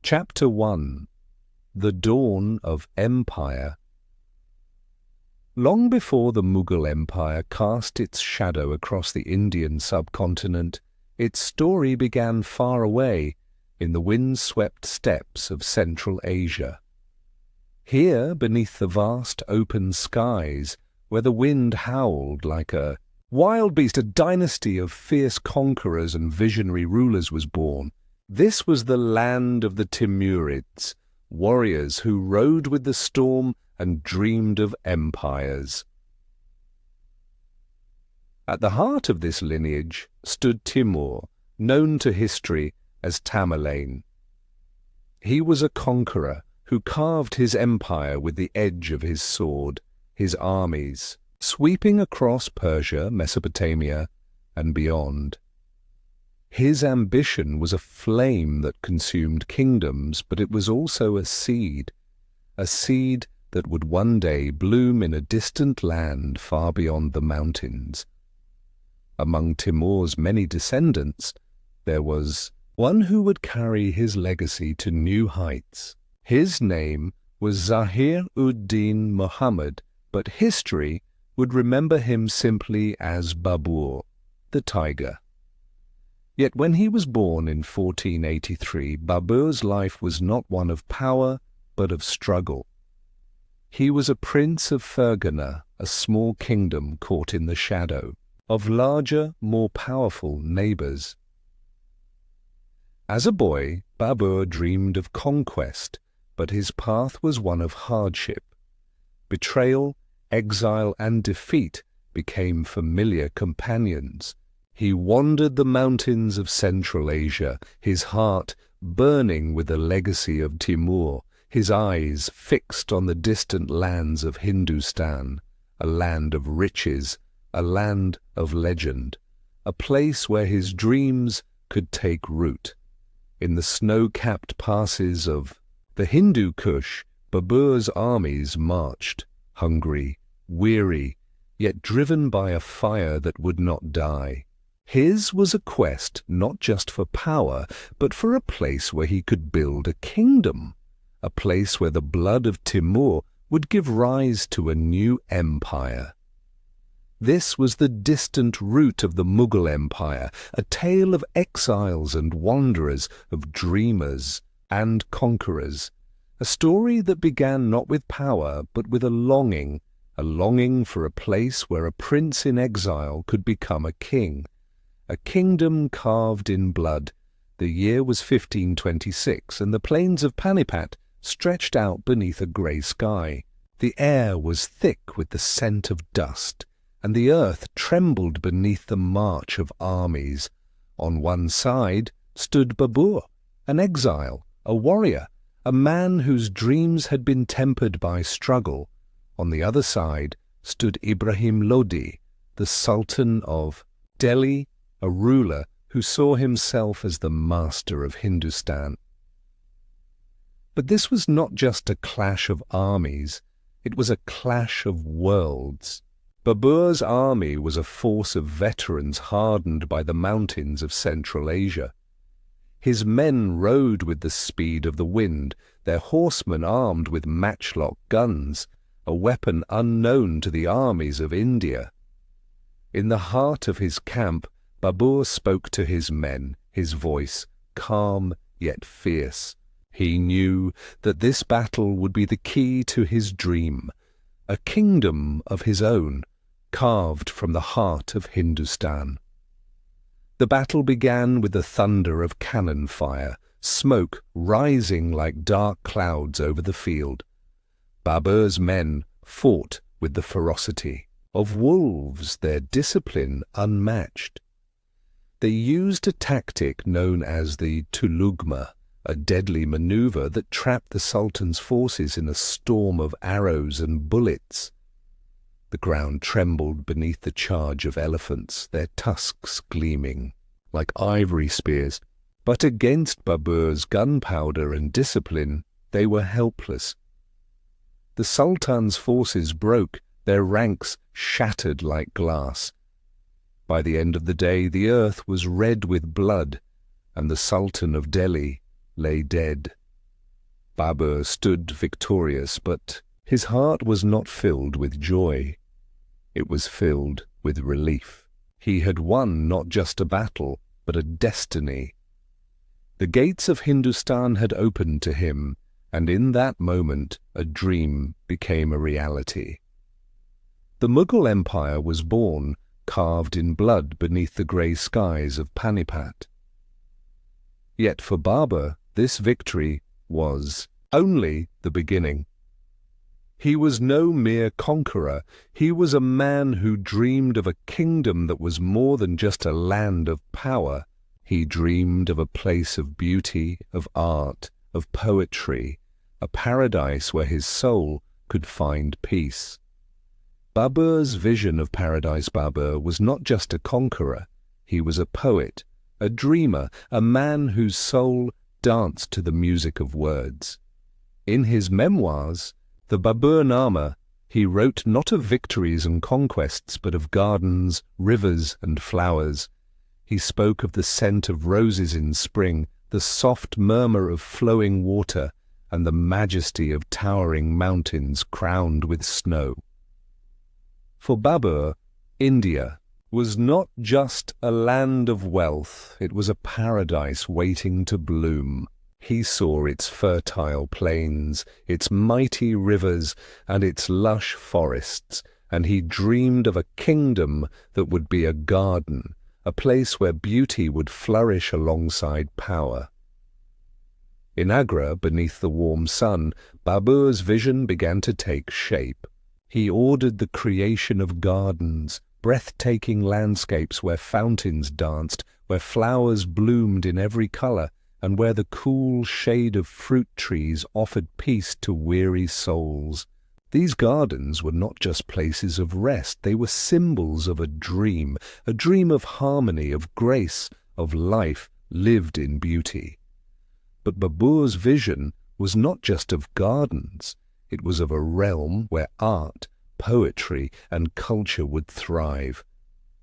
Chapter 1. The Dawn of Empire. Long before the Mughal Empire cast its shadow across the Indian subcontinent, its story began far away in the wind-swept steppes of Central Asia. Here, beneath the vast open skies, where the wind howled like a wild beast, a dynasty of fierce conquerors and visionary rulers was born. This was the land of the Timurids, warriors who rode with the storm and dreamed of empires. At the heart of this lineage stood Timur, known to history as Tamerlane. He was a conqueror who carved his empire with the edge of his sword, his armies sweeping across Persia, Mesopotamia, and beyond. His ambition was a flame that consumed kingdoms, but it was also a seed that would one day bloom in a distant land far beyond the mountains. Among Timur's many descendants, there was one who would carry his legacy to new heights. His name was Zahir-ud-Din Muhammad, but history would remember him simply as Babur, the tiger. Yet when he was born in 1483, Babur's life was not one of power, but of struggle. He was a prince of Fergana, a small kingdom caught in the shadow of larger, more powerful neighbors. As a boy, Babur dreamed of conquest, but his path was one of hardship. Betrayal, exile, and defeat became familiar companions. He wandered the mountains of Central Asia, his heart burning with the legacy of Timur, his eyes fixed on the distant lands of Hindustan, a land of riches, a land of legend, a place where his dreams could take root. In the snow-capped passes of the Hindu Kush, Babur's armies marched, hungry, weary, yet driven by a fire that would not die. His was a quest not just for power, but for a place where he could build a kingdom, a place where the blood of Timur would give rise to a new empire. This was the distant root of the Mughal Empire, a tale of exiles and wanderers, of dreamers and conquerors, a story that began not with power, but with a longing for a place where a prince in exile could become a king. A kingdom carved in blood. The year was 1526, and the plains of Panipat stretched out beneath a grey sky. The air was thick with the scent of dust, and the earth trembled beneath the march of armies. On one side stood Babur, an exile, a warrior, a man whose dreams had been tempered by struggle. On the other side stood Ibrahim Lodi, the Sultan of Delhi, a ruler who saw himself as the master of Hindustan. But this was not just a clash of armies, it was a clash of worlds. Babur's army was a force of veterans hardened by the mountains of Central Asia. His men rode with the speed of the wind, their horsemen armed with matchlock guns, a weapon unknown to the armies of India. In the heart of his camp, Babur spoke to his men, his voice calm yet fierce. He knew that this battle would be the key to his dream, a kingdom of his own, carved from the heart of Hindustan. The battle began with the thunder of cannon fire, smoke rising like dark clouds over the field. Babur's men fought with the ferocity of wolves, their discipline unmatched. They used a tactic known as the tulugma, a deadly maneuver that trapped the Sultan's forces in a storm of arrows and bullets. The ground trembled beneath the charge of elephants, their tusks gleaming like ivory spears. But against Babur's gunpowder and discipline, they were helpless. The Sultan's forces broke, their ranks shattered like glass. By the end of the day, the earth was red with blood, and the Sultan of Delhi lay dead. Babur stood victorious, but his heart was not filled with joy. It was filled with relief. He had won not just a battle, but a destiny. The gates of Hindustan had opened to him, and in that moment a dream became a reality. The Mughal Empire was born, carved in blood beneath the grey skies of Panipat. Yet for Babur, this victory was only the beginning. He was no mere conqueror. He was a man who dreamed of a kingdom that was more than just a land of power. He dreamed of a place of beauty, of art, of poetry, a paradise where his soul could find peace. Babur's vision of Paradise Babur was not just a conqueror. He was a poet, a dreamer, a man whose soul danced to the music of words. In his memoirs, the Baburnama, he wrote not of victories and conquests, but of gardens, rivers, and flowers. He spoke of the scent of roses in spring, the soft murmur of flowing water, and the majesty of towering mountains crowned with snow. For Babur, India was not just a land of wealth, it was a paradise waiting to bloom. He saw its fertile plains, its mighty rivers, and its lush forests, and he dreamed of a kingdom that would be a garden, a place where beauty would flourish alongside power. In Agra, beneath the warm sun, Babur's vision began to take shape. He ordered the creation of gardens, breathtaking landscapes where fountains danced, where flowers bloomed in every color, and where the cool shade of fruit trees offered peace to weary souls. These gardens were not just places of rest, they were symbols of a dream of harmony, of grace, of life lived in beauty. But Babur's vision was not just of gardens, it was of a realm where art, poetry, and culture would thrive.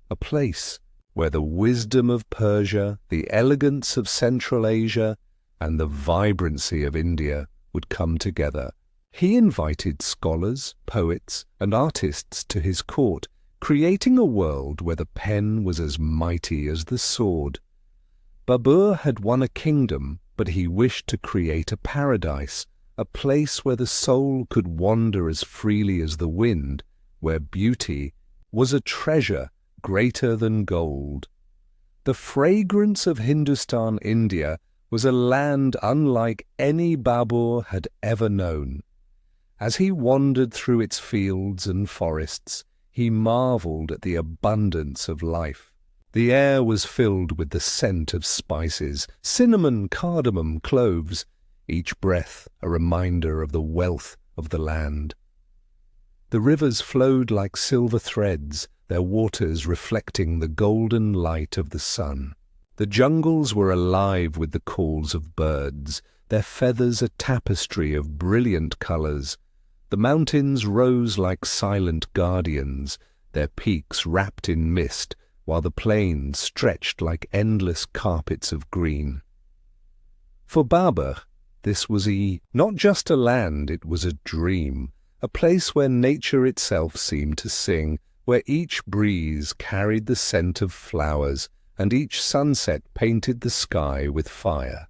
A place where the wisdom of Persia, the elegance of Central Asia, and the vibrancy of India would come together. He invited scholars, poets, and artists to his court, creating a world where the pen was as mighty as the sword. Babur had won a kingdom, but he wished to create a paradise, a place where the soul could wander as freely as the wind, where beauty was a treasure greater than gold. The fragrance of Hindustan, India, was a land unlike any Babur had ever known. As he wandered through its fields and forests, he marveled at the abundance of life. The air was filled with the scent of spices, cinnamon, cardamom, cloves, each breath a reminder of the wealth of the land. The rivers flowed like silver threads, their waters reflecting the golden light of the sun. The jungles were alive with the calls of birds, their feathers a tapestry of brilliant colors. The mountains rose like silent guardians, their peaks wrapped in mist, while the plains stretched like endless carpets of green. For Babur, this was not just a land, it was a dream, a place where nature itself seemed to sing, where each breeze carried the scent of flowers, and each sunset painted the sky with fire.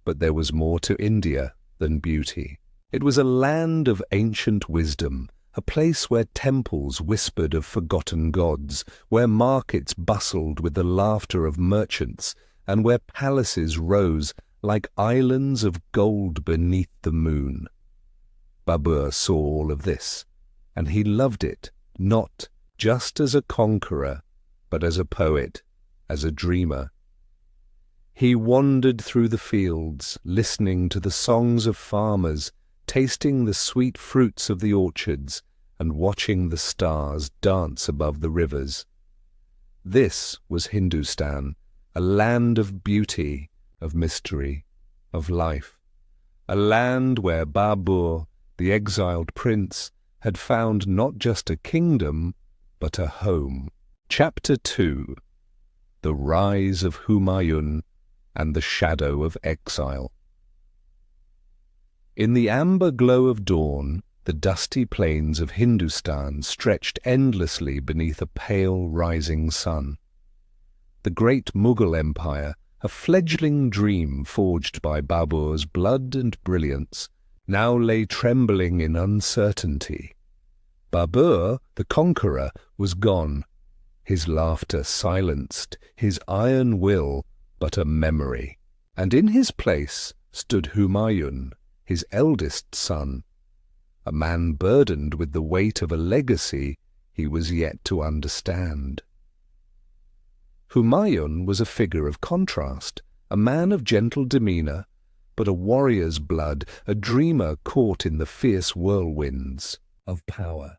But there was more to India than beauty. It was a land of ancient wisdom, a place where temples whispered of forgotten gods, where markets bustled with the laughter of merchants, and where palaces rose like islands of gold beneath the moon. Babur saw all of this, and he loved it, not just as a conqueror, but as a poet, as a dreamer. He wandered through the fields, listening to the songs of farmers, tasting the sweet fruits of the orchards, and watching the stars dance above the rivers. This was Hindustan, a land of beauty, of mystery, of life, a land where Babur, the exiled prince, had found not just a kingdom, but a home. Chapter 2: The Rise of Humayun and the Shadow of Exile. In the amber glow of dawn, the dusty plains of Hindustan stretched endlessly beneath a pale rising sun. The great Mughal Empire, a fledgling dream forged by Babur's blood and brilliance, now lay trembling in uncertainty. Babur, the conqueror, was gone, his laughter silenced, his iron will but a memory, and in his place stood Humayun, his eldest son, a man burdened with the weight of a legacy he was yet to understand. Humayun was a figure of contrast, a man of gentle demeanour, but a warrior's blood, a dreamer caught in the fierce whirlwinds of power.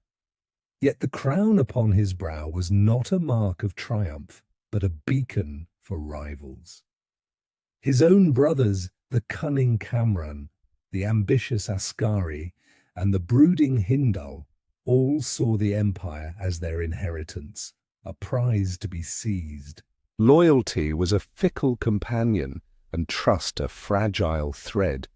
Yet the crown upon his brow was not a mark of triumph, but a beacon for rivals. His own brothers, the cunning Kamran, the ambitious Askari, and the brooding Hindal, all saw the empire as their inheritance, a prize to be seized. Loyalty was a fickle companion, and trust a fragile thread.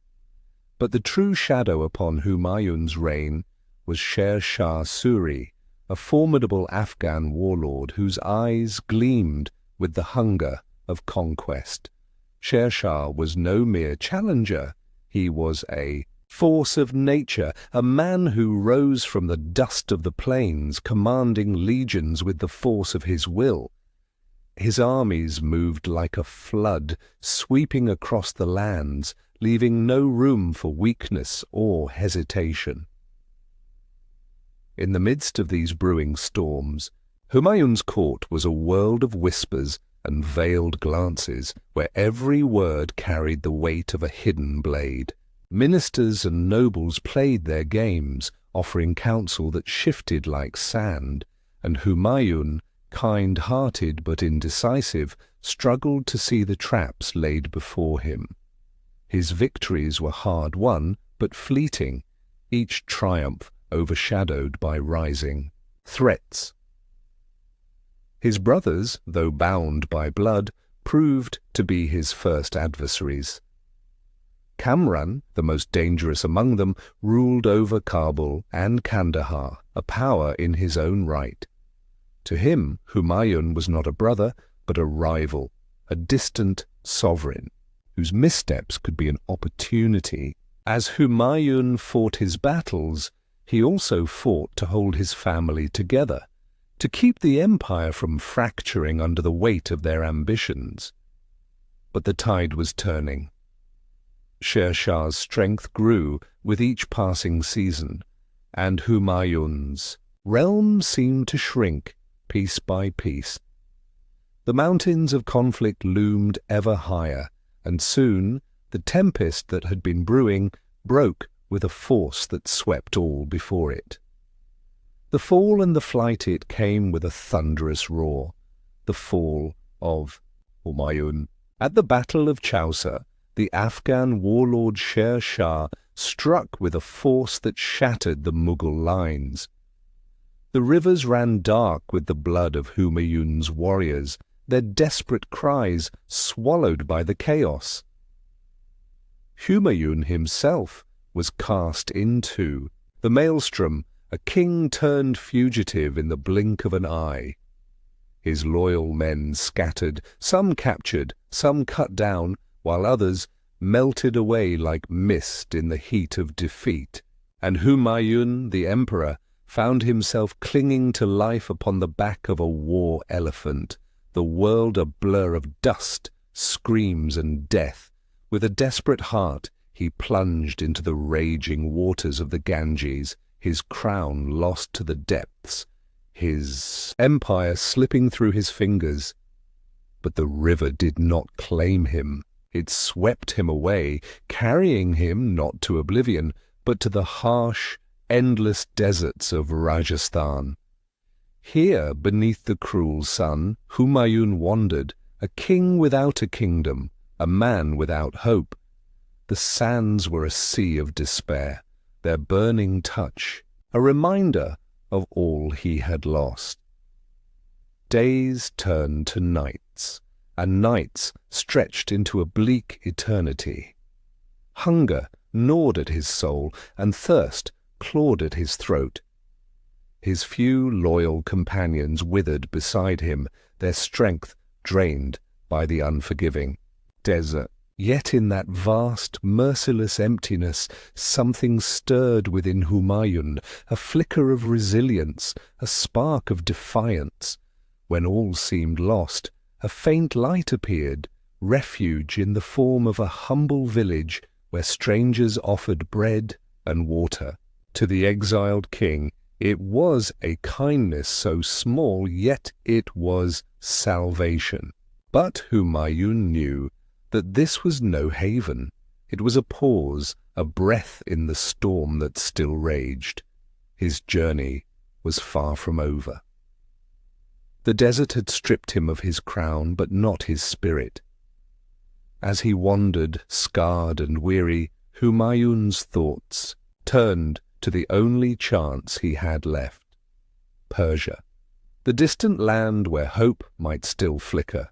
But the true shadow upon Humayun's reign was Sher Shah Suri, a formidable Afghan warlord whose eyes gleamed with the hunger of conquest. Sher Shah was no mere challenger. He was a force of nature, a man who rose from the dust of the plains, commanding legions with the force of his will. His armies moved like a flood, sweeping across the lands, leaving no room for weakness or hesitation. In the midst of these brewing storms, Humayun's court was a world of whispers and veiled glances, where every word carried the weight of a hidden blade. Ministers and nobles played their games, offering counsel that shifted like sand, and Humayun, kind-hearted but indecisive, struggled to see the traps laid before him. His victories were hard won, but fleeting, each triumph overshadowed by rising threats. His brothers, though bound by blood, proved to be his first adversaries. Kamran, the most dangerous among them, ruled over Kabul and Kandahar, a power in his own right. To him, Humayun was not a brother, but a rival, a distant sovereign, whose missteps could be an opportunity. As Humayun fought his battles, he also fought to hold his family together, to keep the empire from fracturing under the weight of their ambitions. But the tide was turning. Sher Shah's strength grew with each passing season, and Humayun's realm seemed to shrink piece by piece. The mountains of conflict loomed ever higher, and soon the tempest that had been brewing broke with a force that swept all before it. The fall and the flight it came with a thunderous roar, the fall of Humayun. At the Battle of Chausa, the Afghan warlord Sher Shah struck with a force that shattered the Mughal lines. The rivers ran dark with the blood of Humayun's warriors, their desperate cries swallowed by the chaos. Humayun himself was cast into the maelstrom, a king turned fugitive in the blink of an eye. His loyal men scattered, some captured, some cut down, while others melted away like mist in the heat of defeat. And Humayun, the emperor, found himself clinging to life upon the back of a war elephant, the world a blur of dust, screams and death. With a desperate heart, he plunged into the raging waters of the Ganges, his crown lost to the depths, his empire slipping through his fingers. But the river did not claim him. It swept him away, carrying him not to oblivion, but to the harsh, endless deserts of Rajasthan. Here, beneath the cruel sun, Humayun wandered, a king without a kingdom, a man without hope. The sands were a sea of despair, their burning touch a reminder of all he had lost. Days turned to nights, and nights stretched into a bleak eternity. Hunger gnawed at his soul, and thirst clawed at his throat. His few loyal companions withered beside him, their strength drained by the unforgiving desert. Yet in that vast, merciless emptiness, something stirred within Humayun, a flicker of resilience, a spark of defiance. When all seemed lost, a faint light appeared, refuge in the form of a humble village where strangers offered bread and water. To the exiled king, it was a kindness so small, yet it was salvation. But Humayun knew that this was no haven. It was a pause, a breath in the storm that still raged. His journey was far from over. The desert had stripped him of his crown, but not his spirit. As he wandered, scarred and weary, Humayun's thoughts turned to the only chance he had left: Persia, the distant land where hope might still flicker.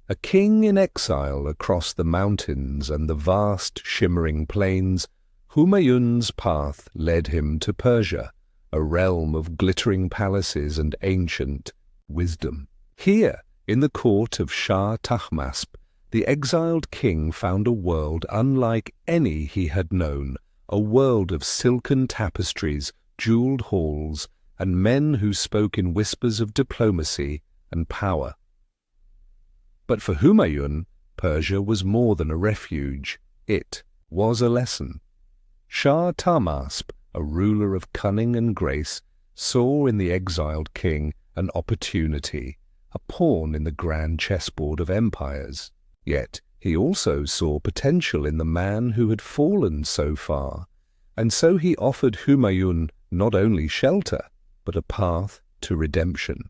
A king in exile across the mountains and the vast shimmering plains, Humayun's path led him to Persia, a realm of glittering palaces and ancient wisdom. Here, in the court of Shah Tahmasp, the exiled king found a world unlike any he had known, a world of silken tapestries, jeweled halls, and men who spoke in whispers of diplomacy and power. But for Humayun, Persia was more than a refuge. It was a lesson. Shah Tahmasp, a ruler of cunning and grace, saw in the exiled king an opportunity, a pawn in the grand chessboard of empires. Yet he also saw potential in the man who had fallen so far, and so he offered Humayun not only shelter, but a path to redemption.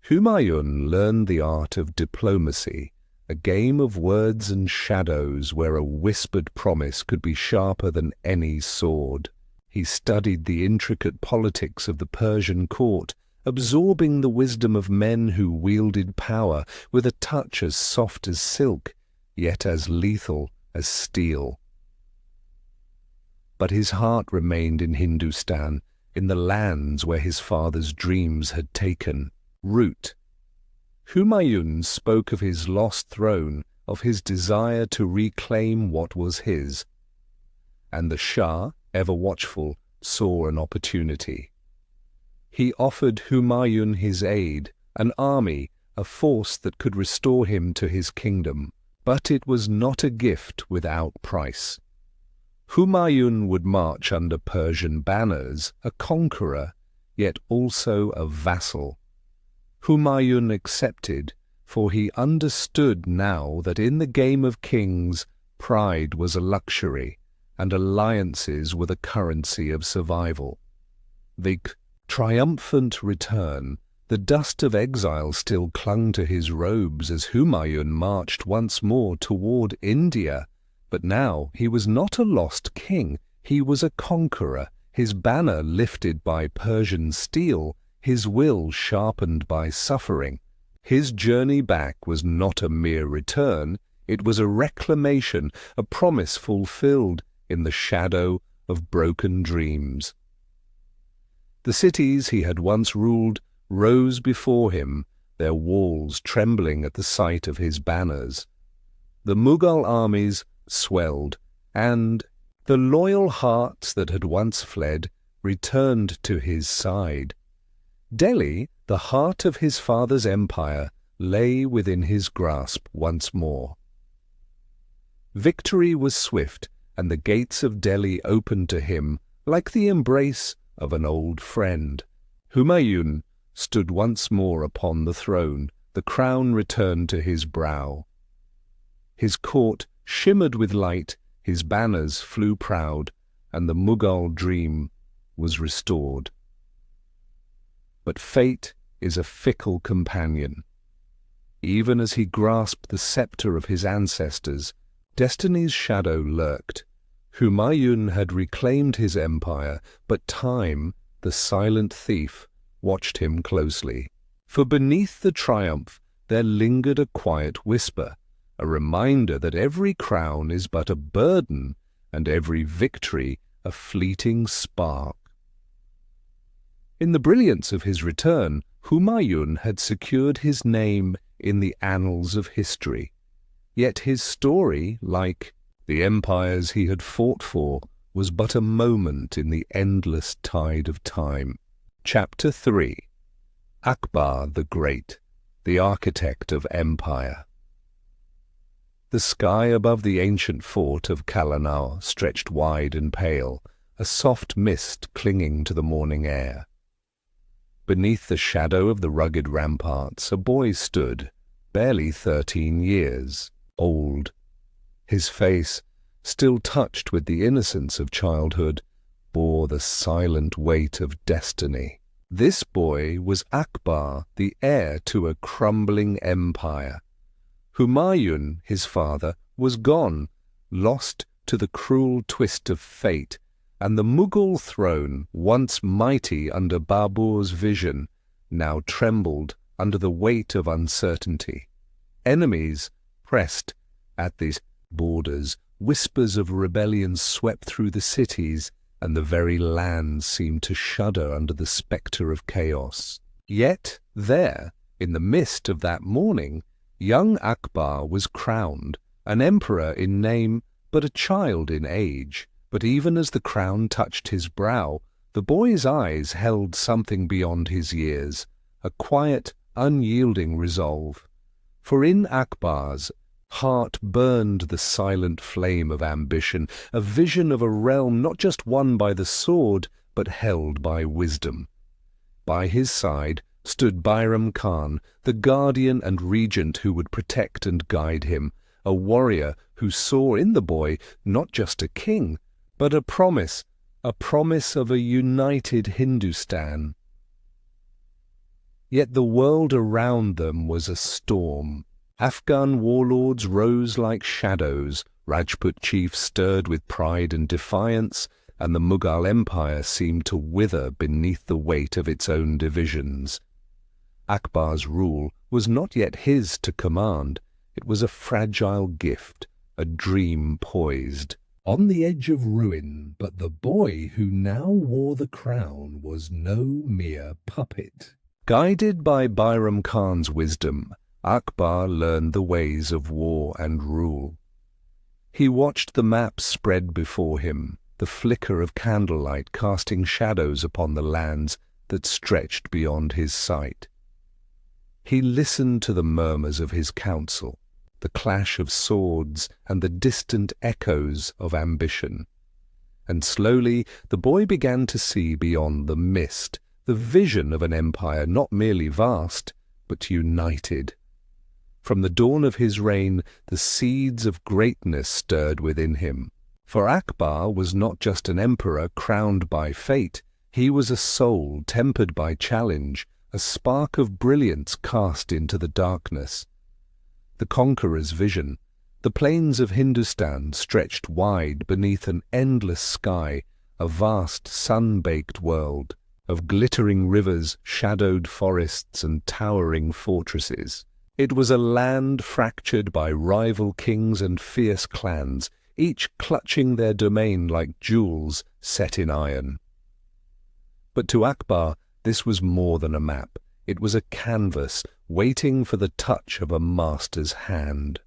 Humayun learned the art of diplomacy, a game of words and shadows where a whispered promise could be sharper than any sword. He studied the intricate politics of the Persian court, absorbing the wisdom of men who wielded power with a touch as soft as silk, yet as lethal as steel. But his heart remained in Hindustan, in the lands where his father's dreams had taken root. Humayun spoke of his lost throne, of his desire to reclaim what was his. And the Shah, ever watchful, saw an opportunity. He offered Humayun his aid, an army, a force that could restore him to his kingdom. But it was not a gift without price. Humayun would march under Persian banners, a conqueror, yet also a vassal. Humayun accepted, for he understood now that in the game of kings, pride was a luxury, and alliances were the currency of survival. The triumphant return, the dust of exile still clung to his robes as Humayun marched once more toward India. But now he was not a lost king, he was a conqueror, his banner lifted by Persian steel, his will sharpened by suffering. His journey back was not a mere return, it was a reclamation, a promise fulfilled in the shadow of broken dreams. The cities he had once ruled rose before him, their walls trembling at the sight of his banners. The Mughal armies swelled, and the loyal hearts that had once fled returned to his side. Delhi, the heart of his father's empire, lay within his grasp once more. Victory was swift, and the gates of Delhi opened to him like the embrace of an old friend. Humayun stood once more upon the throne, the crown returned to his brow. His court shimmered with light, his banners flew proud, and the Mughal dream was restored. But fate is a fickle companion. Even as he grasped the scepter of his ancestors, destiny's shadow lurked. Humayun had reclaimed his empire, but time, the silent thief, watched him closely. For beneath the triumph there lingered a quiet whisper, a reminder that every crown is but a burden and every victory a fleeting spark. In the brilliance of his return, Humayun had secured his name in the annals of history. Yet his story, like the empires he had fought for, was but a moment in the endless tide of time. Chapter 3. Akbar the Great, the architect of empire. The sky above the ancient fort of Kalanau stretched wide and pale, a soft mist clinging to the morning air. Beneath the shadow of the rugged ramparts a boy stood, barely 13 years old. His face, still touched with the innocence of childhood, bore the silent weight of destiny. This boy was Akbar, the heir to a crumbling empire. Humayun, his father, was gone, lost to the cruel twist of fate, and the Mughal throne, once mighty under Babur's vision, now trembled under the weight of uncertainty. Enemies pressed at these borders. Whispers of rebellion swept through the cities, and the very land seemed to shudder under the spectre of chaos. Yet there, in the mist of that morning, young Akbar was crowned, an emperor in name, but a child in age. But even as the crown touched his brow, the boy's eyes held something beyond his years, a quiet, unyielding resolve. For in Akbar's heart burned the silent flame of ambition, a vision of a realm not just won by the sword, but held by wisdom. By his side stood Bayram Khan, the guardian and regent who would protect and guide him, a warrior who saw in the boy not just a king, but a promise of a united Hindustan. Yet the world around them was a storm. Afghan warlords rose like shadows, Rajput chiefs stirred with pride and defiance, and the Mughal Empire seemed to wither beneath the weight of its own divisions. Akbar's rule was not yet his to command. It was a fragile gift, a dream poised on the edge of ruin, but the boy who now wore the crown was no mere puppet. Guided by Bayram Khan's wisdom, Akbar learned the ways of war and rule. He watched the maps spread before him, the flicker of candlelight casting shadows upon the lands that stretched beyond his sight. He listened to the murmurs of his council, the clash of swords and the distant echoes of ambition. And slowly the boy began to see beyond the mist, the vision of an empire not merely vast, but united. From the dawn of his reign, the seeds of greatness stirred within him. For Akbar was not just an emperor crowned by fate, he was a soul tempered by challenge, a spark of brilliance cast into the darkness. The conqueror's vision, the plains of Hindustan stretched wide beneath an endless sky, a vast sun-baked world, of glittering rivers, shadowed forests, and towering fortresses. It was a land fractured by rival kings and fierce clans, each clutching their domain like jewels set in iron. But to Akbar, this was more than a map. It was a canvas waiting for the touch of a master's hand.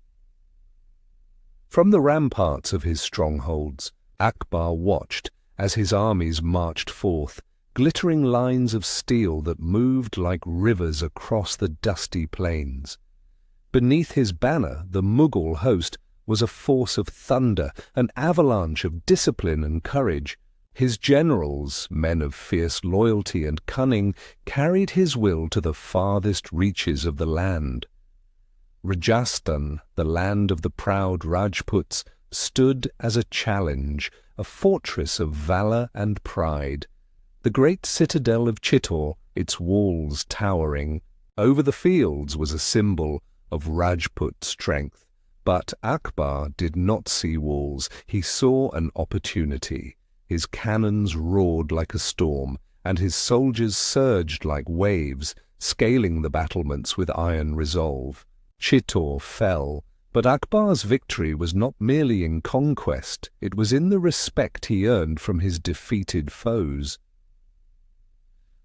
From the ramparts of his strongholds, Akbar watched as his armies marched forth, glittering lines of steel that moved like rivers across the dusty plains. Beneath his banner, the Mughal host was a force of thunder, an avalanche of discipline and courage. His generals, men of fierce loyalty and cunning, carried his will to the farthest reaches of the land. Rajasthan, the land of the proud Rajputs, stood as a challenge, a fortress of valor and pride. The great citadel of Chittor, its walls towering. Over the fields was a symbol of Rajput strength. But Akbar did not see walls. He saw an opportunity. His cannons roared like a storm, and his soldiers surged like waves, scaling the battlements with iron resolve. Chittor fell, But Akbar's victory was not merely in conquest, it was in the respect he earned from his defeated foes.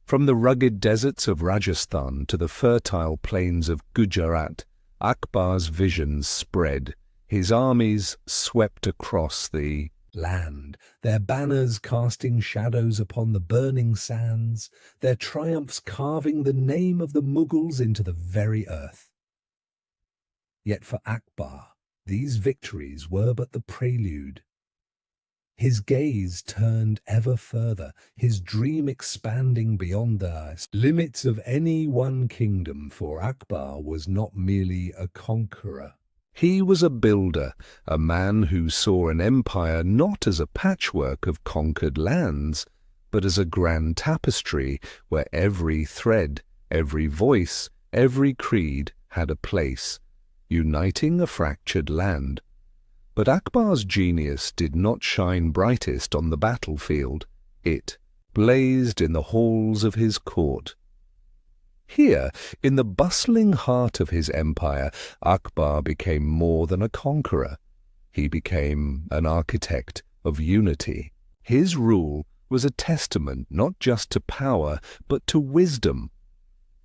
From the rugged deserts of Rajasthan to the fertile plains of Gujarat, Akbar's visions spread. His armies swept across the land, their banners casting shadows upon the burning sands, their triumphs carving the name of the Mughals into the very earth. Yet for Akbar, these victories were but the prelude. His gaze turned ever further, his dream expanding beyond the limits of any one kingdom, for Akbar was not merely a conqueror. He was a builder, a man who saw an empire not as a patchwork of conquered lands, but as a grand tapestry where every thread, every voice, every creed had a place, uniting a fractured land. But Akbar's genius did not shine brightest on the battlefield. It blazed in the halls of his court. Here, in the bustling heart of his empire, Akbar became more than a conqueror. He became an architect of unity. His rule was a testament not just to power, but to wisdom.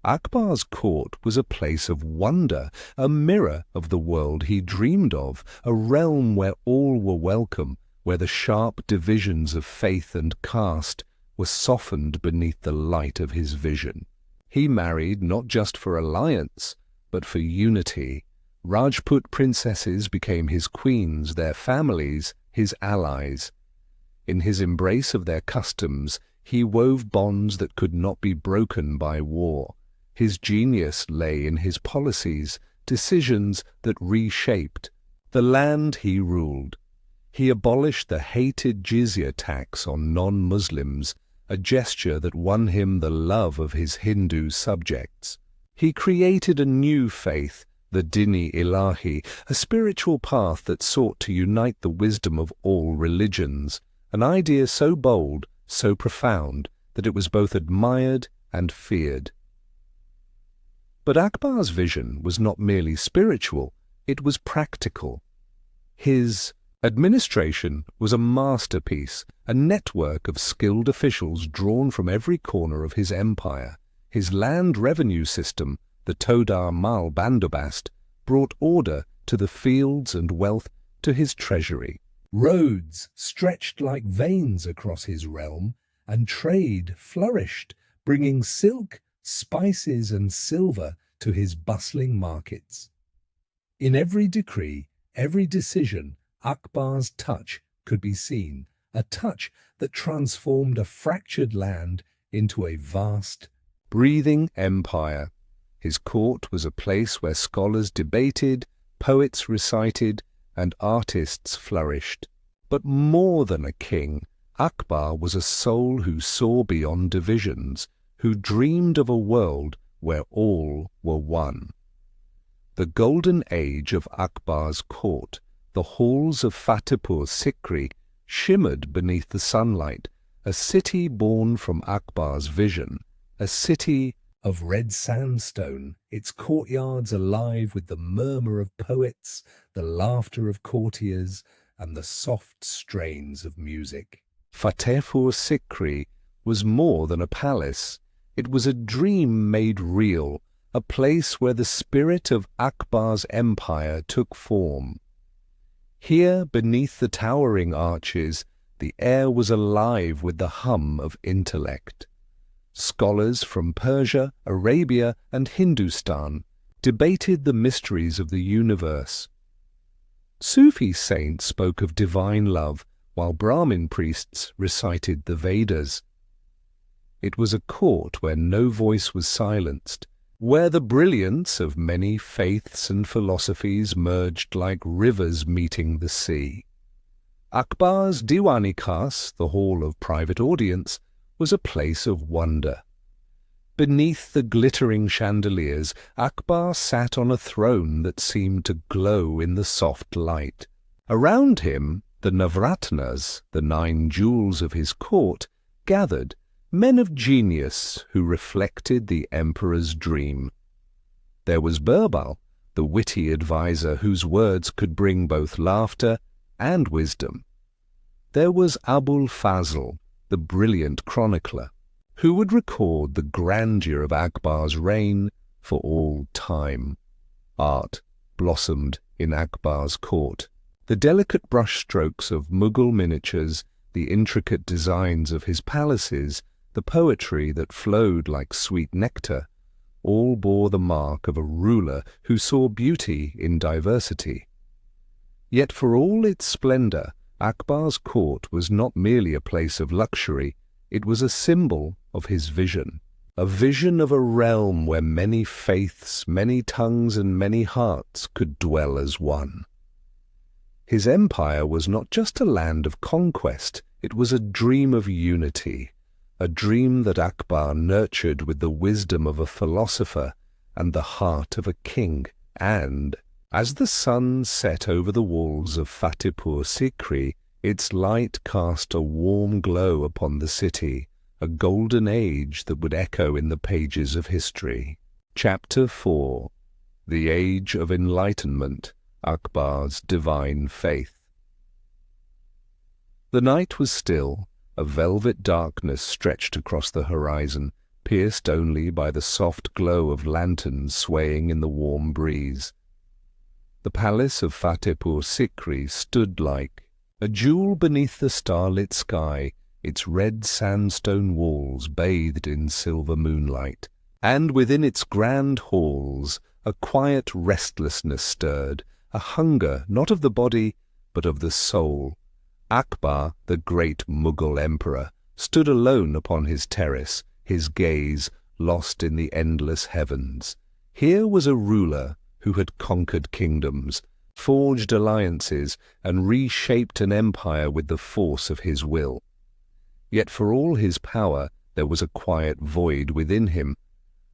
Akbar's court was a place of wonder, a mirror of the world he dreamed of, a realm where all were welcome, where the sharp divisions of faith and caste were softened beneath the light of his vision. He married not just for alliance, but for unity. Rajput princesses became his queens, their families his allies. In his embrace of their customs, he wove bonds that could not be broken by war. His genius lay in his policies, decisions that reshaped the land he ruled. He abolished the hated jizya tax on non-Muslims, a gesture that won him the love of his Hindu subjects. He created a new faith, the Din-i-Ilahi, a spiritual path that sought to unite the wisdom of all religions, an idea so bold, so profound, that it was both admired and feared. But Akbar's vision was not merely spiritual, it was practical. His administration was a masterpiece, a network of skilled officials drawn from every corner of his empire. His land revenue system, the Todar Mal Bandobast, brought order to the fields and wealth to his treasury. Roads stretched like veins across his realm, and trade flourished, bringing silk, spices and silver to his bustling markets. In every decree, every decision, Akbar's touch could be seen, a touch that transformed a fractured land into a vast, breathing empire. His court was a place where scholars debated, poets recited, and artists flourished. But more than a king, Akbar was a soul who saw beyond divisions, who dreamed of a world where all were one. The golden age of Akbar's court, the halls of Fatehpur Sikri, shimmered beneath the sunlight, a city born from Akbar's vision, a city of red sandstone, its courtyards alive with the murmur of poets, the laughter of courtiers, and the soft strains of music. Fatehpur Sikri was more than a palace. It was a dream made real, a place where the spirit of Akbar's empire took form. Here, beneath the towering arches, the air was alive with the hum of intellect. Scholars from Persia, Arabia, and Hindustan debated the mysteries of the universe. Sufi saints spoke of divine love, while Brahmin priests recited the Vedas. It was a court where no voice was silenced, where the brilliance of many faiths and philosophies merged like rivers meeting the sea. Akbar's Diwani Khas, the hall of private audience, was a place of wonder. Beneath the glittering chandeliers, Akbar sat on a throne that seemed to glow in the soft light. Around him, the Navratnas, the 9 jewels of his court, gathered, men of genius who reflected the emperor's dream. There was Birbal, the witty adviser whose words could bring both laughter and wisdom. There was Abul Fazl, the brilliant chronicler, who would record the grandeur of Akbar's reign for all time. Art blossomed in Akbar's court. The delicate brushstrokes of Mughal miniatures, the intricate designs of his palaces, the poetry that flowed like sweet nectar, all bore the mark of a ruler who saw beauty in diversity. Yet for all its splendor, Akbar's court was not merely a place of luxury, it was a symbol of his vision. A vision of a realm where many faiths, many tongues and many hearts could dwell as one. His empire was not just a land of conquest, it was a dream of unity, a dream that Akbar nurtured with the wisdom of a philosopher and the heart of a king. And, as the sun set over the walls of Fatehpur Sikri, its light cast a warm glow upon the city, a golden age that would echo in the pages of history. Chapter 4. The Age of Enlightenment, Akbar's Divine Faith. The night was still. A velvet darkness stretched across the horizon, pierced only by the soft glow of lanterns swaying in the warm breeze. The palace of Fatehpur Sikri stood like a jewel beneath the starlit sky, its red sandstone walls bathed in silver moonlight, and within its grand halls a quiet restlessness stirred, a hunger not of the body but of the soul. Akbar, the great Mughal emperor, stood alone upon his terrace, his gaze lost in the endless heavens. Here was a ruler who had conquered kingdoms, forged alliances, and reshaped an empire with the force of his will. Yet for all his power there was a quiet void within him,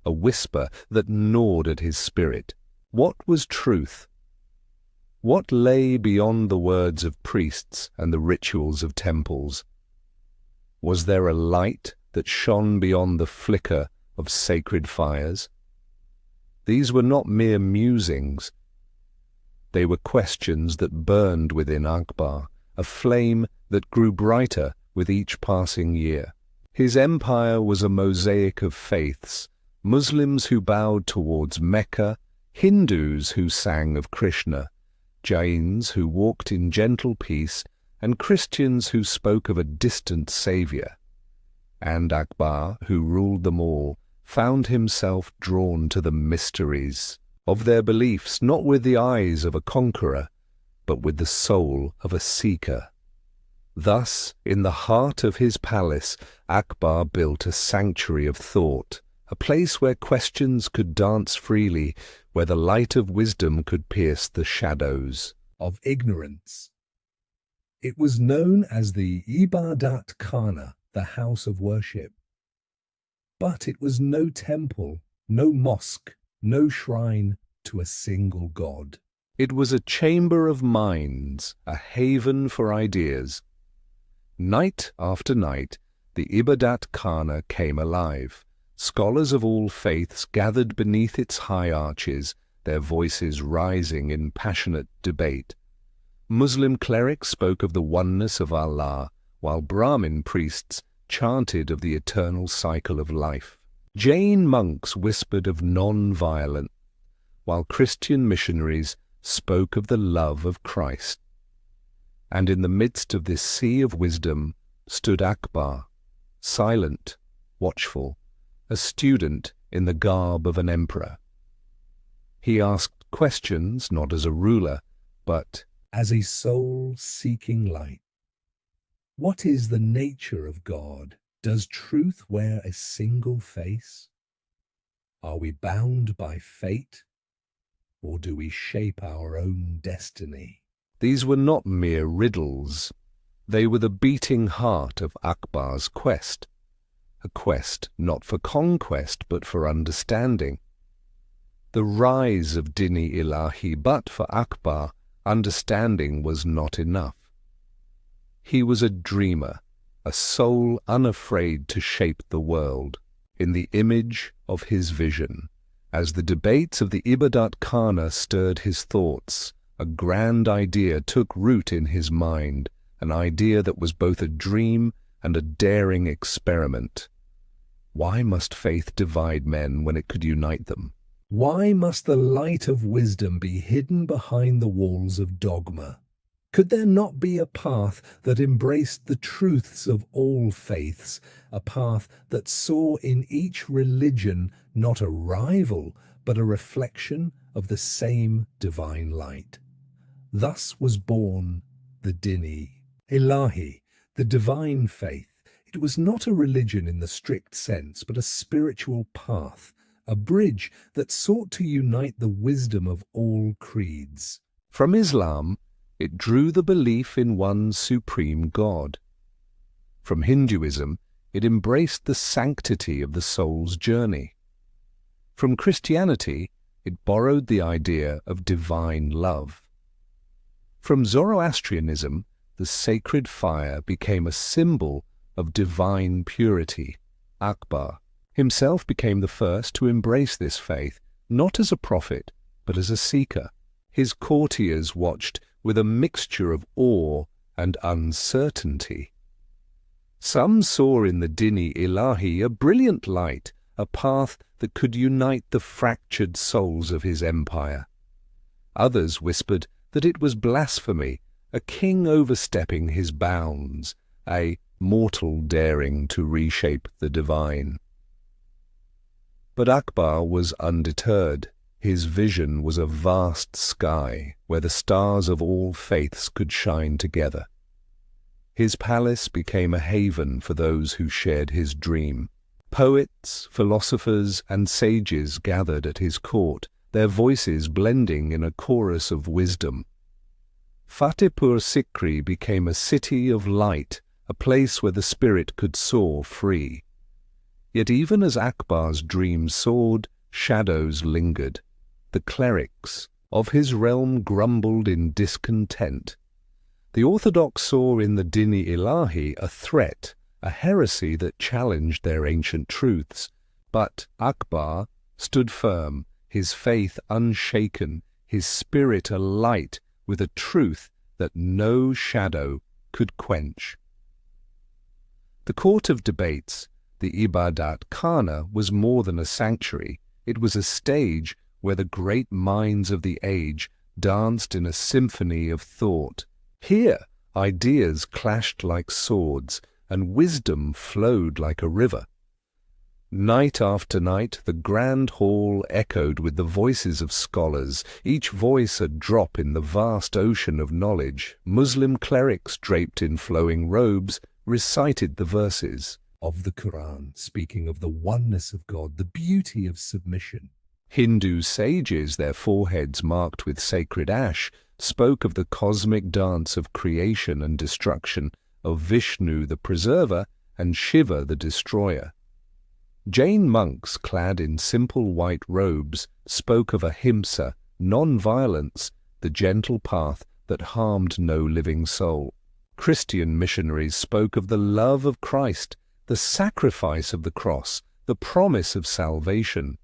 a whisper that gnawed at his spirit. What was truth? What lay beyond the words of priests and the rituals of temples? Was there a light that shone beyond the flicker of sacred fires? These were not mere musings. They were questions that burned within Akbar, a flame that grew brighter with each passing year. His empire was a mosaic of faiths, Muslims who bowed towards Mecca, Hindus who sang of Krishna, Jains who walked in gentle peace, and Christians who spoke of a distant saviour. And Akbar, who ruled them all, found himself drawn to the mysteries of their beliefs, not with the eyes of a conqueror, but with the soul of a seeker. Thus, in the heart of his palace, Akbar built a sanctuary of thought, a place where questions could dance freely, where the light of wisdom could pierce the shadows of ignorance. It was known as the Ibadat Khana, the house of worship. But it was no temple, no mosque, no shrine to a single god. It was a chamber of minds, a haven for ideas. Night after night, the Ibadat Khana came alive. Scholars of all faiths gathered beneath its high arches, their voices rising in passionate debate. Muslim clerics spoke of the oneness of Allah, while Brahmin priests chanted of the eternal cycle of life. Jain monks whispered of non-violence, while Christian missionaries spoke of the love of Christ. And in the midst of this sea of wisdom stood Akbar, silent, watchful, a student in the garb of an emperor. He asked questions not as a ruler, but as a soul seeking light. What is the nature of God? Does truth wear a single face? Are we bound by fate, or do we shape our own destiny? These were not mere riddles. They were the beating heart of Akbar's quest. A quest not for conquest but for understanding. The rise of Dini Ilahi, but for Akbar, understanding was not enough. He was a dreamer, a soul unafraid to shape the world in the image of his vision. As the debates of the Ibadat Khana stirred his thoughts, a grand idea took root in his mind, an idea that was both a dream and a daring experiment. Why must faith divide men when it could unite them? Why must the light of wisdom be hidden behind the walls of dogma? Could there not be a path that embraced the truths of all faiths, a path that saw in each religion not a rival, but a reflection of the same divine light? Thus was born the Dini, Ilahi, the divine faith. It was not a religion in the strict sense, but a spiritual path, a bridge that sought to unite the wisdom of all creeds. From Islam, it drew the belief in one supreme God. From Hinduism, it embraced the sanctity of the soul's journey. From Christianity, it borrowed the idea of divine love. From Zoroastrianism, the sacred fire became a symbol of divine purity. Akbar himself became the first to embrace this faith, not as a prophet, but as a seeker. His courtiers watched with a mixture of awe and uncertainty. Some saw in the Dini Ilahi a brilliant light, a path that could unite the fractured souls of his empire. Others whispered that it was blasphemy, a king overstepping his bounds, a mortal daring to reshape the divine. But Akbar was undeterred. His vision was a vast sky where the stars of all faiths could shine together. His palace became a haven for those who shared his dream. Poets, philosophers, and sages gathered at his court, their voices blending in a chorus of wisdom. Fatehpur Sikri became a city of light, a place where the spirit could soar free. Yet even as Akbar's dream soared, shadows lingered. The clerics of his realm grumbled in discontent. The orthodox saw in the Dini Ilahi a threat, a heresy that challenged their ancient truths. But Akbar stood firm, his faith unshaken, his spirit alight with a truth that no shadow could quench. The court of debates, the Ibadat Khana, was more than a sanctuary. It was a stage where the great minds of the age danced in a symphony of thought. Here, ideas clashed like swords, and wisdom flowed like a river. Night after night, the grand hall echoed with the voices of scholars, each voice a drop in the vast ocean of knowledge. Muslim clerics draped in flowing robes recited the verses of the Quran, speaking of the oneness of God, the beauty of submission. Hindu sages, their foreheads marked with sacred ash, spoke of the cosmic dance of creation and destruction, of Vishnu the preserver and Shiva the destroyer. Jain monks, clad in simple white robes, spoke of ahimsa, non-violence, the gentle path that harmed no living soul. Christian missionaries spoke of the love of Christ, the sacrifice of the cross, the promise of salvation.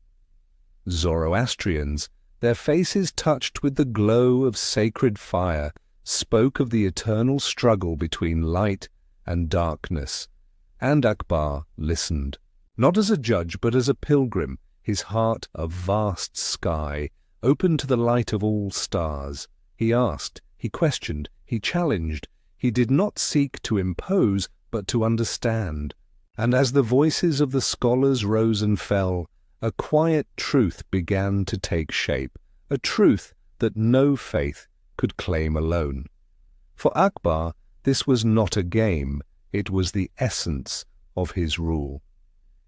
Zoroastrians, their faces touched with the glow of sacred fire, spoke of the eternal struggle between light and darkness. And Akbar listened, not as a judge but as a pilgrim, his heart a vast sky, open to the light of all stars. He asked, he questioned, he challenged. He did not seek to impose, but to understand. And as the voices of the scholars rose and fell, a quiet truth began to take shape, a truth that no faith could claim alone. For Akbar, this was not a game, it was the essence of his rule.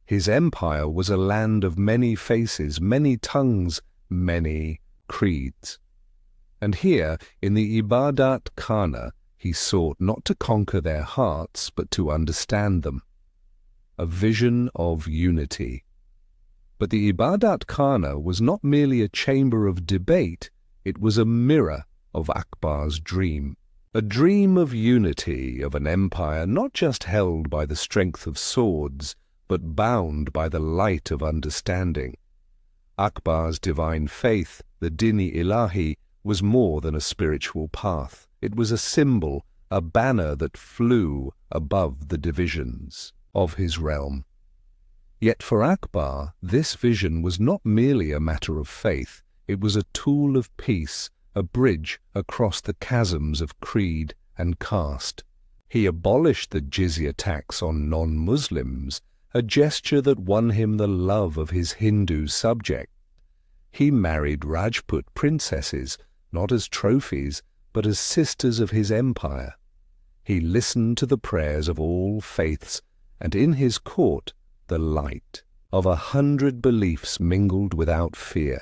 His empire was a land of many faces, many tongues, many creeds. And here, in the Ibadat Khana, he sought not to conquer their hearts, but to understand them. A vision of unity. But the Ibadat Khana was not merely a chamber of debate, it was a mirror of Akbar's dream. A dream of unity, of an empire not just held by the strength of swords, but bound by the light of understanding. Akbar's divine faith, the Dini Ilahi, was more than a spiritual path. It was a symbol, a banner that flew above the divisions of his realm. Yet for Akbar, this vision was not merely a matter of faith, it was a tool of peace, a bridge across the chasms of creed and caste. He abolished the jizya tax on non-Muslims, a gesture that won him the love of his Hindu subjects. He married Rajput princesses, not as trophies, but as sisters of his empire. He listened to the prayers of all faiths, and in his court the light of 100 beliefs mingled without fear.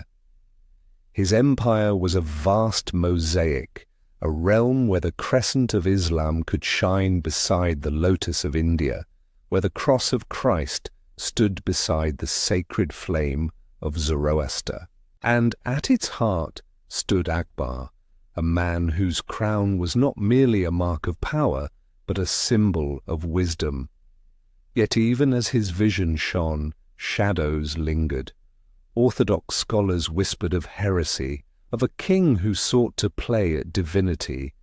His empire was a vast mosaic, a realm where the crescent of Islam could shine beside the lotus of India, where the cross of Christ stood beside the sacred flame of Zoroaster. And at its heart stood Akbar, a man whose crown was not merely a mark of power, but a symbol of wisdom. Yet even as his vision shone, shadows lingered. Orthodox scholars whispered of heresy, of a king who sought to play at divinity,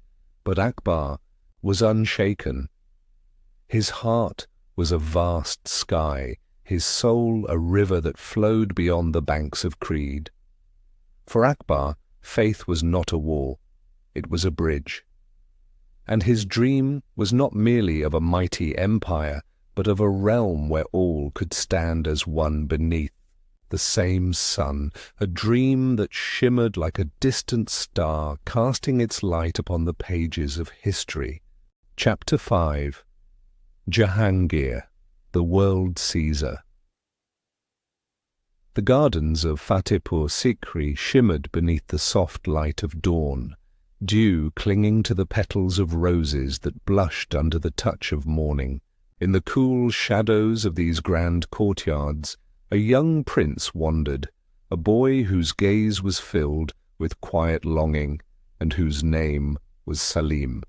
but Akbar was unshaken. His heart was a vast sky, his soul a river that flowed beyond the banks of creed. For Akbar, faith was not a wall, it was a bridge. And his dream was not merely of a mighty empire, but of a realm where all could stand as one beneath the same sun, a dream that shimmered like a distant star, casting its light upon the pages of history. Chapter 5. Jahangir, the World Caesar. The gardens of Fatehpur Sikri shimmered beneath the soft light of dawn, dew clinging to the petals of roses that blushed under the touch of morning. In the cool shadows of these grand courtyards, a young prince wandered, a boy whose gaze was filled with quiet longing, and whose name was Salim.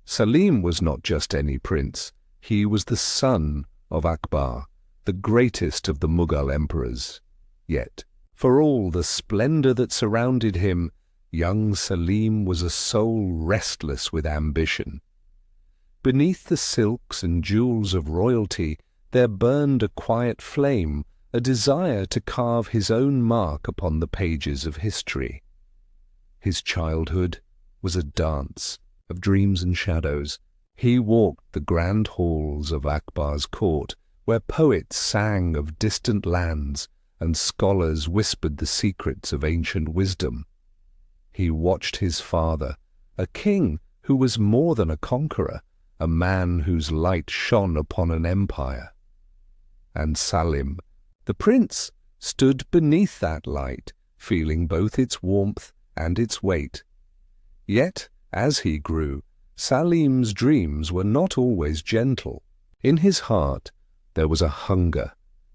Salim was not just any prince, he was the son of Akbar, the greatest of the Mughal emperors. Yet, for all the splendor that surrounded him, young Salim was a soul restless with ambition. Beneath the silks and jewels of royalty, there burned a quiet flame, a desire to carve his own mark upon the pages of history. His childhood was a dance of dreams and shadows. He walked the grand halls of Akbar's court, where poets sang of distant lands and scholars whispered the secrets of ancient wisdom. He watched his father, a king who was more than a conqueror, a man whose light shone upon an empire. And Salim, the prince, stood beneath that light, feeling both its warmth and its weight. Yet, as he grew, Salim's dreams were not always gentle. In his heart there was a hunger,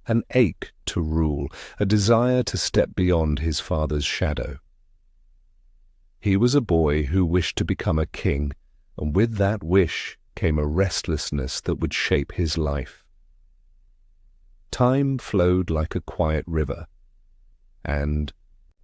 an ache to rule, a desire to step beyond his father's shadow. He was a boy who wished to become a king, and with that wish came a restlessness that would shape his life. Time flowed like a quiet river, and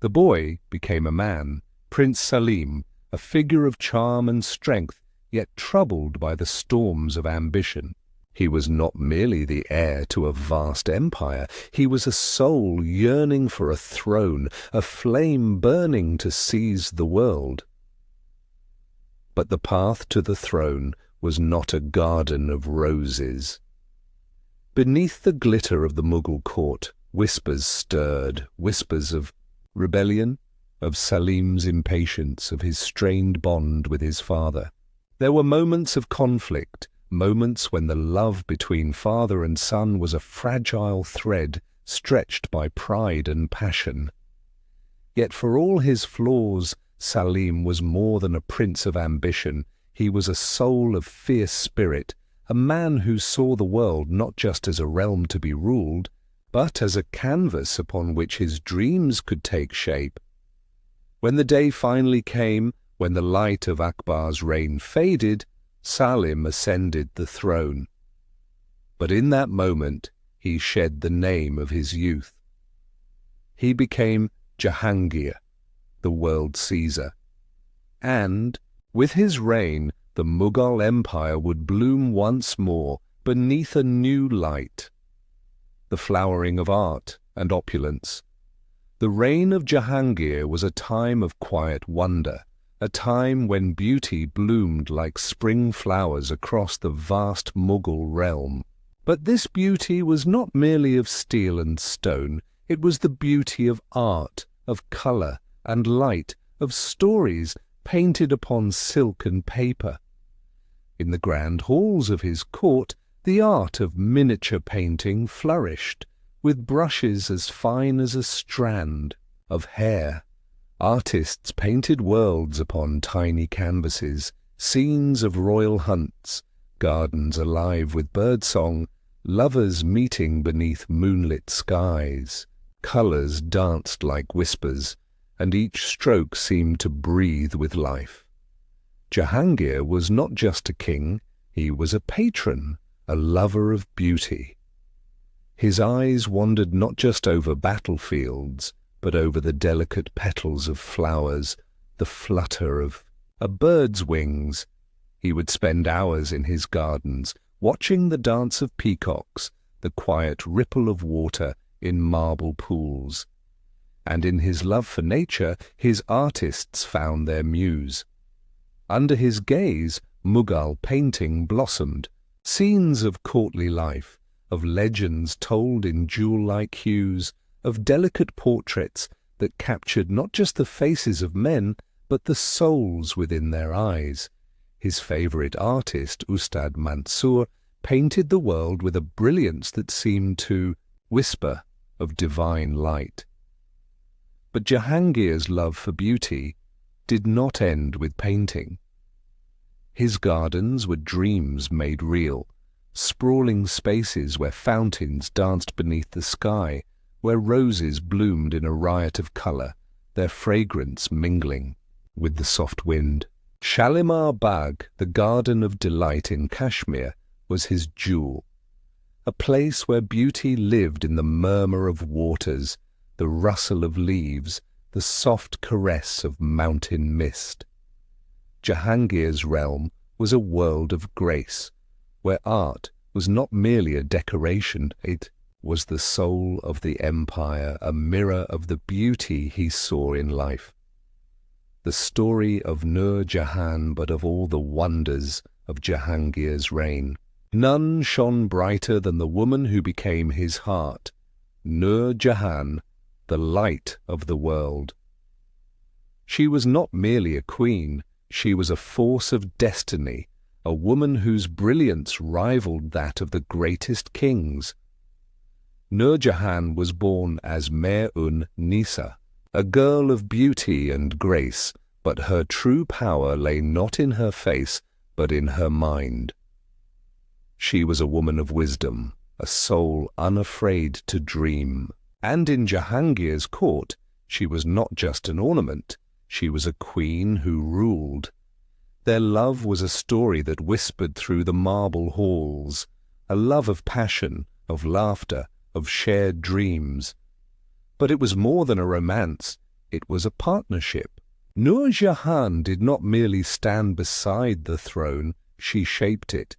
the boy became a man, Prince Salim, a figure of charm and strength, yet troubled by the storms of ambition. He was not merely the heir to a vast empire, he was a soul yearning for a throne, a flame burning to seize the world. But the path to the throne was not a garden of roses. Beneath the glitter of the Mughal court, whispers stirred, whispers of rebellion, of Salim's impatience, of his strained bond with his father. There were moments of conflict, moments when the love between father and son was a fragile thread stretched by pride and passion. Yet for all his flaws, Salim was more than a prince of ambition. He was a soul of fierce spirit, a man who saw the world not just as a realm to be ruled, but as a canvas upon which his dreams could take shape. When the day finally came, when the light of Akbar's reign faded, Salim ascended the throne. But in that moment he shed the name of his youth. he became Jahangir, the world Caesar. And, with his reign, the Mughal Empire would bloom once more beneath a new light. The flowering of art and opulence. The reign of Jahangir was a time of quiet wonder, a time when beauty bloomed like spring flowers across the vast Mughal realm. But this beauty was not merely of steel and stone, it was the beauty of art, of colour and light, of stories painted upon silk and paper. In the grand halls of his court, the art of miniature painting flourished, with brushes as fine as a strand of hair. Artists painted worlds upon tiny canvases, scenes of royal hunts, gardens alive with birdsong, lovers meeting beneath moonlit skies. Colours danced like whispers, and each stroke seemed to breathe with life. Jahangir was not just a king, he was a patron, a lover of beauty. His eyes wandered not just over battlefields, but over the delicate petals of flowers, the flutter of a bird's wings. He would spend hours in his gardens, watching the dance of peacocks, the quiet ripple of water in marble pools. And in his love for nature, his artists found their muse. Under his gaze, Mughal painting blossomed, scenes of courtly life, of legends told in jewel-like hues, of delicate portraits that captured not just the faces of men, but the souls within their eyes. His favourite artist, Ustad Mansur, painted the world with a brilliance that seemed to whisper of divine light. But Jahangir's love for beauty did not end with painting. His gardens were dreams made real, sprawling spaces where fountains danced beneath the sky, where roses bloomed in a riot of colour, their fragrance mingling with the soft wind. Shalimar Bagh, the garden of delight in Kashmir, was his jewel, a place where beauty lived in the murmur of waters, the rustle of leaves, the soft caress of mountain mist. Jahangir's realm was a world of grace, where art was not merely a decoration, it was the soul of the empire, a mirror of the beauty he saw in life. The story of Nur Jahan, but of all the wonders of Jahangir's reign. None shone brighter than the woman who became his heart, Nur Jahan, the light of the world. She was not merely a queen, she was a force of destiny, a woman whose brilliance rivaled that of the greatest kings. Nur Jahan was born as Mehr-un-Nisa, a girl of beauty and grace, but her true power lay not in her face, but in her mind. She was a woman of wisdom, a soul unafraid to dream. And in Jahangir's court, she was not just an ornament, she was a queen who ruled. Their love was a story that whispered through the marble halls, a love of passion, of laughter, of shared dreams. But it was more than a romance, it was a partnership. Nur Jahan did not merely stand beside the throne, she shaped it.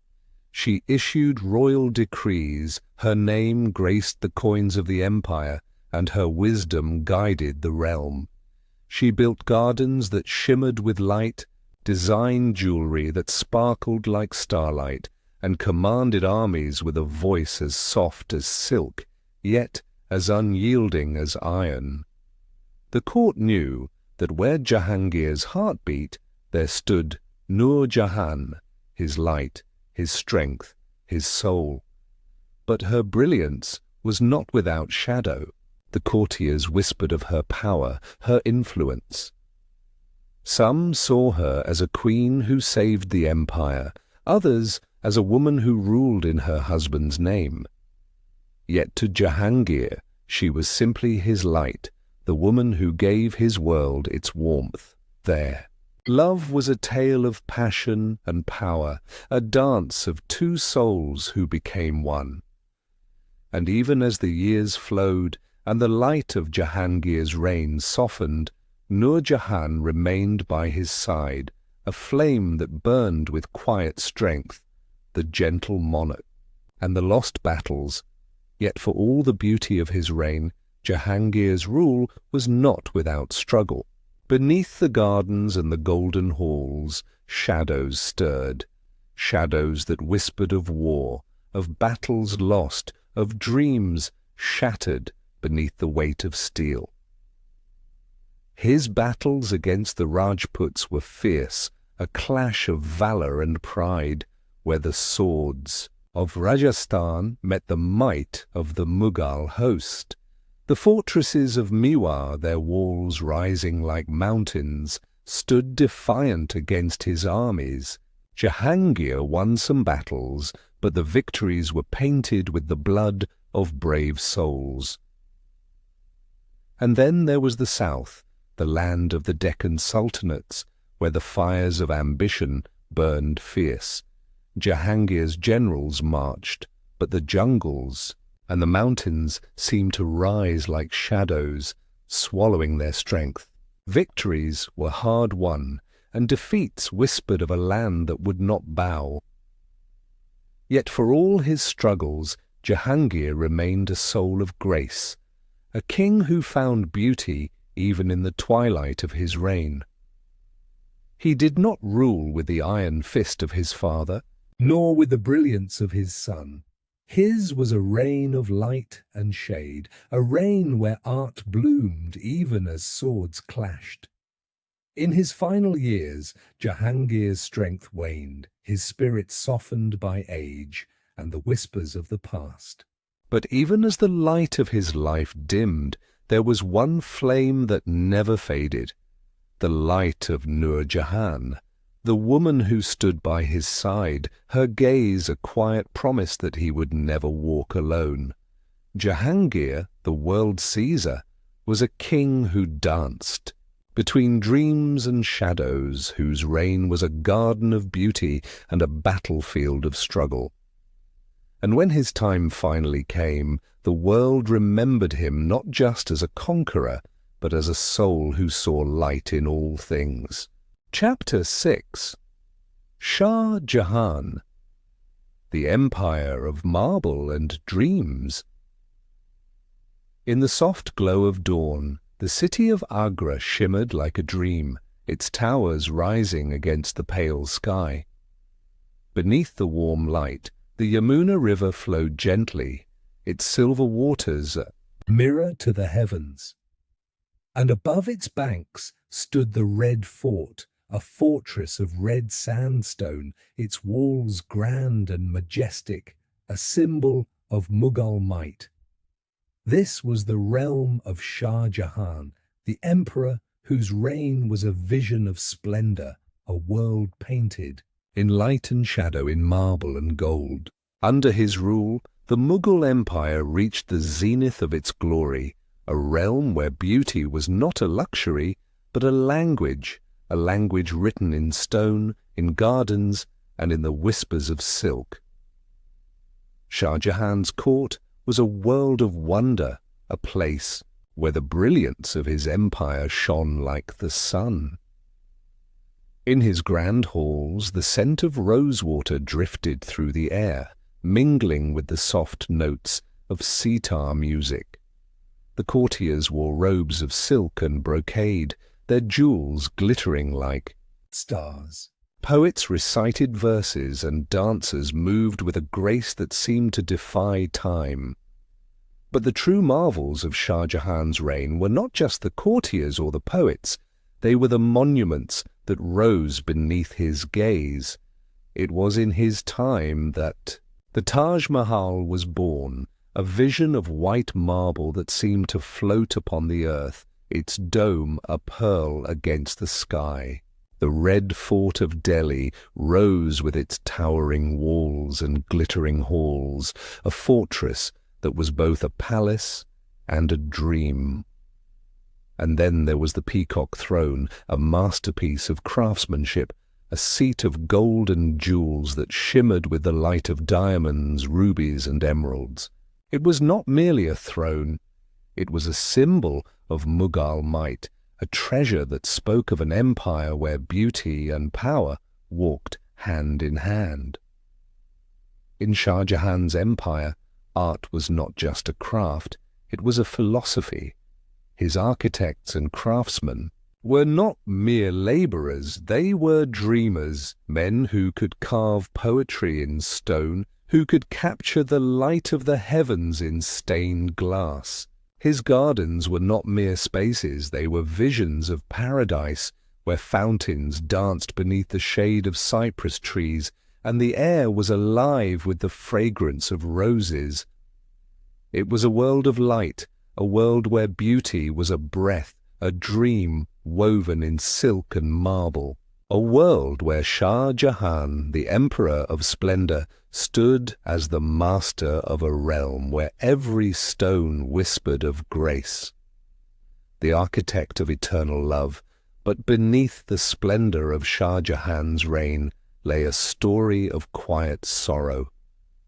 She issued royal decrees, her name graced the coins of the empire, and her wisdom guided the realm. She built gardens that shimmered with light, designed jewelry that sparkled like starlight, and commanded armies with a voice as soft as silk, yet as unyielding as iron. The court knew that where Jahangir's heart beat, there stood Nur Jahan, his light, his strength, his soul. But her brilliance was not without shadow. The courtiers whispered of her power, her influence. Some saw her as a queen who saved the empire, others as a woman who ruled in her husband's name. Yet to Jahangir she was simply his light, the woman who gave his world its warmth. There, love was a tale of passion and power, a dance of two souls who became one. And even as the years flowed, and the light of Jahangir's reign softened, Nur Jahan remained by his side, a flame that burned with quiet strength, the gentle monarch. And the lost battles, yet for all the beauty of his reign, Jahangir's rule was not without struggle. Beneath the gardens and the golden halls, shadows stirred, shadows that whispered of war, of battles lost, of dreams shattered beneath the weight of steel. His battles against the Rajputs were fierce, a clash of valor and pride, where the swords of Rajasthan met the might of the Mughal host. The fortresses of Mewar, their walls rising like mountains, stood defiant against his armies. Jahangir won some battles, but the victories were painted with the blood of brave souls. And then there was the south, the land of the Deccan sultanates, where the fires of ambition burned fierce. Jahangir's generals marched, but the jungles and the mountains seemed to rise like shadows, swallowing their strength. Victories were hard won, and defeats whispered of a land that would not bow. Yet for all his struggles, Jahangir remained a soul of grace, a king who found beauty even in the twilight of his reign. He did not rule with the iron fist of his father, nor with the brilliance of his son. His was a reign of light and shade, a reign where art bloomed even as swords clashed. In his final years, Jahangir's strength waned, his spirit softened by age and the whispers of the past. But even as the light of his life dimmed, there was one flame that never faded, the light of Nur Jahan, the woman who stood by his side, her gaze a quiet promise that he would never walk alone. Jahangir, the world Caesar, was a king who danced between dreams and shadows, whose reign was a garden of beauty and a battlefield of struggle. And when his time finally came, the world remembered him not just as a conqueror, but as a soul who saw light in all things. Chapter 6. Shah Jahan, the Empire of Marble and Dreams. In the soft glow of dawn, the city of Agra shimmered like a dream, its towers rising against the pale sky. Beneath the warm light, the Yamuna River flowed gently, its silver waters a mirror to the heavens. And above its banks stood the Red Fort, a fortress of red sandstone, its walls grand and majestic, a symbol of Mughal might. This was the realm of Shah Jahan, the emperor whose reign was a vision of splendor, a world painted in light and shadow, in marble and gold. Under his rule, the Mughal Empire reached the zenith of its glory, a realm where beauty was not a luxury, but a language written in stone, in gardens, and in the whispers of silk. Shah Jahan's court was a world of wonder, a place where the brilliance of his empire shone like the sun. In his grand halls, the scent of rosewater drifted through the air, mingling with the soft notes of sitar music. The courtiers wore robes of silk and brocade, their jewels glittering like stars. Poets recited verses and dancers moved with a grace that seemed to defy time. But the true marvels of Shah Jahan's reign were not just the courtiers or the poets, they were the monuments that rose beneath his gaze. It was in his time that the Taj Mahal was born, a vision of white marble that seemed to float upon the earth, its dome a pearl against the sky. The Red Fort of Delhi rose with its towering walls and glittering halls, a fortress that was both a palace and a dream. And then there was the Peacock Throne, a masterpiece of craftsmanship, a seat of gold and jewels that shimmered with the light of diamonds, rubies, and emeralds. It was not merely a throne. It was a symbol of Mughal might, a treasure that spoke of an empire where beauty and power walked hand in hand. In Shah Jahan's empire, art was not just a craft, it was a philosophy. His architects and craftsmen were not mere labourers, they were dreamers, men who could carve poetry in stone, who could capture the light of the heavens in stained glass. His gardens were not mere spaces, they were visions of paradise, where fountains danced beneath the shade of cypress trees, and the air was alive with the fragrance of roses. It was a world of light, a world where beauty was a breath, a dream woven in silk and marble, a world where Shah Jahan, the emperor of splendor, stood as the master of a realm where every stone whispered of grace. The architect of eternal love, but beneath the splendor of Shah Jahan's reign lay a story of quiet sorrow,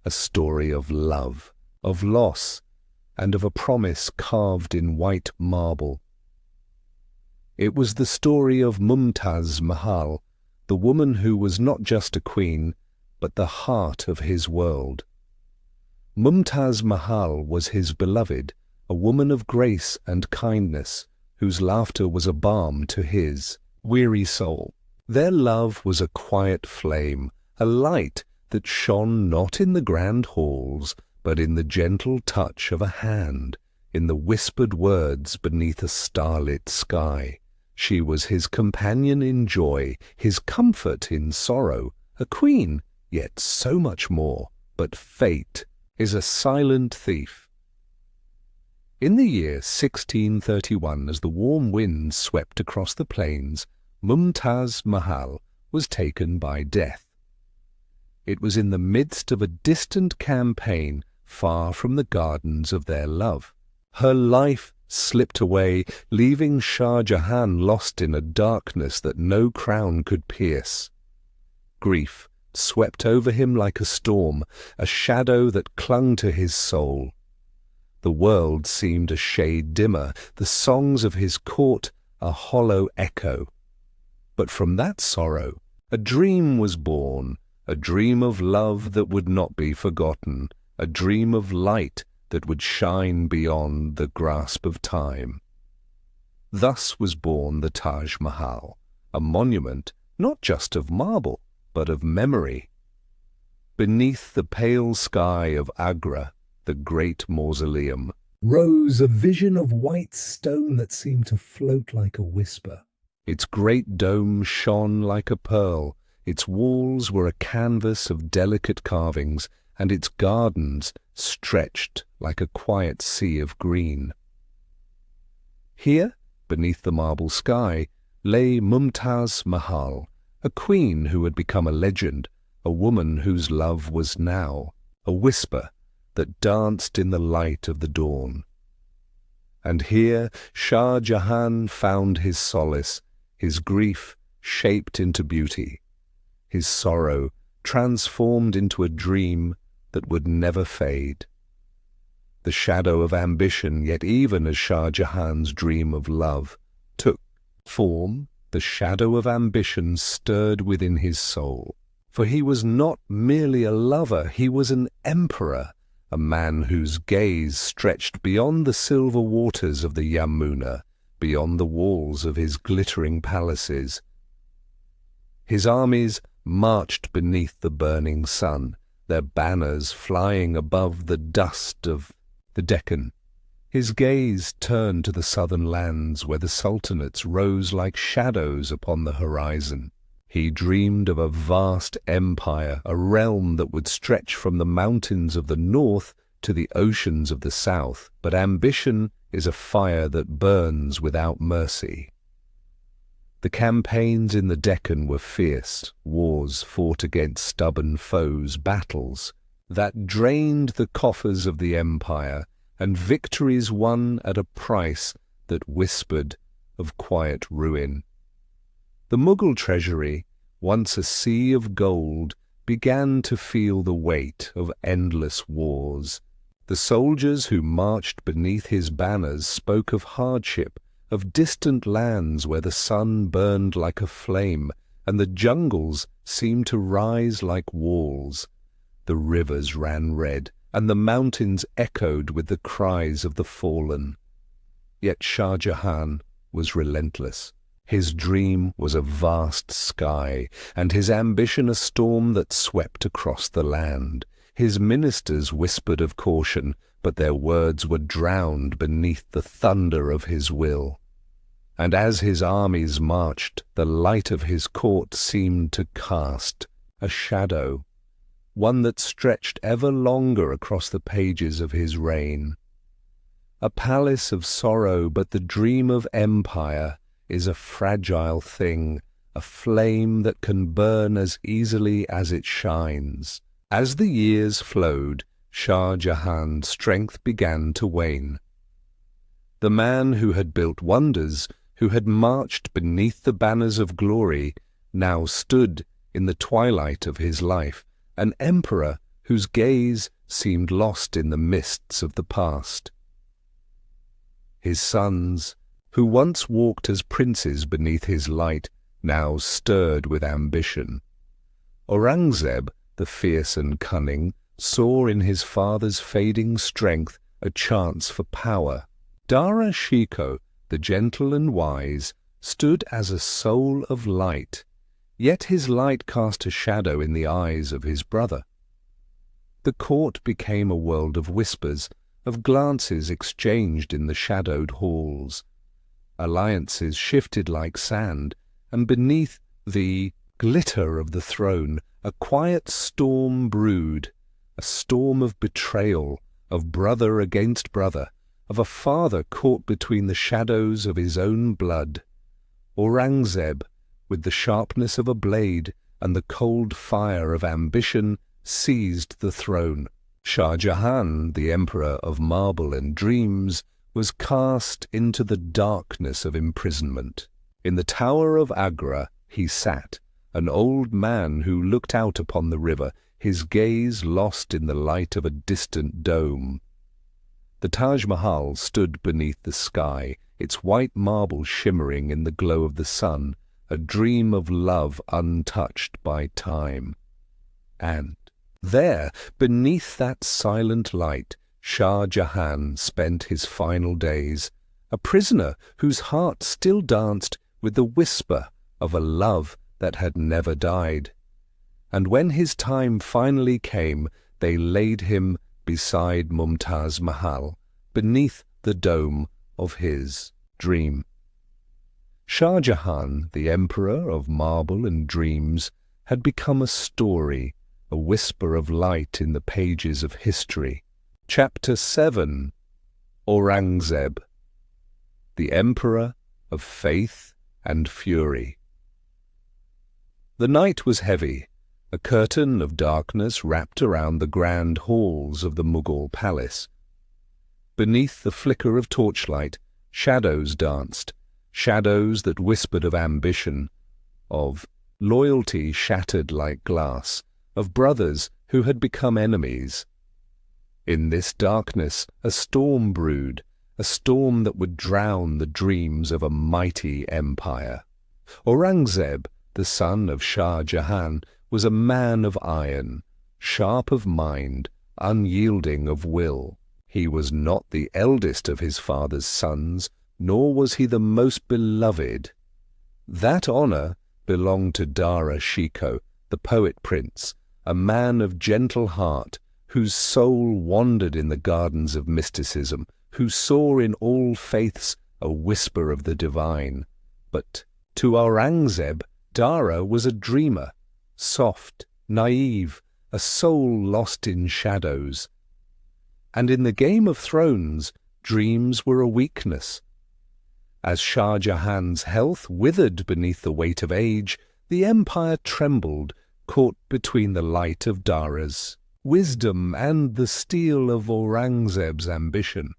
a story of love, of loss, and of a promise carved in white marble. It was the story of Mumtaz Mahal, the woman who was not just a queen, but the heart of his world. Mumtaz Mahal was his beloved, a woman of grace and kindness, whose laughter was a balm to his weary soul. Their love was a quiet flame, a light that shone not in the grand halls, but in the gentle touch of a hand, in the whispered words beneath a starlit sky. She was his companion in joy, his comfort in sorrow, a queen, yet so much more. But fate is a silent thief. In the year 1631, as the warm winds swept across the plains, Mumtaz Mahal was taken by death. It was in the midst of a distant campaign, far from the gardens of their love. Her life slipped away, leaving Shah Jahan lost in a darkness that no crown could pierce. Grief swept over him like a storm, a shadow that clung to his soul. The world seemed a shade dimmer, the songs of his court a hollow echo. But from that sorrow a dream was born, a dream of love that would not be forgotten, a dream of light that would shine beyond the grasp of time. Thus was born the Taj Mahal, a monument not just of marble, but of memory. Beneath the pale sky of Agra, the great mausoleum, rose a vision of white stone that seemed to float like a whisper. Its great dome shone like a pearl, its walls were a canvas of delicate carvings, and its gardens stretched like a quiet sea of green. Here, beneath the marble sky, lay Mumtaz Mahal, a queen who had become a legend, a woman whose love was now a whisper that danced in the light of the dawn. And here Shah Jahan found his solace, his grief shaped into beauty, his sorrow transformed into a dream that would never fade. The shadow of ambition, yet even as Shah Jahan's dream of love took form, the shadow of ambition stirred within his soul. For he was not merely a lover, he was an emperor, a man whose gaze stretched beyond the silver waters of the Yamuna, beyond the walls of his glittering palaces. His armies marched beneath the burning sun, their banners flying above the dust of the Deccan. His gaze turned to the southern lands where the sultanates rose like shadows upon the horizon. He dreamed of a vast empire, a realm that would stretch from the mountains of the north to the oceans of the south. But ambition is a fire that burns without mercy. The campaigns in the Deccan were fierce, wars fought against stubborn foes, battles that drained the coffers of the empire, and victories won at a price that whispered of quiet ruin. The Mughal treasury, once a sea of gold, began to feel the weight of endless wars. The soldiers who marched beneath his banners spoke of hardship, of distant lands where the sun burned like a flame, and the jungles seemed to rise like walls. The rivers ran red, and the mountains echoed with the cries of the fallen. Yet Shah Jahan was relentless. His dream was a vast sky, and his ambition a storm that swept across the land. His ministers whispered of caution, but their words were drowned beneath the thunder of his will. And as his armies marched, the light of his court seemed to cast a shadow, one that stretched ever longer across the pages of his reign. A palace of sorrow, but the dream of empire is a fragile thing, a flame that can burn as easily as it shines. As the years flowed, Shah Jahan's strength began to wane. The man who had built wonders, who had marched beneath the banners of glory, now stood in the twilight of his life, an emperor whose gaze seemed lost in the mists of the past. His sons, who once walked as princes beneath his light, now stirred with ambition. Aurangzeb, the fierce and cunning, saw in his father's fading strength a chance for power. Dara Shikoh, the gentle and wise, stood as a soul of light, yet his light cast a shadow in the eyes of his brother. The court became a world of whispers, of glances exchanged in the shadowed halls. Alliances shifted like sand, and beneath the glitter of the throne a quiet storm brewed, a storm of betrayal, of brother against brother, of a father caught between the shadows of his own blood. Aurangzeb, with the sharpness of a blade and the cold fire of ambition, seized the throne. Shah Jahan, the emperor of marble and dreams, was cast into the darkness of imprisonment. In the tower of Agra he sat, an old man who looked out upon the river, his gaze lost in the light of a distant dome. The Taj Mahal stood beneath the sky, its white marble shimmering in the glow of the sun, a dream of love untouched by time. And there, beneath that silent light, Shah Jahan spent his final days, a prisoner whose heart still danced with the whisper of a love that had never died. And when his time finally came, they laid him beside Mumtaz Mahal, beneath the dome of his dream. Shah Jahan, the emperor of marble and dreams, had become a story, a whisper of light in the pages of history. Chapter 7. Aurangzeb, the Emperor of Faith and Fury. The night was heavy. A curtain of darkness wrapped around the grand halls of the Mughal palace. Beneath the flicker of torchlight, shadows danced, shadows that whispered of ambition, of loyalty shattered like glass, of brothers who had become enemies. In this darkness a storm brewed, a storm that would drown the dreams of a mighty empire. Aurangzeb, the son of Shah Jahan, was a man of iron, sharp of mind, unyielding of will. He was not the eldest of his father's sons, nor was he the most beloved. That honor belonged to Dara Shikoh, the poet prince, a man of gentle heart, whose soul wandered in the gardens of mysticism, who saw in all faiths a whisper of the divine. But to Aurangzeb, Dara was a dreamer, soft, naive, a soul lost in shadows. And in the Game of Thrones, dreams were a weakness. As Shah Jahan's health withered beneath the weight of age, the empire trembled, caught between the light of Dara's wisdom and the steel of Aurangzeb's ambition.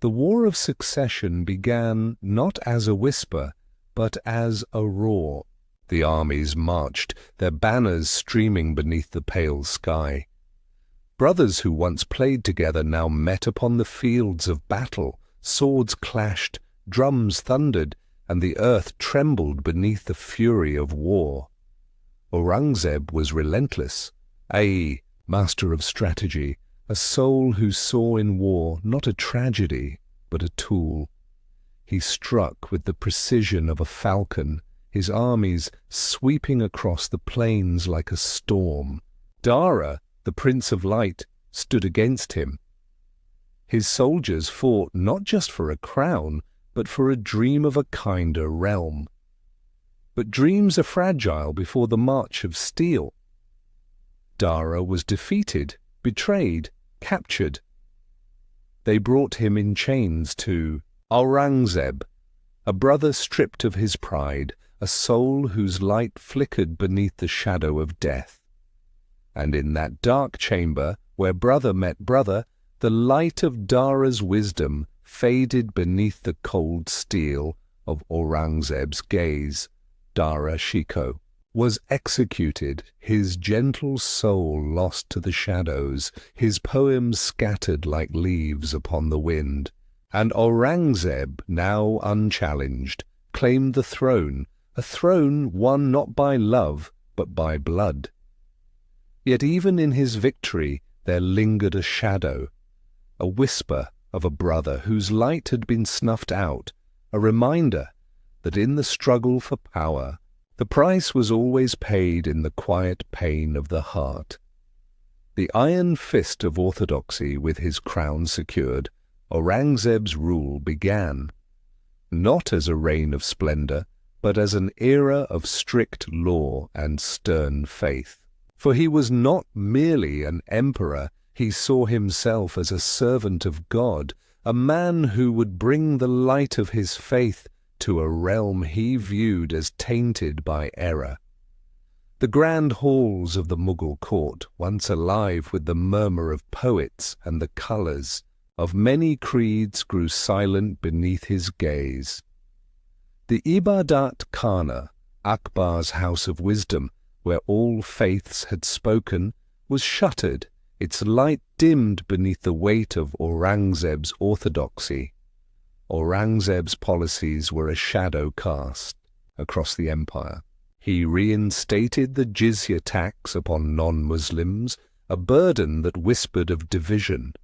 The War of Succession began not as a whisper, but as a roar. The armies marched, their banners streaming beneath the pale sky. Brothers who once played together now met upon the fields of battle. Swords clashed, drums thundered, and the earth trembled beneath the fury of war. Aurangzeb was relentless, a master of strategy, a soul who saw in war not a tragedy, but a tool. He struck with the precision of a falcon, his armies sweeping across the plains like a storm. Dara, the Prince of Light, stood against him. His soldiers fought not just for a crown, but for a dream of a kinder realm. But dreams are fragile before the march of steel. Dara was defeated, betrayed, captured. They brought him in chains to Aurangzeb, a brother stripped of his pride, a soul whose light flickered beneath the shadow of death. And in that dark chamber, where brother met brother, the light of Dara's wisdom faded beneath the cold steel of Aurangzeb's gaze. Dara Shikoh was executed, his gentle soul lost to the shadows, his poems scattered like leaves upon the wind. And Aurangzeb, now unchallenged, claimed the throne, a throne won not by love, but by blood. Yet even in his victory there lingered a shadow, a whisper of a brother whose light had been snuffed out, a reminder that in the struggle for power, the price was always paid in the quiet pain of the heart. The iron fist of orthodoxy with his crown secured, Aurangzeb's rule began, not as a reign of splendor, but as an era of strict law and stern faith. For he was not merely an emperor, he saw himself as a servant of God, a man who would bring the light of his faith to a realm he viewed as tainted by error. The grand halls of the Mughal court, once alive with the murmur of poets and the colours of many creeds, grew silent beneath his gaze. The Ibadat Khana, Akbar's house of wisdom, where all faiths had spoken, was shuttered, its light dimmed beneath the weight of Aurangzeb's orthodoxy. Aurangzeb's policies were a shadow cast across the empire. He reinstated the jizya tax upon non-Muslims, a burden that whispered of division.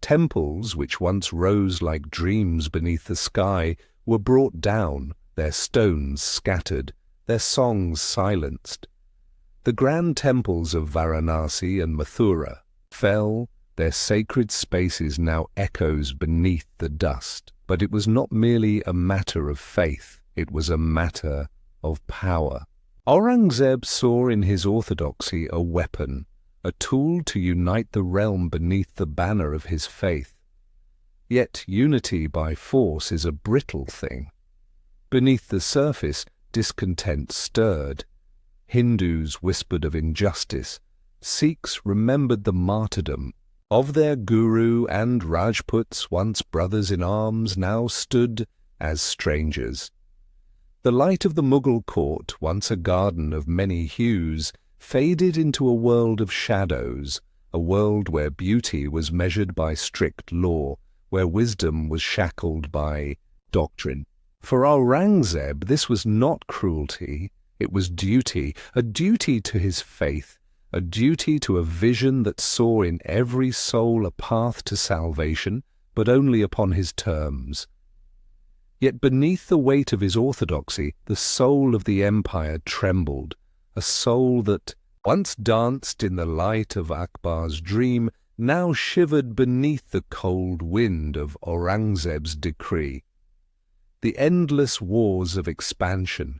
Temples, which once rose like dreams beneath the sky, were brought down, their stones scattered, their songs silenced. The grand temples of Varanasi and Mathura fell, their sacred spaces now echoes beneath the dust. But it was not merely a matter of faith, it was a matter of power. Aurangzeb saw in his orthodoxy a weapon, a tool to unite the realm beneath the banner of his faith. Yet unity by force is a brittle thing. Beneath the surface, discontent stirred. Hindus whispered of injustice. Sikhs remembered the martyrdom of their guru, and Rajputs, once brothers in arms, now stood as strangers. The light of the Mughal court, once a garden of many hues, faded into a world of shadows, a world where beauty was measured by strict law, where wisdom was shackled by doctrine. For Aurangzeb, this was not cruelty, it was duty, a duty to his faith, a duty to a vision that saw in every soul a path to salvation, but only upon his terms. Yet beneath the weight of his orthodoxy, the soul of the empire trembled, a soul that once danced in the light of Akbar's dream, now shivered beneath the cold wind of Aurangzeb's decree. The endless wars of expansion.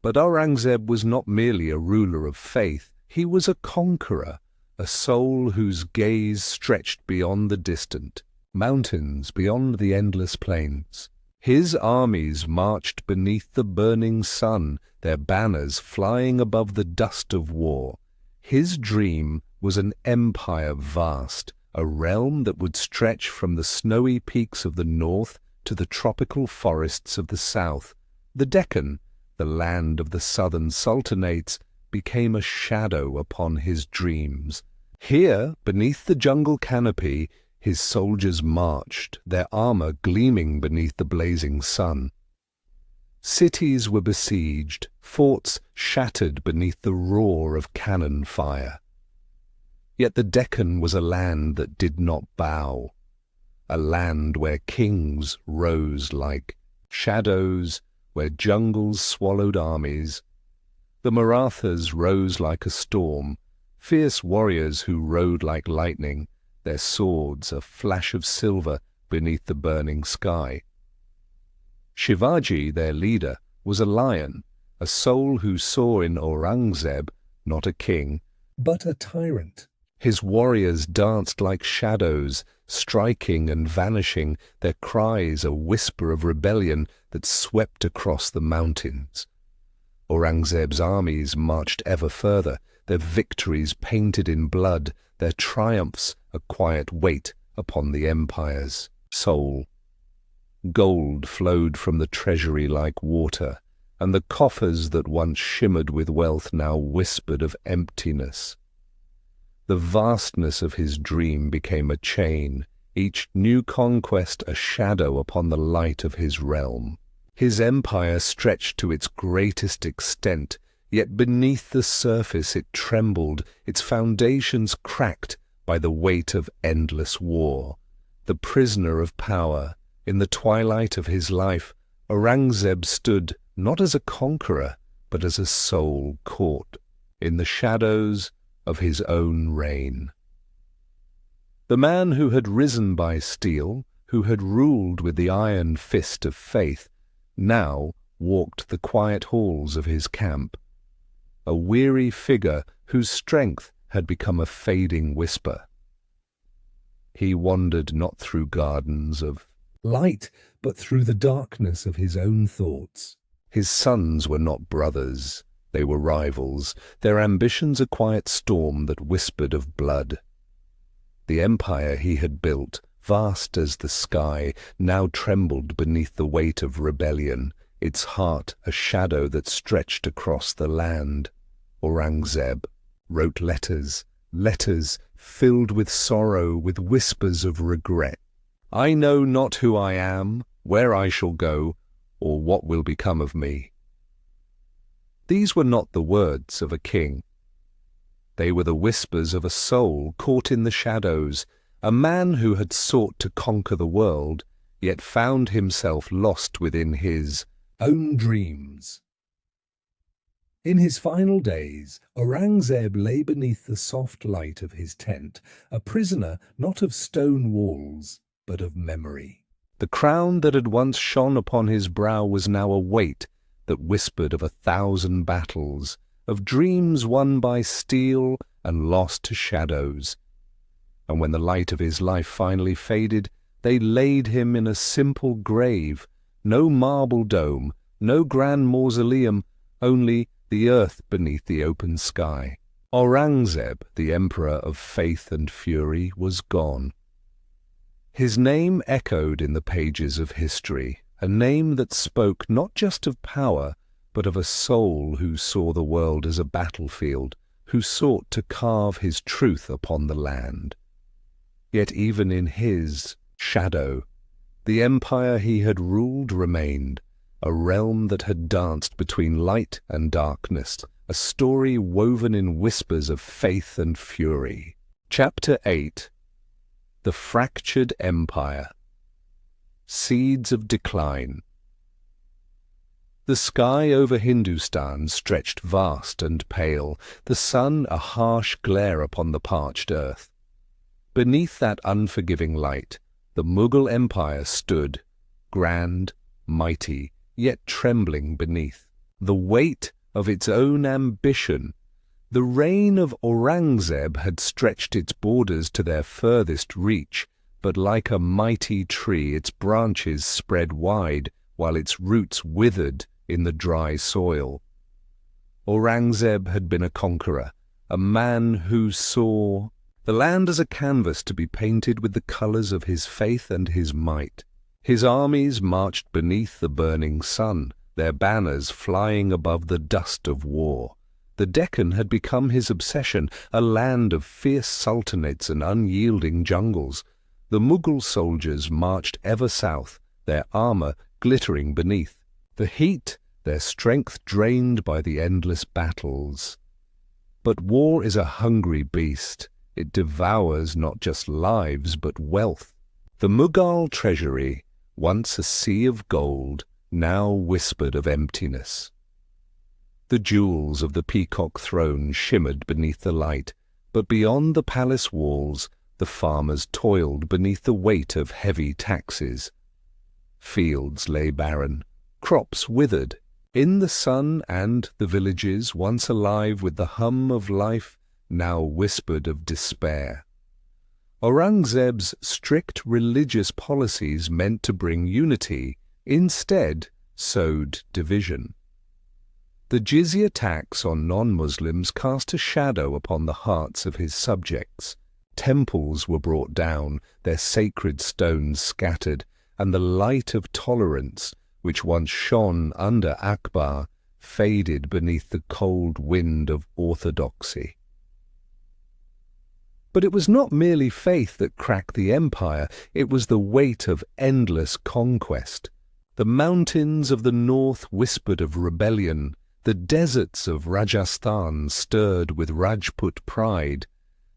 But Aurangzeb was not merely a ruler of faith, he was a conqueror, a soul whose gaze stretched beyond the distant mountains, beyond the endless plains. His armies marched beneath the burning sun, their banners flying above the dust of war. His dream was an empire vast, a realm that would stretch from the snowy peaks of the north to the tropical forests of the south. The Deccan, the land of the southern sultanates, became a shadow upon his dreams. Here, beneath the jungle canopy, his soldiers marched, their armor gleaming beneath the blazing sun. Cities were besieged, forts shattered beneath the roar of cannon fire. Yet the Deccan was a land that did not bow, a land where kings rose like shadows, where jungles swallowed armies. The Marathas rose like a storm, fierce warriors who rode like lightning, their swords a flash of silver beneath the burning sky. Shivaji, their leader, was a lion, a soul who saw in Aurangzeb not a king, but a tyrant. His warriors danced like shadows, striking and vanishing, their cries a whisper of rebellion that swept across the mountains. Aurangzeb's armies marched ever further, their victories painted in blood, their triumphs a quiet weight upon the empire's soul. Gold flowed from the treasury like water, and the coffers that once shimmered with wealth now whispered of emptiness. The vastness of his dream became a chain, each new conquest a shadow upon the light of his realm. His empire stretched to its greatest extent, yet beneath the surface it trembled, its foundations cracked by the weight of endless war. The prisoner of power, in the twilight of his life, Aurangzeb stood not as a conqueror, but as a soul caught in the shadows of his own reign. The man who had risen by steel, who had ruled with the iron fist of faith, now walked the quiet halls of his camp, a weary figure whose strength had become a fading whisper. He wandered not through gardens of light, but through the darkness of his own thoughts. His sons were not brothers, they were rivals, their ambitions a quiet storm that whispered of blood. The empire he had built, vast as the sky, now trembled beneath the weight of rebellion, its heart a shadow that stretched across the land. Aurangzeb wrote letters, letters filled with sorrow, with whispers of regret. I know not who I am, where I shall go, or what will become of me. These were not the words of a king. They were the whispers of a soul caught in the shadows, a man who had sought to conquer the world, yet found himself lost within his own dreams. In his final days, Aurangzeb lay beneath the soft light of his tent, a prisoner not of stone walls, but of memory. The crown that had once shone upon his brow was now a weight that whispered of 1,000 battles, of dreams won by steel and lost to shadows. And when the light of his life finally faded, they laid him in a simple grave, no marble dome, no grand mausoleum, only the earth beneath the open sky. Aurangzeb, the emperor of faith and fury, was gone. His name echoed in the pages of history, a name that spoke not just of power, but of a soul who saw the world as a battlefield, who sought to carve his truth upon the land. Yet even in his shadow, the empire he had ruled remained, a realm that had danced between light and darkness, a story woven in whispers of faith and fury. Chapter 8. The Fractured Empire. Seeds of Decline. The sky over Hindustan stretched vast and pale, the sun a harsh glare upon the parched earth. Beneath that unforgiving light, the Mughal Empire stood, grand, mighty, yet trembling beneath the weight of its own ambition. The reign of Aurangzeb had stretched its borders to their furthest reach, but like a mighty tree its branches spread wide, while its roots withered in the dry soil. Aurangzeb had been a conqueror, a man who saw the land as a canvas to be painted with the colours of his faith and his might. His armies marched beneath the burning sun, their banners flying above the dust of war. The Deccan had become his obsession, a land of fierce sultanates and unyielding jungles. The Mughal soldiers marched ever south, their armour glittering beneath. The heat, their strength drained by the endless battles. But war is a hungry beast. It devours not just lives, but wealth. The Mughal treasury, once a sea of gold, now whispered of emptiness. The jewels of the Peacock Throne shimmered beneath the light, but beyond the palace walls the farmers toiled beneath the weight of heavy taxes. Fields lay barren, crops withered. In the sun, and the villages, once alive with the hum of life, now whispered of despair. Aurangzeb's strict religious policies meant to bring unity, instead sowed division. The jizya tax on non-Muslims cast a shadow upon the hearts of his subjects. Temples were brought down, their sacred stones scattered, and the light of tolerance, which once shone under Akbar, faded beneath the cold wind of orthodoxy. But it was not merely faith that cracked the empire, it was the weight of endless conquest. The mountains of the north whispered of rebellion, the deserts of Rajasthan stirred with Rajput pride,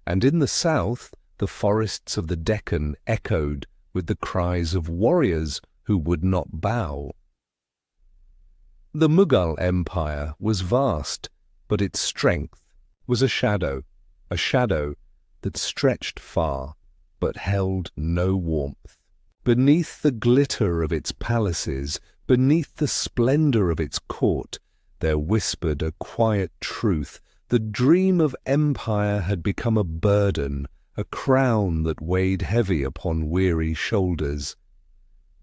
and in the south the forests of the Deccan echoed with the cries of warriors who would not bow. The Mughal Empire was vast, but its strength was a shadow that stretched far, but held no warmth. Beneath the glitter of its palaces, beneath the splendor of its court, there whispered a quiet truth. The dream of empire had become a burden, a crown that weighed heavy upon weary shoulders.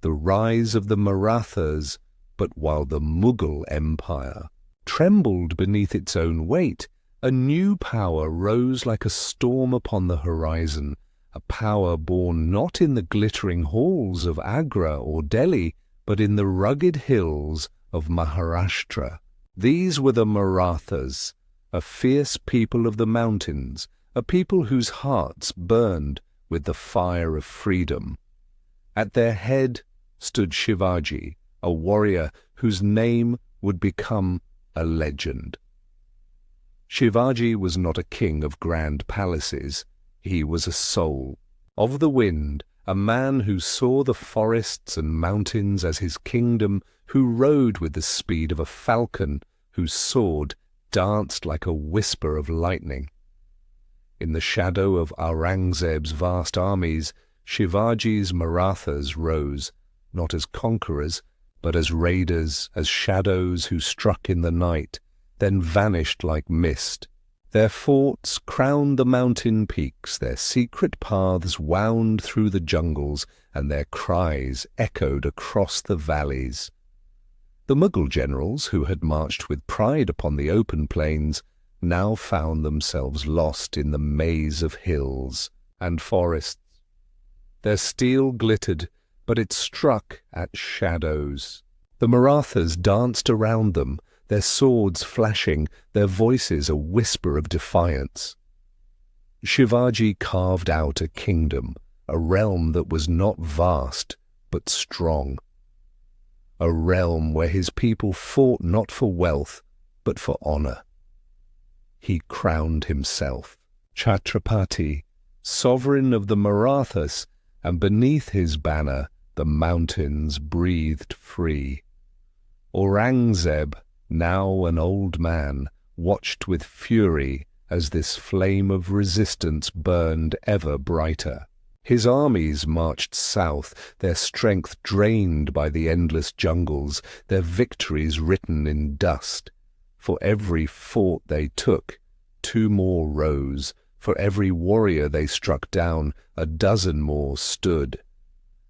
The rise of the Marathas, but while the Mughal Empire trembled beneath its own weight, a new power rose like a storm upon the horizon, a power born not in the glittering halls of Agra or Delhi, but in the rugged hills of Maharashtra. These were the Marathas, a fierce people of the mountains, a people whose hearts burned with the fire of freedom. At their head stood Shivaji, a warrior whose name would become a legend. Shivaji was not a king of grand palaces. He was a soul of the wind, a man who saw the forests and mountains as his kingdom, who rode with the speed of a falcon, whose sword danced like a whisper of lightning. In the shadow of Aurangzeb's vast armies, Shivaji's Marathas rose, not as conquerors, but as raiders, as shadows who struck in the night, then vanished like mist. Their forts crowned the mountain peaks, their secret paths wound through the jungles, and their cries echoed across the valleys. The Mughal generals, who had marched with pride upon the open plains, now found themselves lost in the maze of hills and forests. Their steel glittered, but it struck at shadows. The Marathas danced around them, their swords flashing, their voices a whisper of defiance. Shivaji carved out a kingdom, a realm that was not vast, but strong. A realm where his people fought not for wealth, but for honor. He crowned himself Chhatrapati, sovereign of the Marathas, and beneath his banner the mountains breathed free. Aurangzeb, now an old man, watched with fury as this flame of resistance burned ever brighter. His armies marched south, their strength drained by the endless jungles, their victories written in dust. For every fort they took, 2 more rose. For every warrior they struck down, a dozen more stood.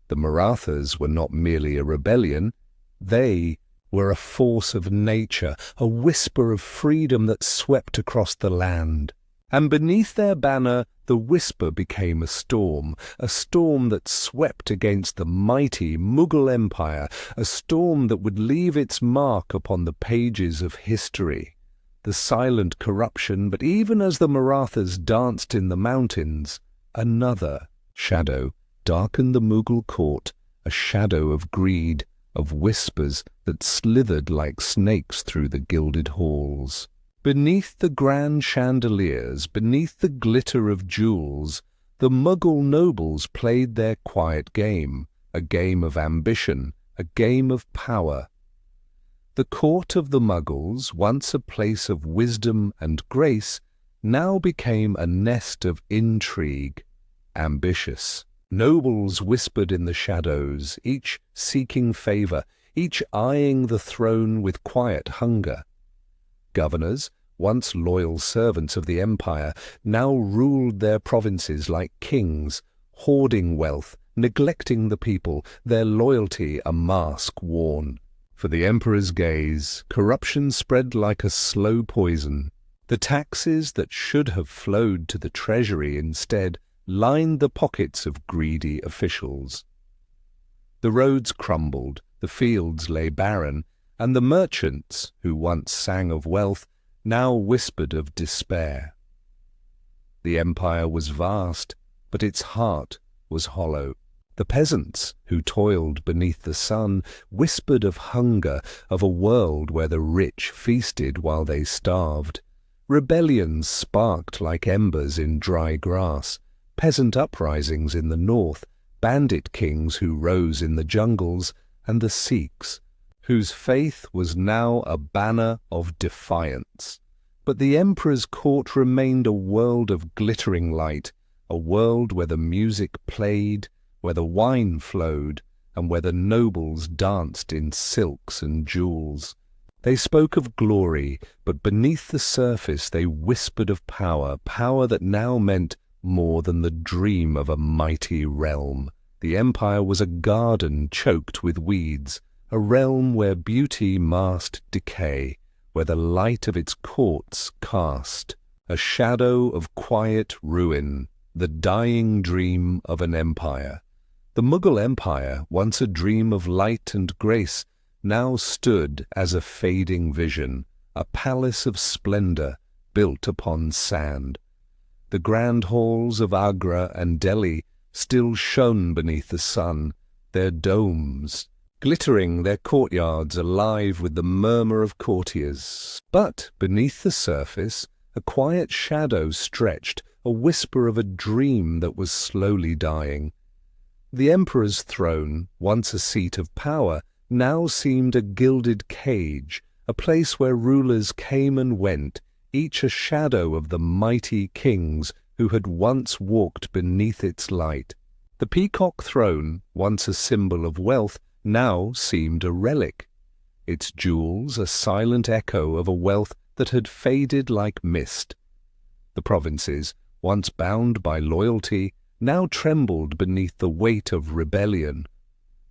The Marathas were not merely a rebellion, they were a force of nature, a whisper of freedom that swept across the land. And beneath their banner the whisper became a storm that swept against the mighty Mughal Empire, a storm that would leave its mark upon the pages of history. the silent corruption, but even as the Marathas danced in the mountains, another shadow darkened the Mughal court, a shadow of greed, of whispers that slithered like snakes through the gilded halls. Beneath the grand chandeliers, beneath the glitter of jewels, the Mughal nobles played their quiet game, a game of ambition, a game of power. The court of the Mughals, once a place of wisdom and grace, now became a nest of intrigue, ambitious. Nobles whispered in the shadows, each seeking favor, each eyeing the throne with quiet hunger. Governors, once loyal servants of the empire, now ruled their provinces like kings, hoarding wealth, neglecting the people, their loyalty a mask worn. For the emperor's gaze, corruption spread like a slow poison. The taxes that should have flowed to the treasury instead lined the pockets of greedy officials. The roads crumbled, the fields lay barren, and the merchants, who once sang of wealth, now whispered of despair. The empire was vast, but its heart was hollow. The peasants, who toiled beneath the sun, whispered of hunger, of a world where the rich feasted while they starved. Rebellions sparked like embers in dry grass, peasant uprisings in the north, bandit kings who rose in the jungles, and the Sikhs, whose faith was now a banner of defiance. But the emperor's court remained a world of glittering light, a world where the music played, where the wine flowed, and where the nobles danced in silks and jewels. They spoke of glory, but beneath the surface they whispered of power, power that now meant more than the dream of a mighty realm. The empire was a garden choked with weeds, a realm where beauty masked decay, where the light of its courts cast a shadow of quiet ruin, the dying dream of an empire. The Mughal Empire, once a dream of light and grace, now stood as a fading vision, a palace of splendor built upon sand. The grand halls of Agra and Delhi still shone beneath the sun, their domes glittering, their courtyards alive with the murmur of courtiers. But beneath the surface, a quiet shadow stretched, a whisper of a dream that was slowly dying. The emperor's throne, once a seat of power, now seemed a gilded cage, a place where rulers came and went, each a shadow of the mighty kings who had once walked beneath its light. The Peacock Throne, once a symbol of wealth, now seemed a relic, its jewels a silent echo of a wealth that had faded like mist. The provinces, once bound by loyalty, now trembled beneath the weight of rebellion.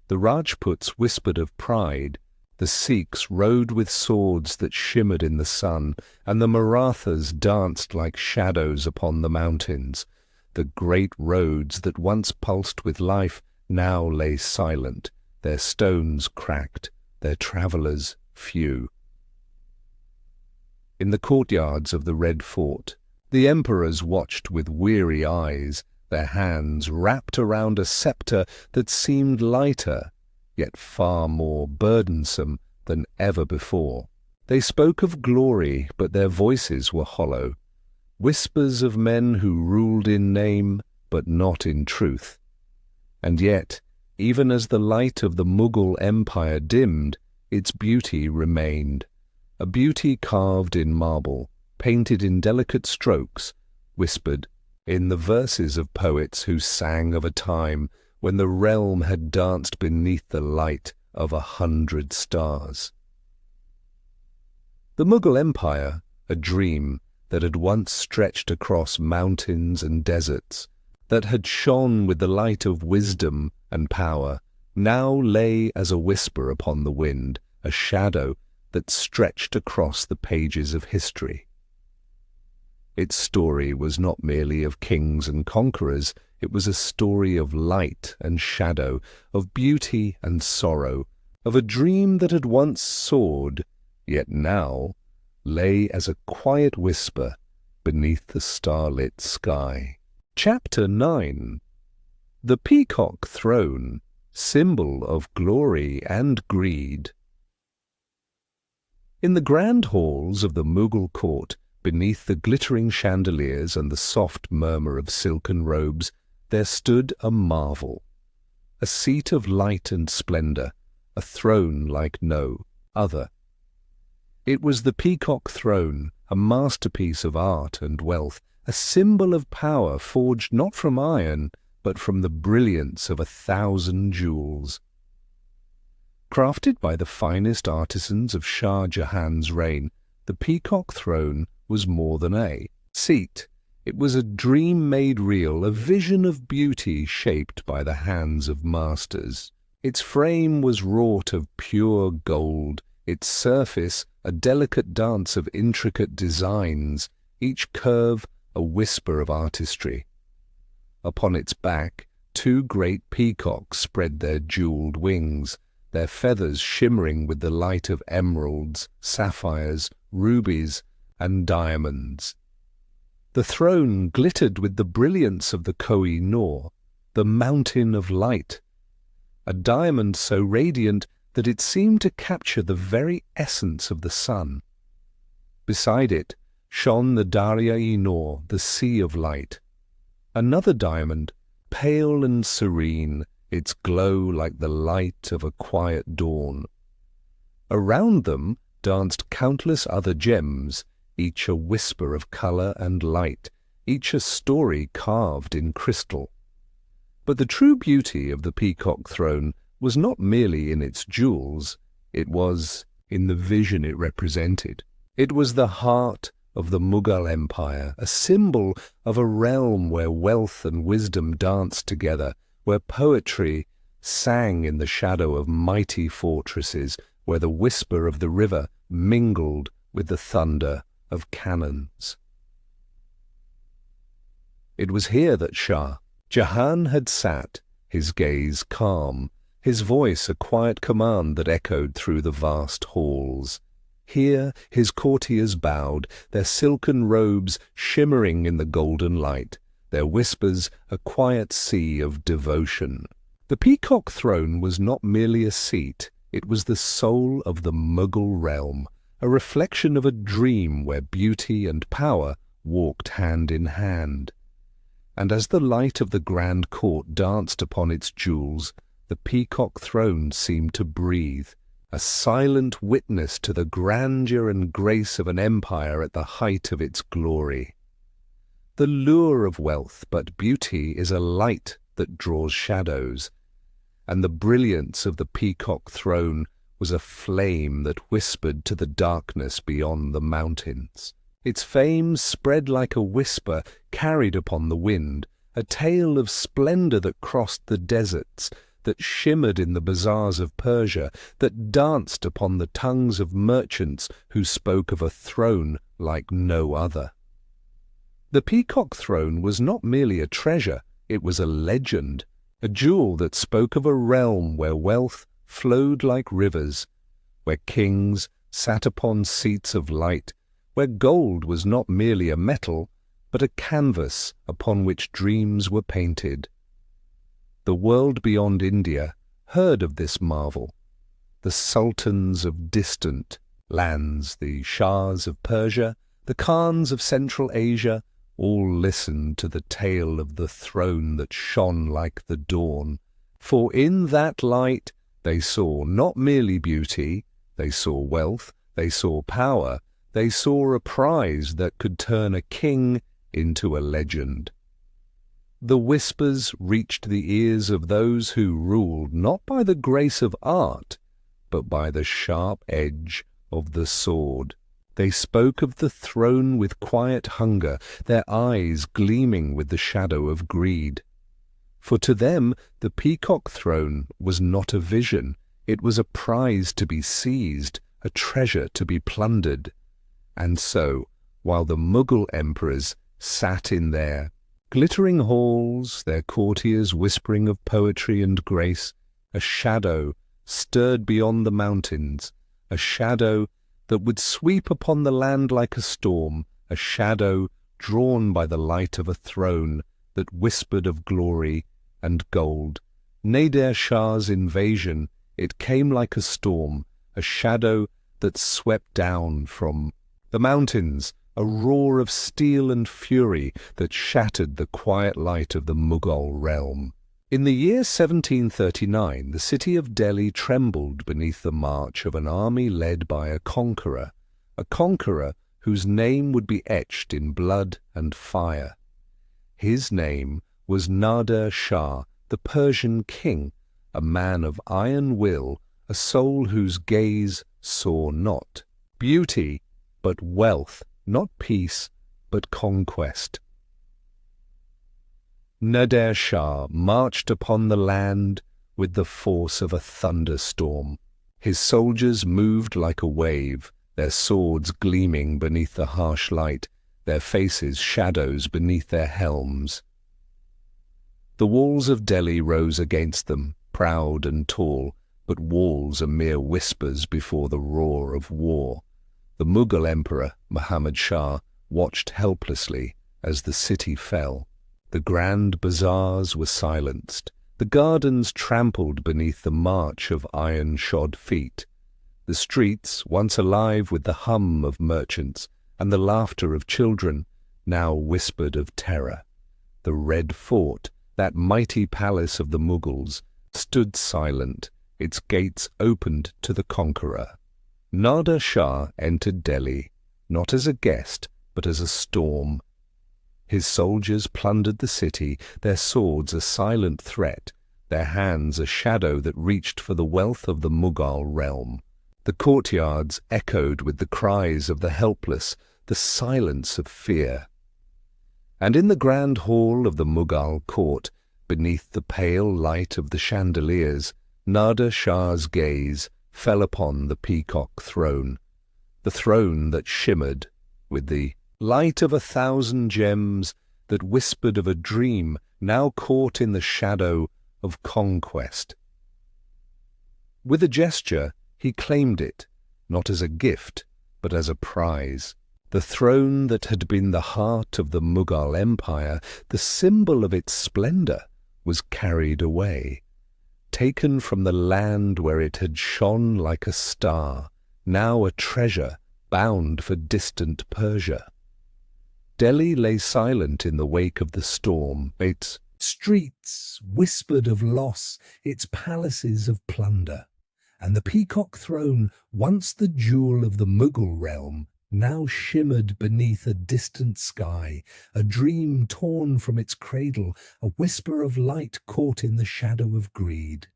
The Rajputs whispered of pride, the Sikhs rode with swords that shimmered in the sun, and the Marathas danced like shadows upon the mountains. The great roads that once pulsed with life now lay silent, their stones cracked, their travellers few. In the courtyards of the Red Fort, the emperors watched with weary eyes, their hands wrapped around a sceptre that seemed lighter, yet far more burdensome than ever before. They spoke of glory, but their voices were hollow, whispers of men who ruled in name, but not in truth. And yet, even as the light of the Mughal Empire dimmed, its beauty remained, a beauty carved in marble, painted in delicate strokes, whispered in the verses of poets who sang of a time when the realm had danced beneath the light of 100 stars. The Mughal Empire, a dream that had once stretched across mountains and deserts, that had shone with the light of wisdom and power, now lay as a whisper upon the wind, a shadow that stretched across the pages of history. Its story was not merely of kings and conquerors, it was a story of light and shadow, of beauty and sorrow, of a dream that had once soared, yet now lay as a quiet whisper beneath the starlit sky. Chapter 9. The Peacock Throne, Symbol of Glory and Greed. In the grand halls of the Mughal court, beneath the glittering chandeliers and the soft murmur of silken robes, there stood a marvel, a seat of light and splendor, a throne like no other. It was the Peacock Throne, a masterpiece of art and wealth, a symbol of power forged not from iron, but from the brilliance of 1,000 jewels. Crafted by the finest artisans of Shah Jahan's reign, the Peacock Throne was more than a seat. It was a dream made real, a vision of beauty shaped by the hands of masters. Its frame was wrought of pure gold, its surface a delicate dance of intricate designs, each curve a whisper of artistry. Upon its back, 2 great peacocks spread their jewelled wings, their feathers shimmering with the light of emeralds, sapphires, rubies, and diamonds. The throne glittered with the brilliance of the Koh-i-Noor, the mountain of light, a diamond so radiant that it seemed to capture the very essence of the sun. Beside it shone the Darya-i-Noor, the sea of light. Another diamond, pale and serene, its glow like the light of a quiet dawn. Around them danced countless other gems, each a whisper of colour and light, each a story carved in crystal. But the true beauty of the Peacock Throne was not merely in its jewels, it was in the vision it represented. It was the heart of the Mughal Empire, a symbol of a realm where wealth and wisdom danced together, where poetry sang in the shadow of mighty fortresses, where the whisper of the river mingled with the thunder of cannons. It was here that Shah Jahan had sat, his gaze calm, his voice a quiet command that echoed through the vast halls. Here his courtiers bowed, their silken robes shimmering in the golden light, their whispers a quiet sea of devotion. The Peacock Throne was not merely a seat, it was the soul of the Mughal realm, a reflection of a dream where beauty and power walked hand in hand. And as the light of the grand court danced upon its jewels, the Peacock Throne seemed to breathe, a silent witness to the grandeur and grace of an empire at the height of its glory. The lure of wealth but beauty is a light that draws shadows, and the brilliance of the Peacock Throne was a flame that whispered to the darkness beyond the mountains. Its fame spread like a whisper carried upon the wind, a tale of splendor that crossed the deserts, that shimmered in the bazaars of Persia, that danced upon the tongues of merchants who spoke of a throne like no other. The Peacock Throne was not merely a treasure, it was a legend, a jewel that spoke of a realm where wealth flowed like rivers, where kings sat upon seats of light, where gold was not merely a metal, but a canvas upon which dreams were painted. The world beyond India heard of this marvel. The sultans of distant lands, the shahs of Persia, the khans of Central Asia, all listened to the tale of the throne that shone like the dawn. For in that light they saw not merely beauty, they saw wealth, they saw power, they saw a prize that could turn a king into a legend. The whispers reached the ears of those who ruled not by the grace of art, but by the sharp edge of the sword. They spoke of the throne with quiet hunger, their eyes gleaming with the shadow of greed. For to them the Peacock Throne was not a vision, it was a prize to be seized, a treasure to be plundered. And so, while the Mughal emperors sat in their glittering halls, their courtiers whispering of poetry and grace, a shadow stirred beyond the mountains, a shadow that would sweep upon the land like a storm, a shadow drawn by the light of a throne that whispered of glory and gold. Nader Shah's invasion, it came like a storm, a shadow that swept down from the mountains, a roar of steel and fury that shattered the quiet light of the Mughal realm. In the year 1739, the city of Delhi trembled beneath the march of an army led by a conqueror whose name would be etched in blood and fire. His name was Nader Shah, the Persian king, a man of iron will, a soul whose gaze saw not beauty, but wealth, not peace, but conquest. Nader Shah marched upon the land with the force of a thunderstorm. His soldiers moved like a wave, their swords gleaming beneath the harsh light, their faces shadows beneath their helms. The walls of Delhi rose against them, proud and tall, but walls are mere whispers before the roar of war. The Mughal Emperor, Muhammad Shah, watched helplessly as the city fell. The grand bazaars were silenced, the gardens trampled beneath the march of iron-shod feet. The streets, once alive with the hum of merchants and the laughter of children, now whispered of terror. The Red Fort, that mighty palace of the Mughals, stood silent, its gates opened to the conqueror. Nader Shah entered Delhi, not as a guest, but as a storm. His soldiers plundered the city, their swords a silent threat, their hands a shadow that reached for the wealth of the Mughal realm. The courtyards echoed with the cries of the helpless, the silence of fear. And in the grand hall of the Mughal court, beneath the pale light of the chandeliers, Nader Shah's gaze fell upon the Peacock Throne, the throne that shimmered with the light of 1,000 gems, that whispered of a dream now caught in the shadow of conquest. With a gesture, he claimed it, not as a gift, but as a prize. The throne that had been the heart of the Mughal Empire, the symbol of its splendor, was carried away, taken from the land where it had shone like a star, now a treasure bound for distant Persia. Delhi lay silent in the wake of the storm, its streets whispered of loss, its palaces of plunder. And the Peacock Throne, once the jewel of the Mughal realm, now shimmered beneath a distant sky, a dream torn from its cradle, a whisper of light caught in the shadow of greed.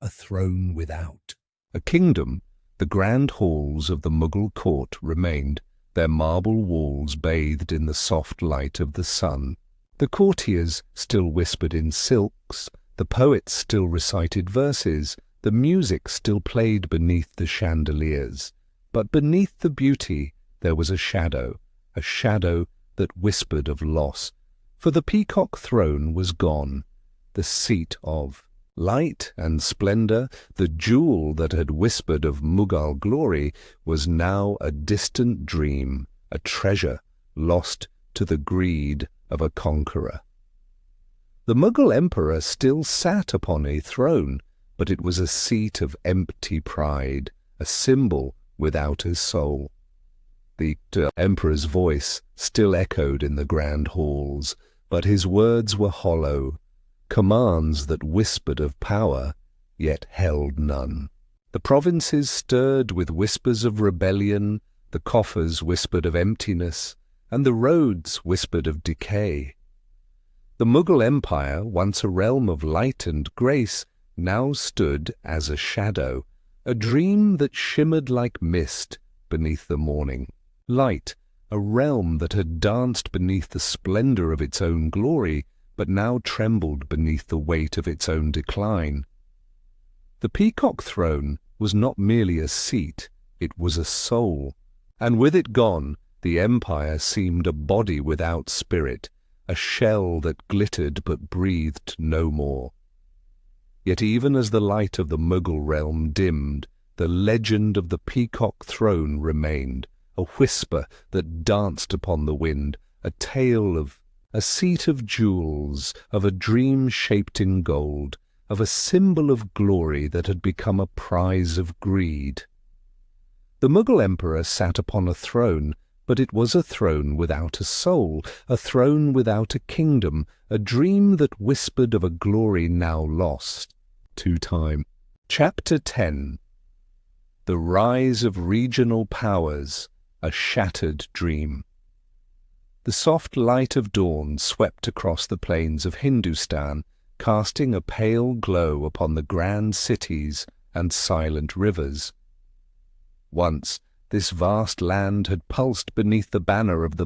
A throne without. A kingdom, the grand halls of the Mughal court remained, their marble walls bathed in the soft light of the sun. The courtiers still whispered in silks, the poets still recited verses, the music still played beneath the chandeliers. But beneath the beauty there was a shadow that whispered of loss. For the Peacock Throne was gone, the seat of light and splendor, the jewel that had whispered of Mughal glory, was now a distant dream, a treasure lost to the greed of a conqueror. The Mughal emperor still sat upon a throne, but it was a seat of empty pride, a symbol without a soul. The emperor's voice still echoed in the grand halls, but his words were hollow, commands that whispered of power, yet held none. The provinces stirred with whispers of rebellion, the coffers whispered of emptiness, and the roads whispered of decay. The Mughal Empire, once a realm of light and grace, now stood as a shadow, a dream that shimmered like mist beneath the morning. Light, a realm that had danced beneath the splendor of its own glory, but now trembled beneath the weight of its own decline. The Peacock Throne was not merely a seat, it was a soul, and with it gone, the empire seemed a body without spirit, a shell that glittered but breathed no more. Yet even as the light of the Mughal realm dimmed, the legend of the Peacock Throne remained, a whisper that danced upon the wind, a tale of a seat of jewels, of a dream shaped in gold, of a symbol of glory that had become a prize of greed. The Mughal emperor sat upon a throne, but it was a throne without a soul, a throne without a kingdom, a dream that whispered of a glory now lost to time. Chapter 10. The Rise of Regional Powers, a Shattered Dream. The soft light of dawn swept across the plains of Hindustan, casting a pale glow upon the grand cities and silent rivers. Once, this vast land had pulsed beneath the banner of the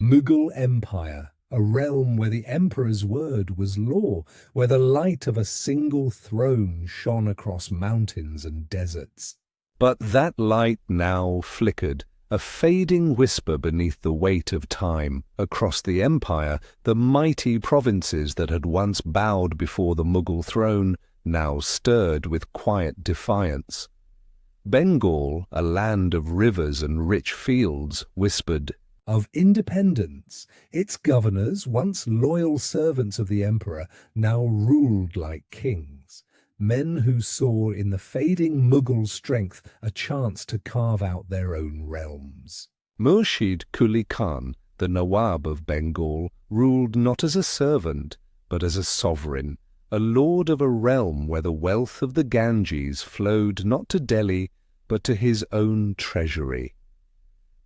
Mughal Empire, a realm where the emperor's word was law, where the light of a single throne shone across mountains and deserts. But that light now flickered, a fading whisper beneath the weight of time. Across the empire, the mighty provinces that had once bowed before the Mughal throne now stirred with quiet defiance. Bengal, a land of rivers and rich fields, whispered of independence. Its governors, once loyal servants of the emperor, now ruled like kings, men who saw in the fading Mughal strength a chance to carve out their own realms. Murshid Quli Khan, the Nawab of Bengal, ruled not as a servant, but as a sovereign, a lord of a realm where the wealth of the Ganges flowed not to Delhi, but to his own treasury.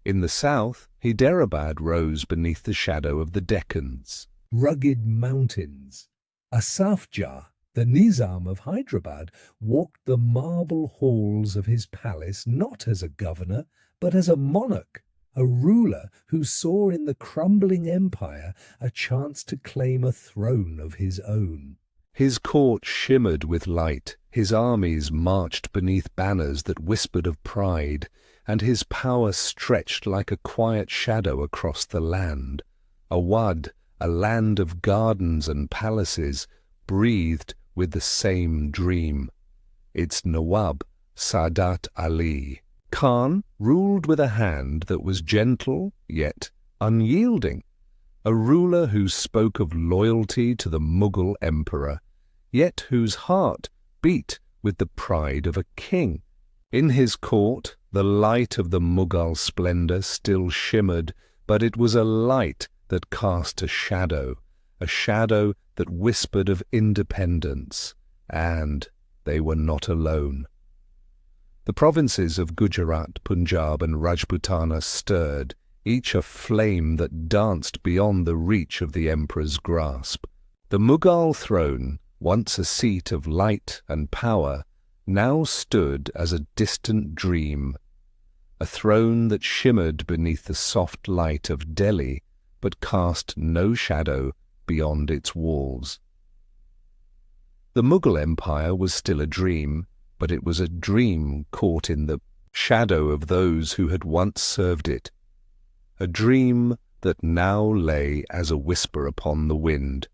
In the south, Hyderabad rose beneath the shadow of the Deccans. Rugged mountains. Asaf Jah, the Nizam of Hyderabad, walked the marble halls of his palace not as a governor, but as a monarch, a ruler who saw in the crumbling empire a chance to claim a throne of his own. His court shimmered with light, his armies marched beneath banners that whispered of pride, and his power stretched like a quiet shadow across the land. Awadh, a land of gardens and palaces, breathed with the same dream. Its Nawab, Sadat Ali Khan, ruled with a hand that was gentle yet unyielding, a ruler who spoke of loyalty to the Mughal emperor, yet whose heart beat with the pride of a king. In his court, the light of the Mughal splendor still shimmered, but it was a light that cast a shadow that whispered of independence, and they were not alone. The provinces of Gujarat, Punjab, and Rajputana stirred, each a flame that danced beyond the reach of the emperor's grasp. The Mughal throne, once a seat of light and power, now stood as a distant dream, a throne that shimmered beneath the soft light of Delhi, but cast no shadow beyond its walls. The Mughal Empire was still a dream, but it was a dream caught in the shadow of those who had once served it, a dream that now lay as a whisper upon the wind.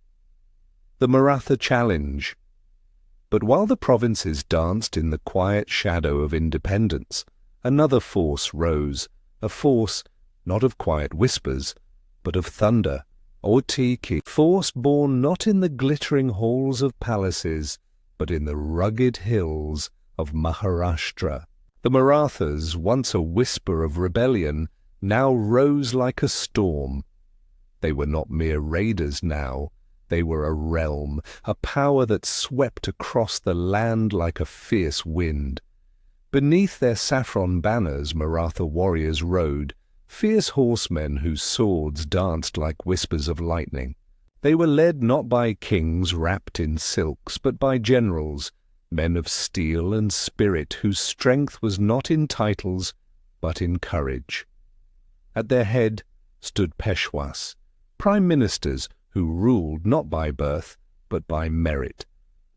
The Maratha challenge. But while the provinces danced in the quiet shadow of independence, another force rose, a force not of quiet whispers, but of thunder, Otiki, force born not in the glittering halls of palaces, but in the rugged hills of Maharashtra. The Marathas, once a whisper of rebellion, now rose like a storm. They were not mere raiders now. They were a realm, a power that swept across the land like a fierce wind. Beneath their saffron banners Maratha warriors rode, fierce horsemen whose swords danced like whispers of lightning. They were led not by kings wrapped in silks, but by generals, men of steel and spirit whose strength was not in titles, but in courage. At their head stood Peshwas, prime ministers who ruled not by birth, but by merit.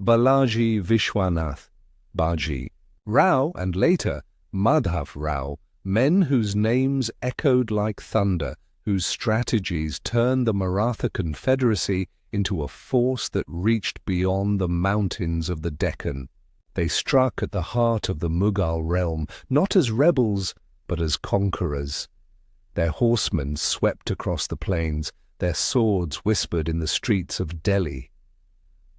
Balaji Vishwanath, Baji, Rao, and later Madhav Rao, men whose names echoed like thunder, whose strategies turned the Maratha Confederacy into a force that reached beyond the mountains of the Deccan. They struck at the heart of the Mughal realm, not as rebels, but as conquerors. Their horsemen swept across the plains, their swords whispered in the streets of Delhi.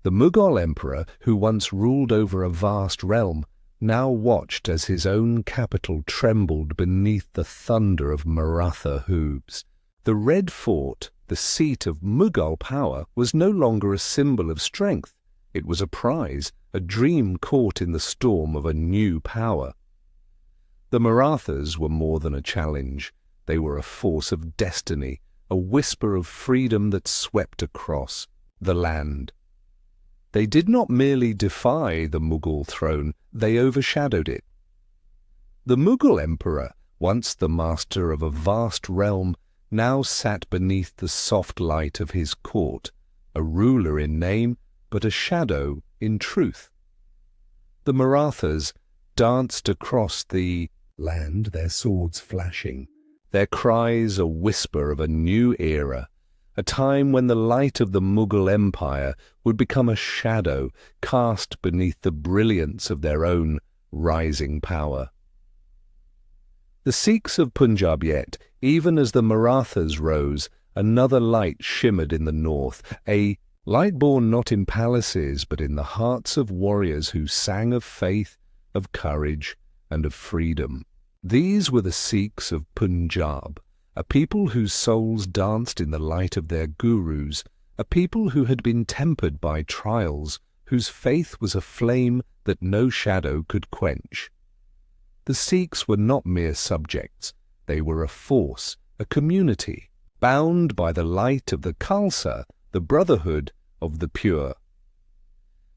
The Mughal emperor, who once ruled over a vast realm, now watched as his own capital trembled beneath the thunder of Maratha hooves. The Red Fort, the seat of Mughal power, was no longer a symbol of strength. It was a prize, a dream caught in the storm of a new power. The Marathas were more than a challenge. They were a force of destiny, a whisper of freedom that swept across the land. They did not merely defy the Mughal throne, they overshadowed it. The Mughal emperor, once the master of a vast realm, now sat beneath the soft light of his court, a ruler in name, but a shadow in truth. The Marathas danced across the land, their swords flashing, their cries a whisper of a new era, a time when the light of the Mughal Empire would become a shadow cast beneath the brilliance of their own rising power. The Sikhs of Punjab yet, even as the Marathas rose, another light shimmered in the north, a light born not in palaces but in the hearts of warriors who sang of faith, of courage, and of freedom. These were the Sikhs of Punjab, a people whose souls danced in the light of their gurus, a people who had been tempered by trials, whose faith was a flame that no shadow could quench. The Sikhs were not mere subjects, they were a force, a community, bound by the light of the Khalsa, the brotherhood of the pure.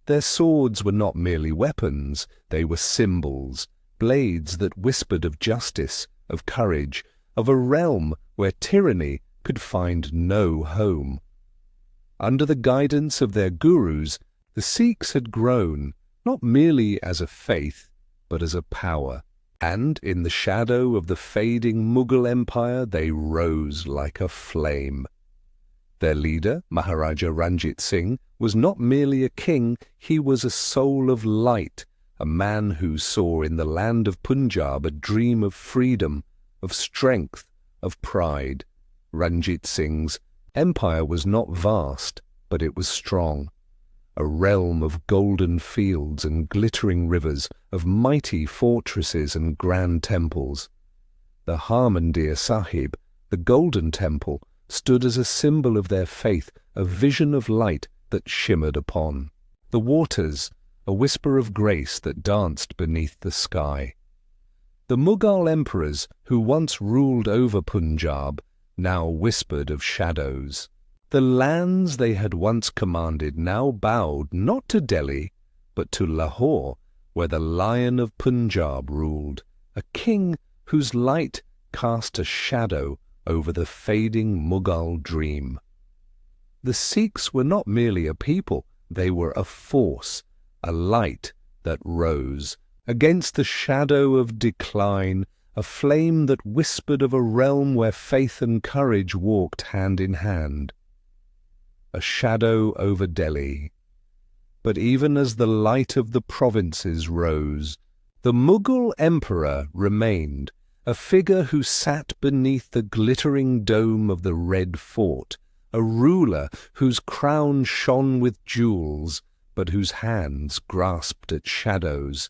Their swords were not merely weapons, they were symbols, blades that whispered of justice, of courage, of a realm where tyranny could find no home. Under the guidance of their gurus, the Sikhs had grown, not merely as a faith, but as a power, and in the shadow of the fading Mughal Empire they rose like a flame. Their leader, Maharaja Ranjit Singh, was not merely a king, he was a soul of light, a man who saw in the land of Punjab a dream of freedom, of strength, of pride. Ranjit Singh's empire was not vast, but it was strong, a realm of golden fields and glittering rivers, of mighty fortresses and grand temples. The Harmandir Sahib, the Golden Temple, stood as a symbol of their faith, a vision of light that shimmered upon the waters, a whisper of grace that danced beneath the sky. The Mughal emperors who once ruled over Punjab now whispered of shadows. The lands they had once commanded now bowed not to Delhi, but to Lahore, where the Lion of Punjab ruled, a king whose light cast a shadow over the fading Mughal dream. The Sikhs were not merely a people, they were a force, a light that rose. Against the shadow of decline, a flame that whispered of a realm where faith and courage walked hand in hand. A shadow over Delhi. But even as the light of the provinces rose, the Mughal emperor remained, a figure who sat beneath the glittering dome of the Red Fort, a ruler whose crown shone with jewels, but whose hands grasped at shadows.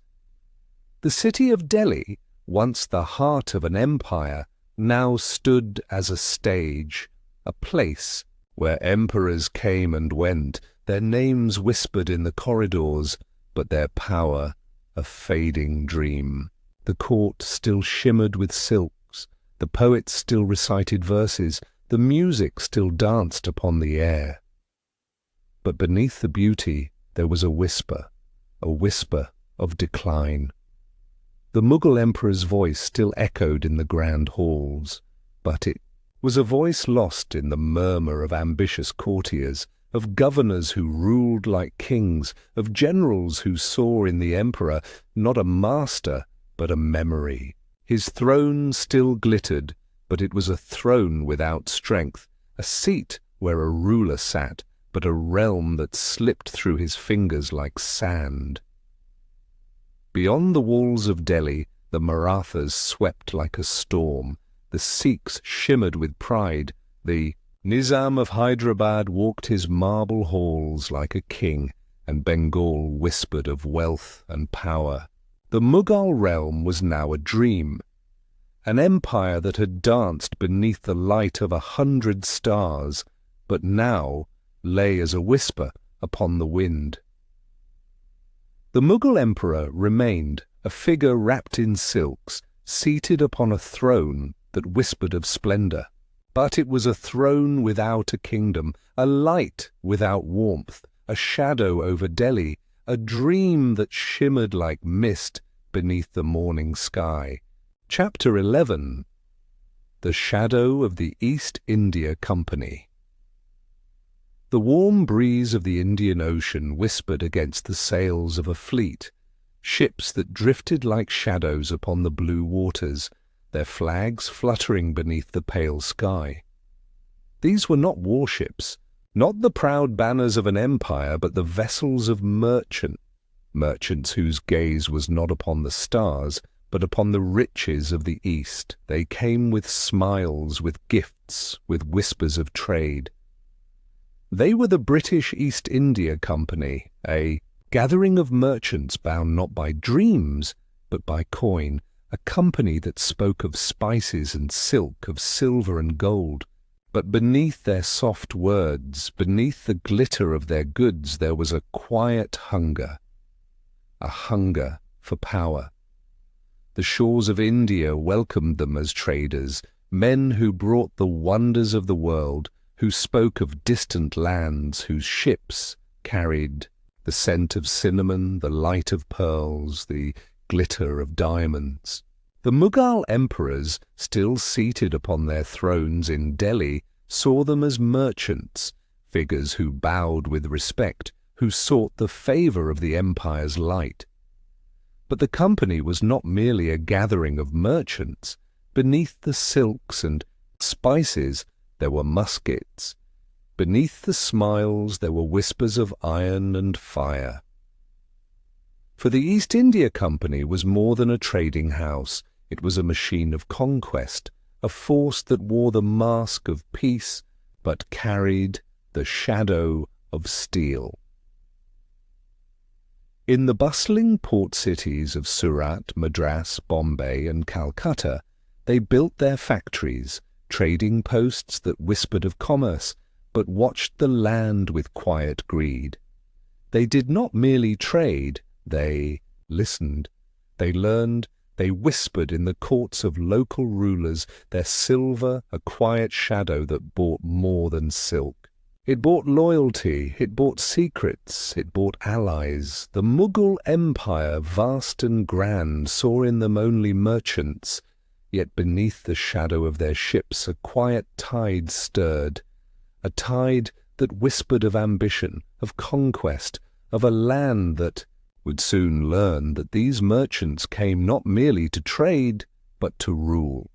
The city of Delhi, once the heart of an empire, now stood as a stage, a place where emperors came and went, their names whispered in the corridors, but their power a fading dream. The court still shimmered with silks, the poets still recited verses, the music still danced upon the air. But beneath the beauty there was a whisper of decline. The Mughal emperor's voice still echoed in the grand halls, but it was a voice lost in the murmur of ambitious courtiers, of governors who ruled like kings, of generals who saw in the emperor not a master, but a memory. His throne still glittered, but it was a throne without strength, a seat where a ruler sat, but a realm that slipped through his fingers like sand. Beyond the walls of Delhi, the Marathas swept like a storm. The Sikhs shimmered with pride. The Nizam of Hyderabad walked his marble halls like a king, and Bengal whispered of wealth and power. The Mughal realm was now a dream, an empire that had danced beneath the light of 100 stars, but now lay as a whisper upon the wind. The Mughal emperor remained a figure wrapped in silks, seated upon a throne that whispered of splendor. But it was a throne without a kingdom, a light without warmth, a shadow over Delhi, a dream that shimmered like mist beneath the morning sky. Chapter 11. The Shadow of the East India Company. The warm breeze of the Indian Ocean whispered against the sails of a fleet, ships that drifted like shadows upon the blue waters, their flags fluttering beneath the pale sky. These were not warships, not the proud banners of an empire, but the vessels of merchants whose gaze was not upon the stars, but upon the riches of the East. They came with smiles, with gifts, with whispers of trade. They were the British East India Company, a gathering of merchants bound not by dreams, but by coin, a company that spoke of spices and silk, of silver and gold. But beneath their soft words, beneath the glitter of their goods, there was a quiet hunger, a hunger for power. The shores of India welcomed them as traders, men who brought the wonders of the world, who spoke of distant lands, whose ships carried the scent of cinnamon, the light of pearls, the glitter of diamonds. The Mughal emperors, still seated upon their thrones in Delhi, saw them as merchants, figures who bowed with respect, who sought the favor of the empire's light. But the company was not merely a gathering of merchants. Beneath the silks and spices there were muskets. Beneath the smiles there were whispers of iron and fire. For the East India Company was more than a trading house. It was a machine of conquest, a force that wore the mask of peace, but carried the shadow of steel. In the bustling port cities of Surat, Madras, Bombay, and Calcutta, they built their factories, trading posts that whispered of commerce, but watched the land with quiet greed. They did not merely trade, they listened, they learned, they whispered in the courts of local rulers, their silver a quiet shadow that bought more than silk. It bought loyalty, it bought secrets, it bought allies. The Mughal Empire, vast and grand, saw in them only merchants, yet beneath the shadow of their ships a quiet tide stirred, a tide that whispered of ambition, of conquest, of a land that would soon learn that these merchants came not merely to trade, but to rule.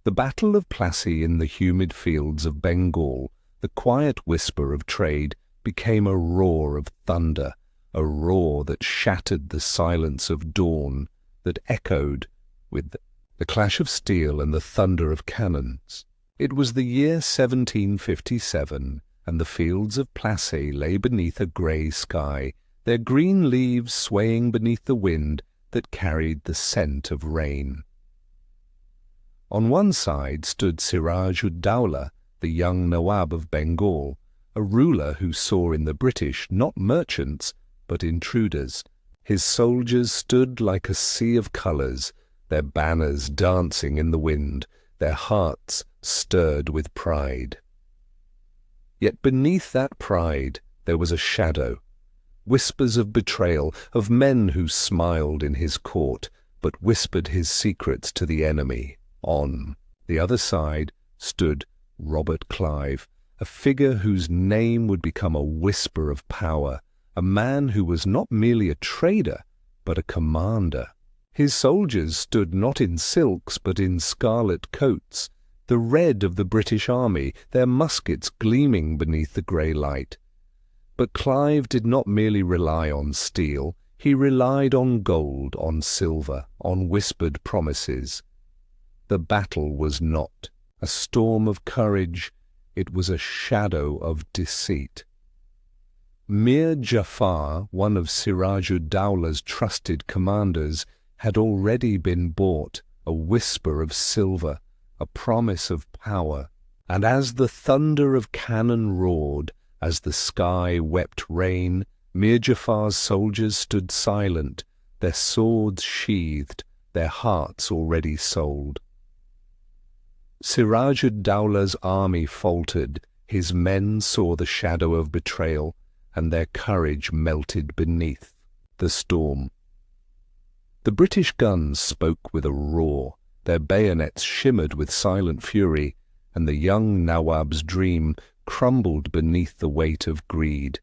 The Battle of Plassey in the humid fields of Bengal, the quiet whisper of trade, became a roar of thunder, a roar that shattered the silence of dawn, that echoed with the clash of steel and the thunder of cannons. It was the year 1757, and the fields of Plassey lay beneath a grey sky, their green leaves swaying beneath the wind that carried the scent of rain. On one side stood Siraj-ud-Dowlah, the young Nawab of Bengal, a ruler who saw in the British not merchants, but intruders. His soldiers stood like a sea of colours, their banners dancing in the wind, their hearts stirred with pride. Yet beneath that pride there was a shadow, whispers of betrayal, of men who smiled in his court, but whispered his secrets to the enemy. On the other side stood Robert Clive, a figure whose name would become a whisper of power, a man who was not merely a trader, but a commander. His soldiers stood not in silks, but in scarlet coats, the red of the British army, their muskets gleaming beneath the grey light. But Clive did not merely rely on steel, He relied on gold, on silver, on whispered promises. The battle was not a storm of courage, it was a shadow of deceit. Mir Jafar, one of Siraj-ud-Dowlah's trusted commanders, had already been bought, a whisper of silver, a promise of power. And as the thunder of cannon roared, as the sky wept rain, Mir Jafar's soldiers stood silent, their swords sheathed, their hearts already sold. Siraj-ud-Dowlah's army faltered, his men saw the shadow of betrayal, and their courage melted beneath the storm. The British guns spoke with a roar, their bayonets shimmered with silent fury, and the young Nawab's dream crumbled beneath the weight of greed.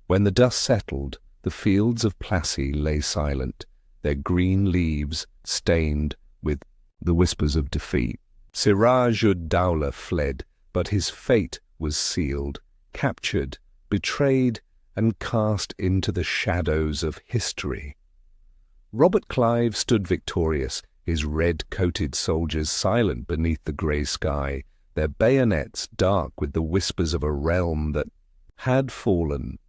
When the dust settled, the fields of Plassey lay silent, their green leaves stained with the whispers of defeat. Siraj-ud-Dowlah fled, but his fate was sealed, captured, betrayed, and cast into the shadows of history. Robert Clive stood victorious, his red-coated soldiers silent beneath the grey sky, their bayonets dark with the whispers of a realm that had fallen.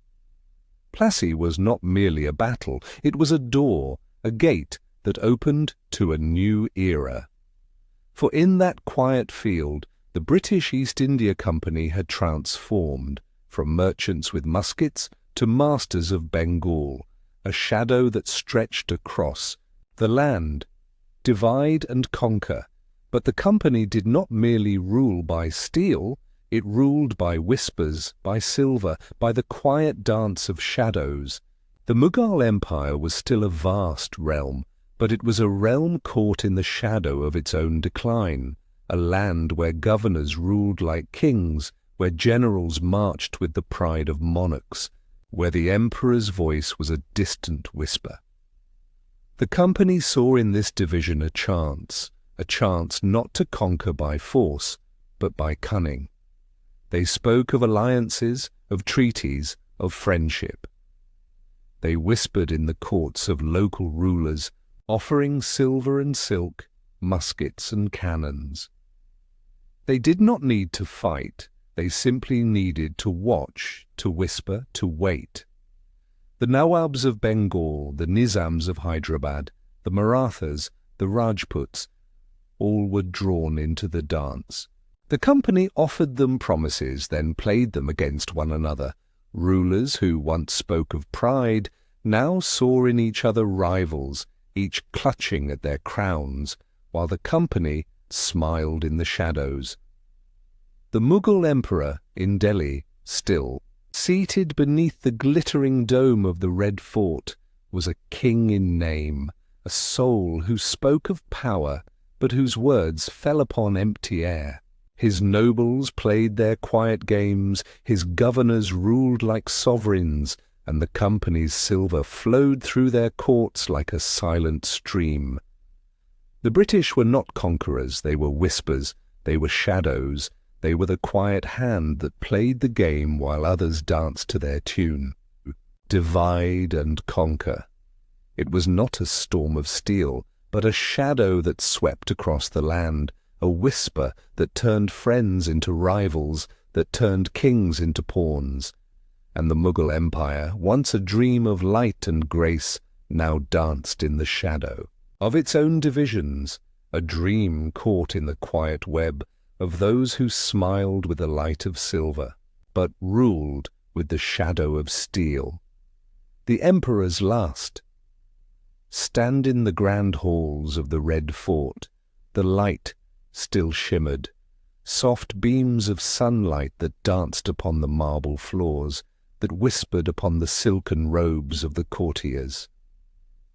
Plassey was not merely a battle, it was a door, a gate that opened to a new era. For in that quiet field, the British East India Company had transformed, from merchants with muskets to masters of Bengal, a shadow that stretched across the land. Divide and conquer, but the company did not merely rule by steel, it ruled by whispers, by silver, by the quiet dance of shadows. The Mughal Empire was still a vast realm, but it was a realm caught in the shadow of its own decline, a land where governors ruled like kings, where generals marched with the pride of monarchs, where the emperor's voice was a distant whisper. The company saw in this division a chance not to conquer by force, but by cunning. They spoke of alliances, of treaties, of friendship. They whispered in the courts of local rulers, offering silver and silk, muskets and cannons. They did not need to fight, they simply needed to watch, to whisper, to wait. The Nawabs of Bengal, the Nizams of Hyderabad, the Marathas, the Rajputs, all were drawn into the dance. The company offered them promises, then played them against one another. Rulers who once spoke of pride now saw in each other rivals, each clutching at their crowns, while the company smiled in the shadows. The Mughal emperor in Delhi, still, seated beneath the glittering dome of the Red Fort, was a king in name, a soul who spoke of power, but whose words fell upon empty air. His nobles played their quiet games, his governors ruled like sovereigns, and the company's silver flowed through their courts like a silent stream. The British were not conquerors, they were whispers, they were shadows, they were the quiet hand that played the game while others danced to their tune. Divide and conquer. It was not a storm of steel, but a shadow that swept across the land, a whisper that turned friends into rivals, that turned kings into pawns. And the Mughal Empire, once a dream of light and grace, now danced in the shadow of its own divisions, a dream caught in the quiet web of those who smiled with the light of silver, but ruled with the shadow of steel. The emperor's last. Stand in the grand halls of the Red Fort, the light still shimmered, soft beams of sunlight that danced upon the marble floors, that whispered upon the silken robes of the courtiers.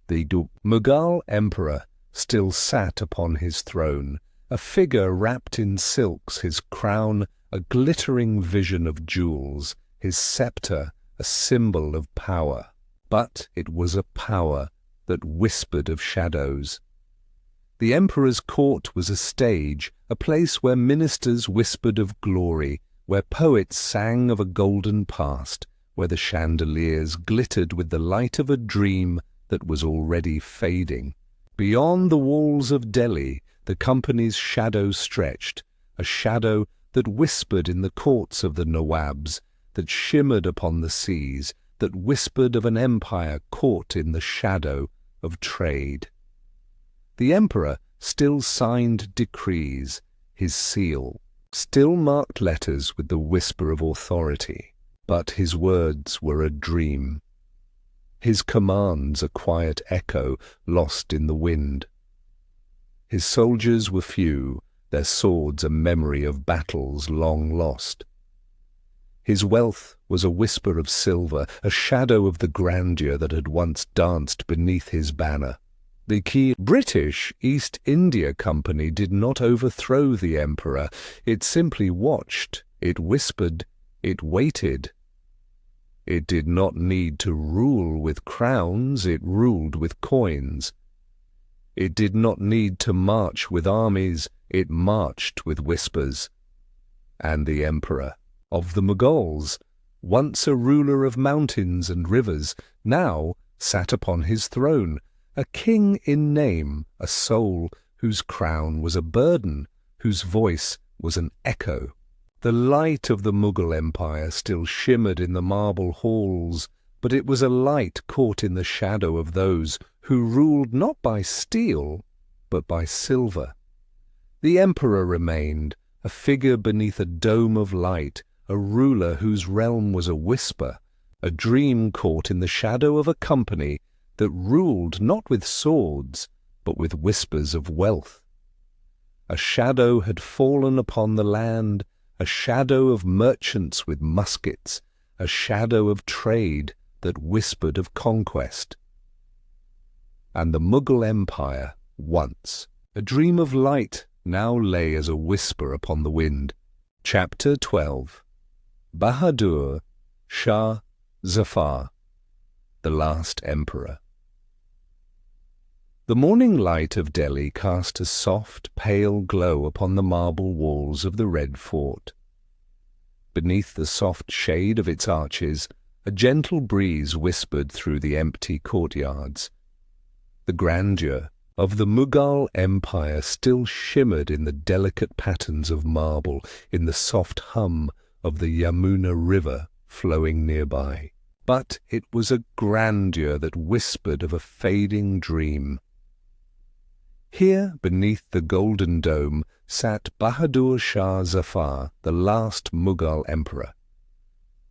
The Mughal emperor still sat upon his throne, a figure wrapped in silks, his crown a glittering vision of jewels, his sceptre a symbol of power. But it was a power that whispered of shadows. The emperor's court was a stage, a place where ministers whispered of glory, where poets sang of a golden past, where the chandeliers glittered with the light of a dream that was already fading. Beyond the walls of Delhi, the company's shadow stretched, a shadow that whispered in the courts of the Nawabs, that shimmered upon the seas, that whispered of an empire caught in the shadow of trade. The emperor still signed decrees, his seal still marked letters with the whisper of authority, but his words were a dream, his commands a quiet echo lost in the wind. His soldiers were few, their swords a memory of battles long lost. His wealth was a whisper of silver, a shadow of the grandeur that had once danced beneath his banner. The key British East India Company did not overthrow the emperor. It simply watched, it whispered, it waited. It did not need to rule with crowns, it ruled with coins. It did not need to march with armies, it marched with whispers. And the emperor of the Mughals, once a ruler of mountains and rivers, now sat upon his throne, a king in name, a soul whose crown was a burden, whose voice was an echo. The light of the Mughal Empire still shimmered in the marble halls, but it was a light caught in the shadow of those who ruled not by steel, but by silver. The emperor remained, a figure beneath a dome of light, a ruler whose realm was a whisper, a dream caught in the shadow of a company that ruled not with swords, but with whispers of wealth. A shadow had fallen upon the land, a shadow of merchants with muskets, a shadow of trade that whispered of conquest. And the Mughal Empire, once a dream of light, now lay as a whisper upon the wind. Chapter 12. Bahadur, Shah, Zafar, the last emperor. The morning light of Delhi cast a soft, pale glow upon the marble walls of the Red Fort. Beneath the soft shade of its arches, a gentle breeze whispered through the empty courtyards. The grandeur of the Mughal Empire still shimmered in the delicate patterns of marble, in the soft hum of the Yamuna River flowing nearby. But it was a grandeur that whispered of a fading dream. Here, beneath the golden dome, sat Bahadur Shah Zafar, the last Mughal emperor.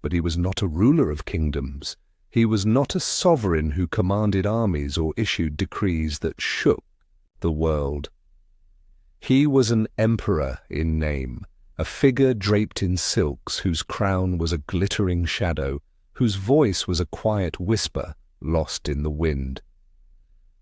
But he was not a ruler of kingdoms. He was not a sovereign who commanded armies or issued decrees that shook the world. He was an emperor in name, a figure draped in silks whose crown was a glittering shadow, whose voice was a quiet whisper lost in the wind.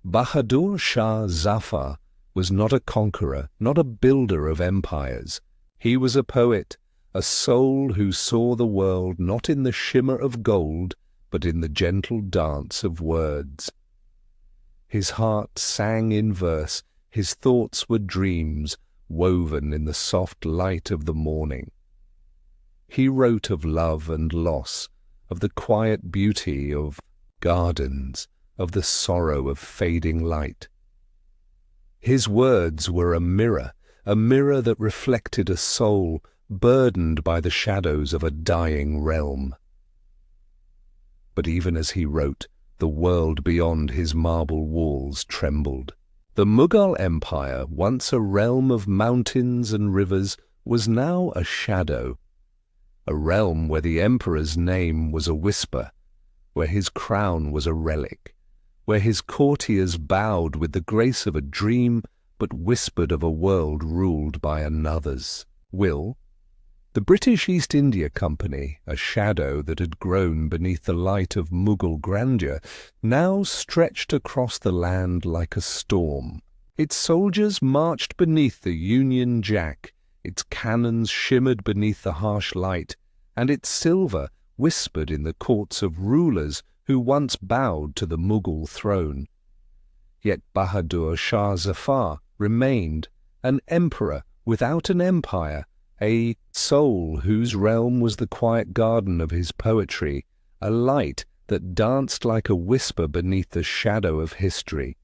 Bahadur Shah Zafar was not a conqueror, not a builder of empires. He was a poet, a soul who saw the world not in the shimmer of gold, but in the gentle dance of words. His heart sang in verse, his thoughts were dreams, woven in the soft light of the morning. He wrote of love and loss, of the quiet beauty of gardens, of the sorrow of fading light. His words were a mirror that reflected a soul burdened by the shadows of a dying realm. But even as he wrote, the world beyond his marble walls trembled. The Mughal Empire, once a realm of mountains and rivers, was now a shadow, a realm where the emperor's name was a whisper, where his crown was a relic, where his courtiers bowed with the grace of a dream, but whispered of a world ruled by another's will. The British East India Company, a shadow that had grown beneath the light of Mughal grandeur, now stretched across the land like a storm. Its soldiers marched beneath the Union Jack, its cannons shimmered beneath the harsh light, and its silver whispered in the courts of rulers who once bowed to the Mughal throne. Yet Bahadur Shah Zafar remained an emperor without an empire, a soul whose realm was the quiet garden of his poetry, a light that danced like a whisper beneath the shadow of history.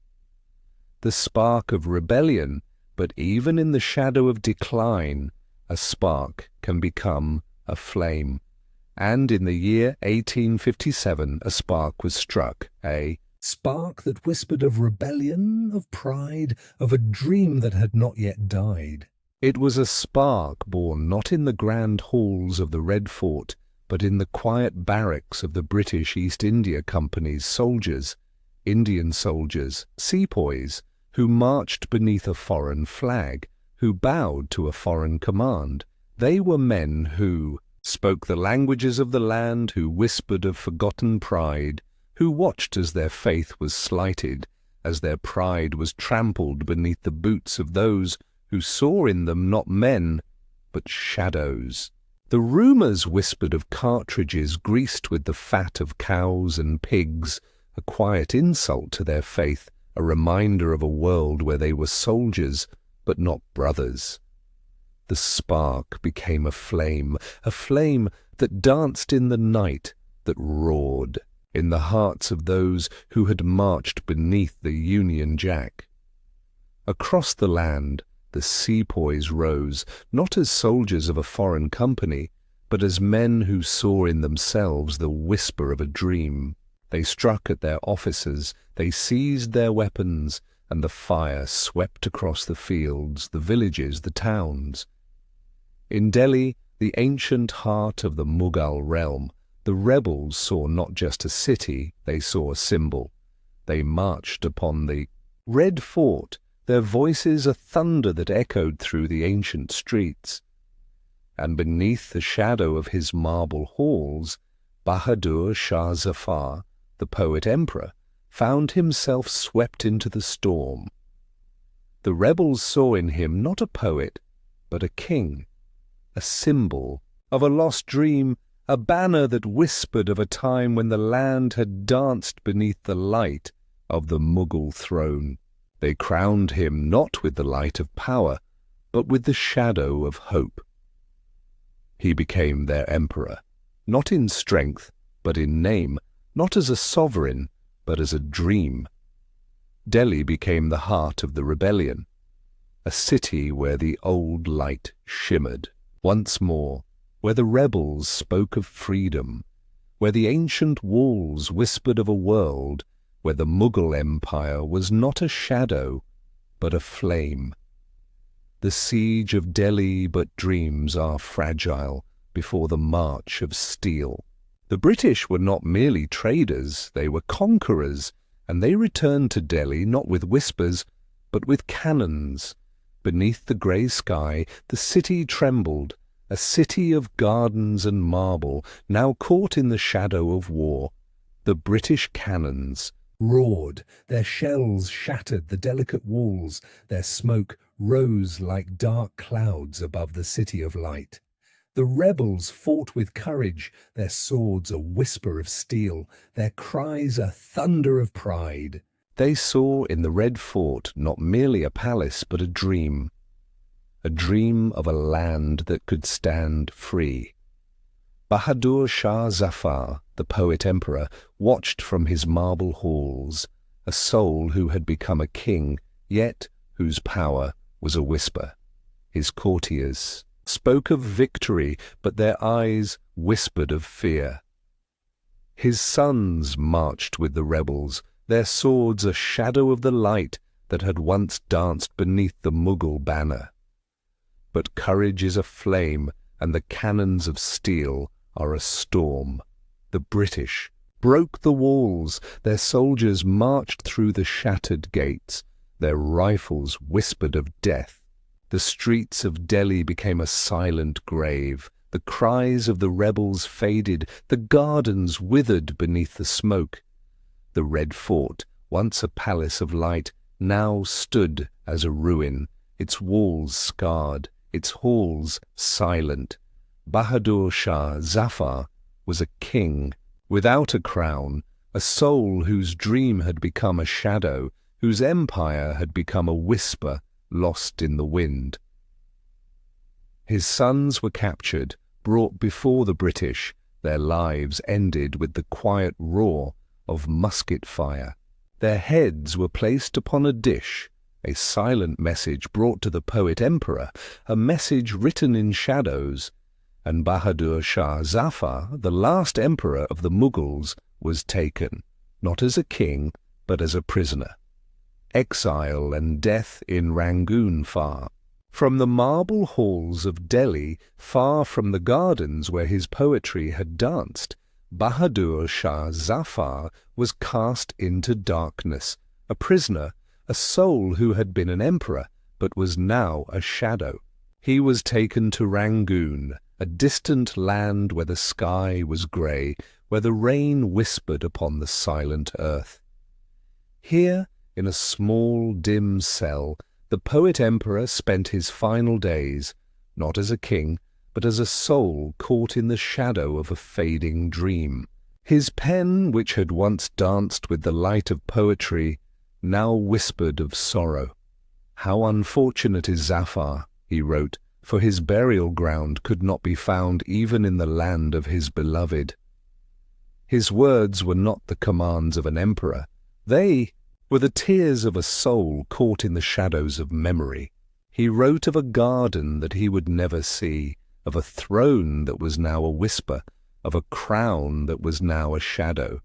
The spark of rebellion, but even in the shadow of decline, a spark can become a flame. And in the year 1857, a spark was struck, a spark that whispered of rebellion, of pride, of a dream that had not yet died. It was a spark born not in the grand halls of the Red Fort, but in the quiet barracks of the British East India Company's soldiers, Indian soldiers, sepoys, who marched beneath a foreign flag, who bowed to a foreign command. They were men who spoke the languages of the land, who whispered of forgotten pride, who watched as their faith was slighted, as their pride was trampled beneath the boots of those who saw in them not men, but shadows. The rumours whispered of cartridges greased with the fat of cows and pigs, a quiet insult to their faith, a reminder of a world where they were soldiers, but not brothers. The spark became a flame that danced in the night, that roared in the hearts of those who had marched beneath the Union Jack. Across the land, the sepoys rose, not as soldiers of a foreign company, but as men who saw in themselves the whisper of a dream. They struck at their officers, they seized their weapons, and the fire swept across the fields, the villages, the towns. In Delhi, the ancient heart of the Mughal realm, the rebels saw not just a city, they saw a symbol. They marched upon the Red Fort, their voices a thunder that echoed through the ancient streets. And beneath the shadow of his marble halls, Bahadur Shah Zafar, the poet-emperor, found himself swept into the storm. The rebels saw in him not a poet, but a king, a symbol of a lost dream, a banner that whispered of a time when the land had danced beneath the light of the Mughal throne. They crowned him not with the light of power, but with the shadow of hope. He became their emperor, not in strength, but in name, not as a sovereign, but as a dream. Delhi became the heart of the rebellion, a city where the old light shimmered once more, where the rebels spoke of freedom, where the ancient walls whispered of a world, where the Mughal Empire was not a shadow, but a flame. The siege of Delhi, but dreams are fragile before the march of steel. The British were not merely traders, they were conquerors, and they returned to Delhi not with whispers, but with cannons. Beneath the grey sky, the city trembled, a city of gardens and marble, now caught in the shadow of war. The British cannons roared, their shells shattered the delicate walls, their smoke rose like dark clouds above the city of light. The rebels fought with courage, their swords a whisper of steel, their cries a thunder of pride. They saw in the Red Fort not merely a palace, but a dream of a land that could stand free. Bahadur Shah Zafar, the poet-emperor, watched from his marble halls, a soul who had become a king, yet whose power was a whisper. His courtiers spoke of victory, but their eyes whispered of fear. His sons marched with the rebels, their swords a shadow of the light that had once danced beneath the Mughal banner. But courage is a flame, and the cannons of steel are a storm. The British broke the walls, their soldiers marched through the shattered gates, their rifles whispered of death. The streets of Delhi became a silent grave, the cries of the rebels faded, the gardens withered beneath the smoke. The Red Fort, once a palace of light, now stood as a ruin, its walls scarred, its halls silent. Bahadur Shah Zafar was a king, without a crown, a soul whose dream had become a shadow, whose empire had become a whisper lost in the wind. His sons were captured, brought before the British, Their lives ended with the quiet roar of musket fire. Their heads were placed upon a dish, a silent message brought to the poet-emperor, a message written in shadows, and Bahadur Shah Zafar, the last emperor of the Mughals, was taken, not as a king, but as a prisoner. Exile and death in Rangoon far. From the marble halls of Delhi, far from the gardens where his poetry had danced, Bahadur Shah Zafar was cast into darkness, a prisoner, a soul who had been an emperor, but was now a shadow. He was taken to Rangoon, a distant land where the sky was grey, where the rain whispered upon the silent earth. Here, in a small, dim cell, the poet-emperor spent his final days, not as a king, but as a soul caught in the shadow of a fading dream. His pen, which had once danced with the light of poetry, now whispered of sorrow. "How unfortunate is Zafar," he wrote, "for his burial ground could not be found even in the land of his beloved." His words were not the commands of an emperor. They were the tears of a soul caught in the shadows of memory. He wrote of a garden that he would never see, of a throne that was now a whisper, of a crown that was now a shadow.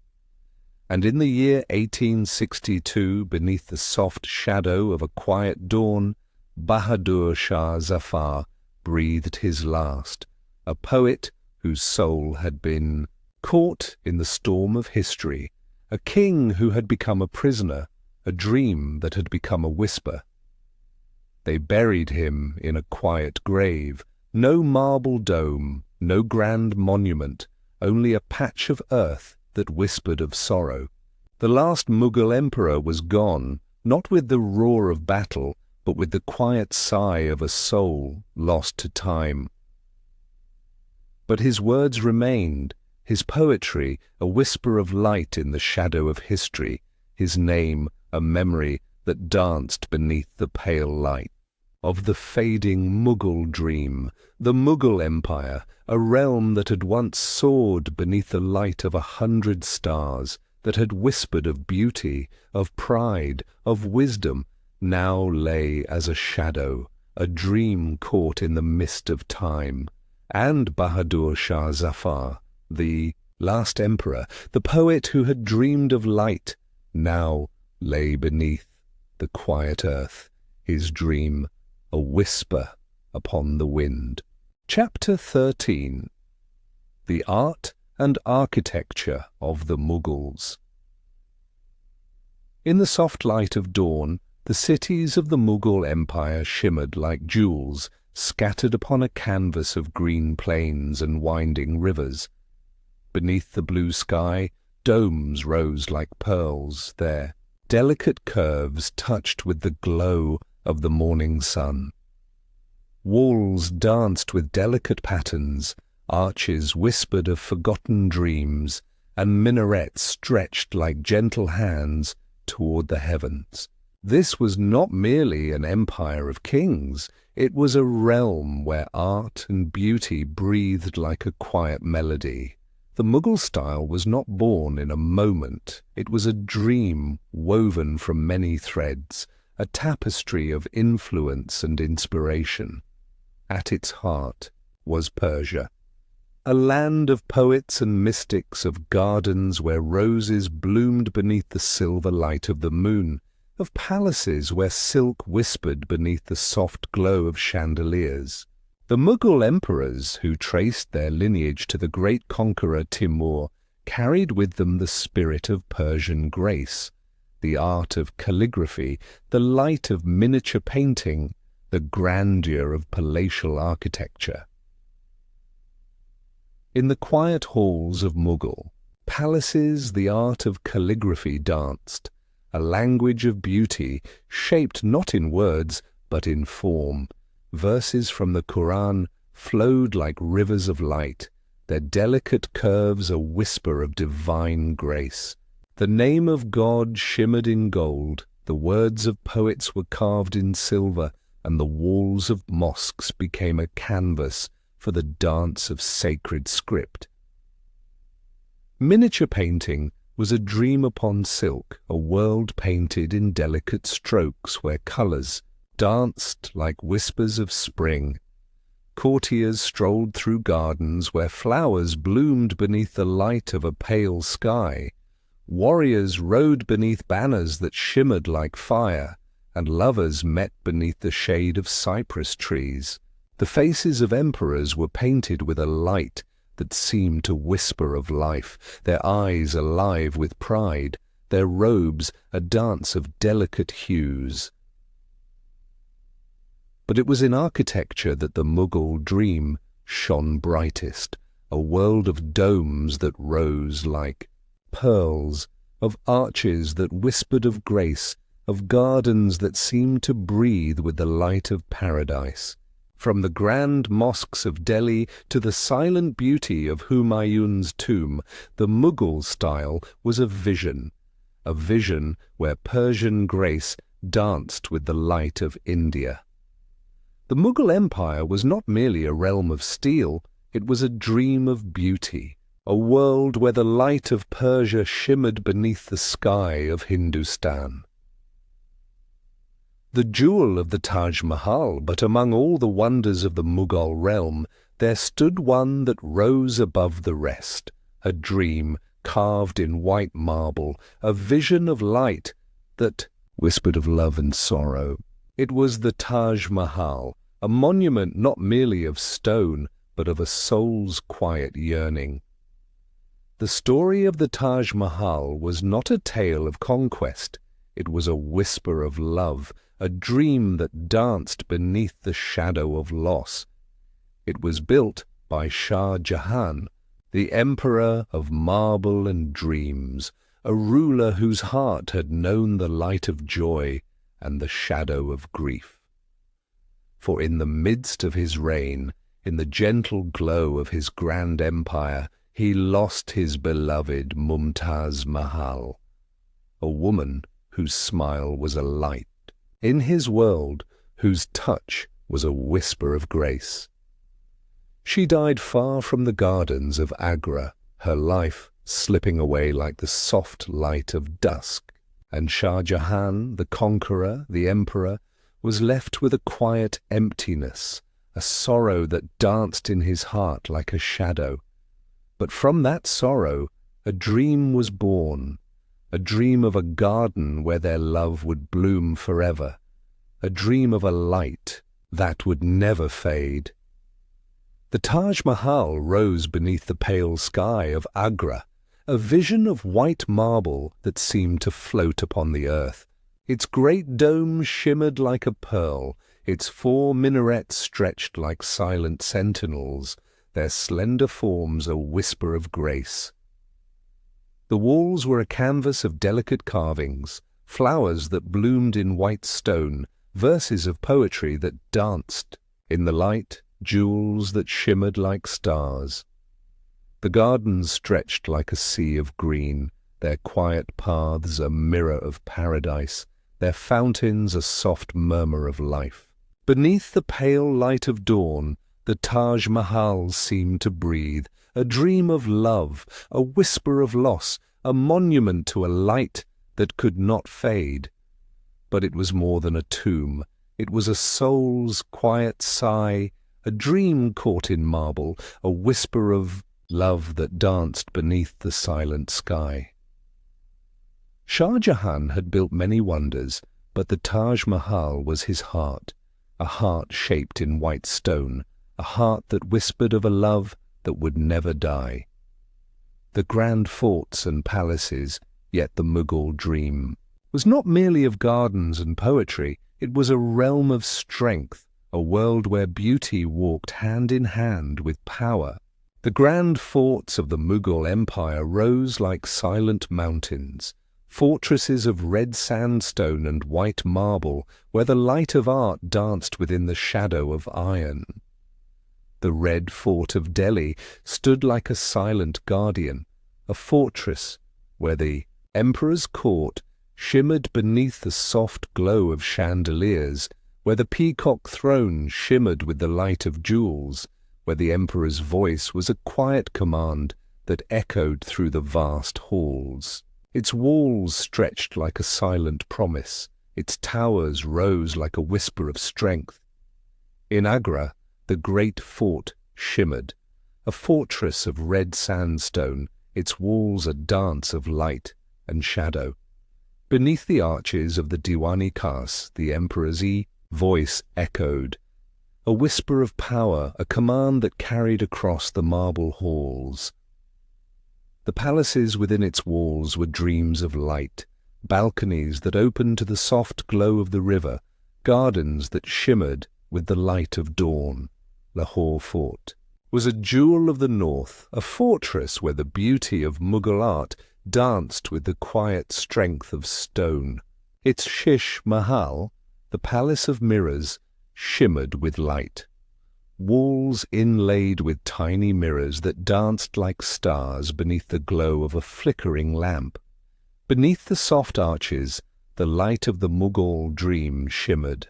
And in the year 1862, beneath the soft shadow of a quiet dawn, Bahadur Shah Zafar breathed his last, a poet whose soul had been caught in the storm of history, a king who had become a prisoner, a dream that had become a whisper. They buried him in a quiet grave, no marble dome, no grand monument, only a patch of earth that whispered of sorrow. The last Mughal emperor was gone, not with the roar of battle, but with the quiet sigh of a soul lost to time. But his words remained, his poetry a whisper of light in the shadow of history, his name a memory that danced beneath the pale light of the fading Mughal dream, the Mughal Empire, a realm that had once soared beneath the light of 100 stars, that had whispered of beauty, of pride, of wisdom, now lay as a shadow, a dream caught in the mist of time. And Bahadur Shah Zafar, the last emperor, the poet who had dreamed of light, now lay beneath the quiet earth, his dream a whisper upon the wind. Chapter 13. The Art and Architecture of the Mughals. In the soft light of dawn, the cities of the Mughal Empire shimmered like jewels scattered upon a canvas of green plains and winding rivers. Beneath the blue sky, domes rose like pearls, their delicate curves touched with the glow of the morning sun. Walls danced with delicate patterns, arches whispered of forgotten dreams, and minarets stretched like gentle hands toward the heavens. This was not merely an empire of kings, it was a realm where art and beauty breathed like a quiet melody. The Mughal style was not born in a moment. It was a dream woven from many threads, a tapestry of influence and inspiration. At its heart was Persia, a land of poets and mystics, of gardens where roses bloomed beneath the silver light of the moon, of palaces where silk whispered beneath the soft glow of chandeliers. The Mughal emperors, who traced their lineage to the great conqueror Timur, carried with them the spirit of Persian grace, the art of calligraphy, the light of miniature painting, the grandeur of palatial architecture. In the quiet halls of Mughal palaces, the art of calligraphy danced, a language of beauty shaped not in words but in form. Verses from the Quran flowed like rivers of light, their delicate curves a whisper of divine grace. The name of God shimmered in gold, the words of poets were carved in silver, and the walls of mosques became a canvas for the dance of sacred script. Miniature painting was a dream upon silk, a world painted in delicate strokes where colours danced like whispers of spring. Courtiers strolled through gardens where flowers bloomed beneath the light of a pale sky. Warriors rode beneath banners that shimmered like fire, and lovers met beneath the shade of cypress trees. The faces of emperors were painted with a light that seemed to whisper of life, their eyes alive with pride, their robes a dance of delicate hues. But it was in architecture that the Mughal dream shone brightest, a world of domes that rose like pearls, of arches that whispered of grace, of gardens that seemed to breathe with the light of paradise. From the grand mosques of Delhi to the silent beauty of Humayun's tomb, the Mughal style was a vision where Persian grace danced with the light of India. The Mughal Empire was not merely a realm of steel, it was a dream of beauty, a world where the light of Persia shimmered beneath the sky of Hindustan. The jewel of the Taj Mahal, but among all the wonders of the Mughal realm, there stood one that rose above the rest, a dream carved in white marble, a vision of light that whispered of love and sorrow. It was the Taj Mahal, a monument not merely of stone, but of a soul's quiet yearning. The story of the Taj Mahal was not a tale of conquest. It was a whisper of love, a dream that danced beneath the shadow of loss. It was built by Shah Jahan, the emperor of marble and dreams, a ruler whose heart had known the light of joy and the shadow of grief. For in the midst of his reign, in the gentle glow of his grand empire, he lost his beloved Mumtaz Mahal, a woman whose smile was a light, in his world whose touch was a whisper of grace. She died far from the gardens of Agra, her life slipping away like the soft light of dusk, and Shah Jahan, the conqueror, the emperor, was left with a quiet emptiness, a sorrow that danced in his heart like a shadow. But from that sorrow a dream was born, a dream of a garden where their love would bloom forever, a dream of a light that would never fade. The Taj Mahal rose beneath the pale sky of Agra, a vision of white marble that seemed to float upon the earth. Its great dome shimmered like a pearl, its 4 minarets stretched like silent sentinels, their slender forms a whisper of grace. The walls were a canvas of delicate carvings, flowers that bloomed in white stone, verses of poetry that danced in the light, jewels that shimmered like stars. The gardens stretched like a sea of green, their quiet paths a mirror of paradise, their fountains a soft murmur of life. Beneath the pale light of dawn, the Taj Mahal seemed to breathe, a dream of love, a whisper of loss, a monument to a light that could not fade. But it was more than a tomb. It was a soul's quiet sigh, a dream caught in marble, a whisper of love that danced beneath the silent sky. Shah Jahan had built many wonders, but the Taj Mahal was his heart, a heart shaped in white stone, a heart that whispered of a love that would never die. The grand forts and palaces, yet the Mughal dream, was not merely of gardens and poetry, it was a realm of strength, a world where beauty walked hand in hand with power. The grand forts of the Mughal Empire rose like silent mountains, fortresses of red sandstone and white marble, where the light of art danced within the shadow of iron. The red fort of Delhi stood like a silent guardian, a fortress where the emperor's court shimmered beneath the soft glow of chandeliers, where the Peacock Throne shimmered with the light of jewels, where the emperor's voice was a quiet command that echoed through the vast halls. Its walls stretched like a silent promise. Its towers rose like a whisper of strength. In Agra, the great fort shimmered, a fortress of red sandstone, its walls a dance of light and shadow. Beneath the arches of the Diwani Khas, the emperor's voice echoed, a whisper of power, a command that carried across the marble halls. The palaces within its walls were dreams of light, balconies that opened to the soft glow of the river, gardens that shimmered with the light of dawn. Lahore Fort was a jewel of the north, a fortress where the beauty of Mughal art danced with the quiet strength of stone. Its Shish Mahal, the palace of mirrors, shimmered with light. Walls inlaid with tiny mirrors that danced like stars beneath the glow of a flickering lamp. Beneath the soft arches, the light of the Mughal dream shimmered,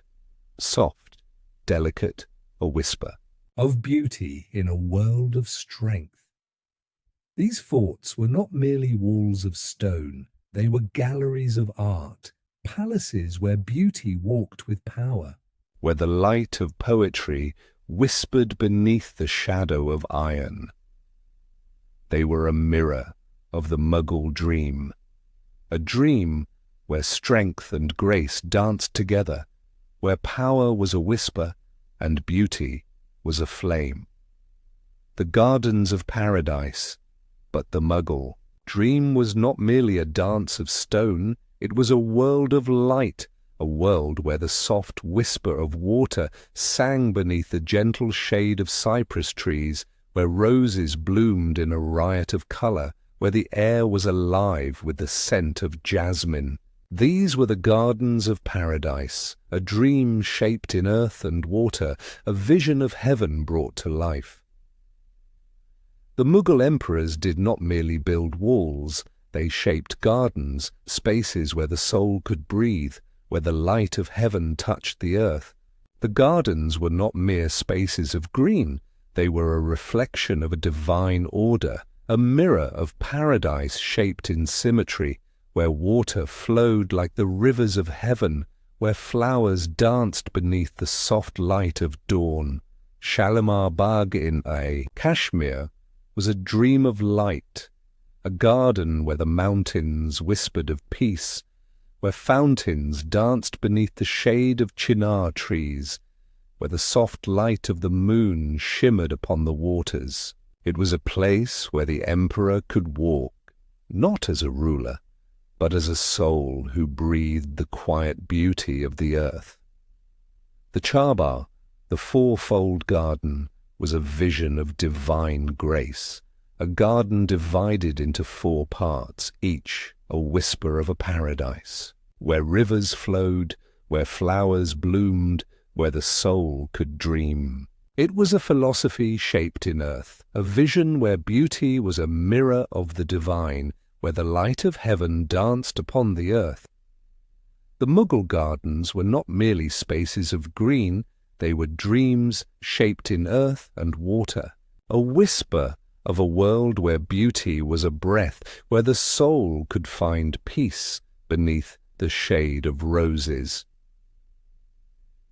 soft, delicate, a whisper of beauty in a world of strength. These forts were not merely walls of stone, they were galleries of art, palaces where beauty walked with power, where the light of poetry whispered beneath the shadow of iron. They were a mirror of the Mughal dream, a dream where strength and grace danced together, where power was a whisper and beauty was a flame. The gardens of paradise, but the Mughal dream was not merely a dance of stone, it was a world of light, a world where the soft whisper of water sang beneath the gentle shade of cypress trees, where roses bloomed in a riot of colour, where the air was alive with the scent of jasmine. These were the gardens of paradise, a dream shaped in earth and water, a vision of heaven brought to life. The Mughal emperors did not merely build walls, they shaped gardens, spaces where the soul could breathe, where the light of heaven touched the earth. The gardens were not mere spaces of green, they were a reflection of a divine order, a mirror of paradise shaped in symmetry, where water flowed like the rivers of heaven, where flowers danced beneath the soft light of dawn. Shalimar Bagh in Kashmir was a dream of light, a garden where the mountains whispered of peace, where fountains danced beneath the shade of chinar trees, where the soft light of the moon shimmered upon the waters. It was a place where the emperor could walk, not as a ruler, but as a soul who breathed the quiet beauty of the earth. The Charbar, the fourfold garden, was a vision of divine grace, a garden divided into 4 parts, each a whisper of a paradise, where rivers flowed, where flowers bloomed, where the soul could dream. It was a philosophy shaped in earth, a vision where beauty was a mirror of the divine, where the light of heaven danced upon the earth. The Mughal gardens were not merely spaces of green, they were dreams shaped in earth and water, a whisper of a world where beauty was a breath, where the soul could find peace beneath the shade of roses.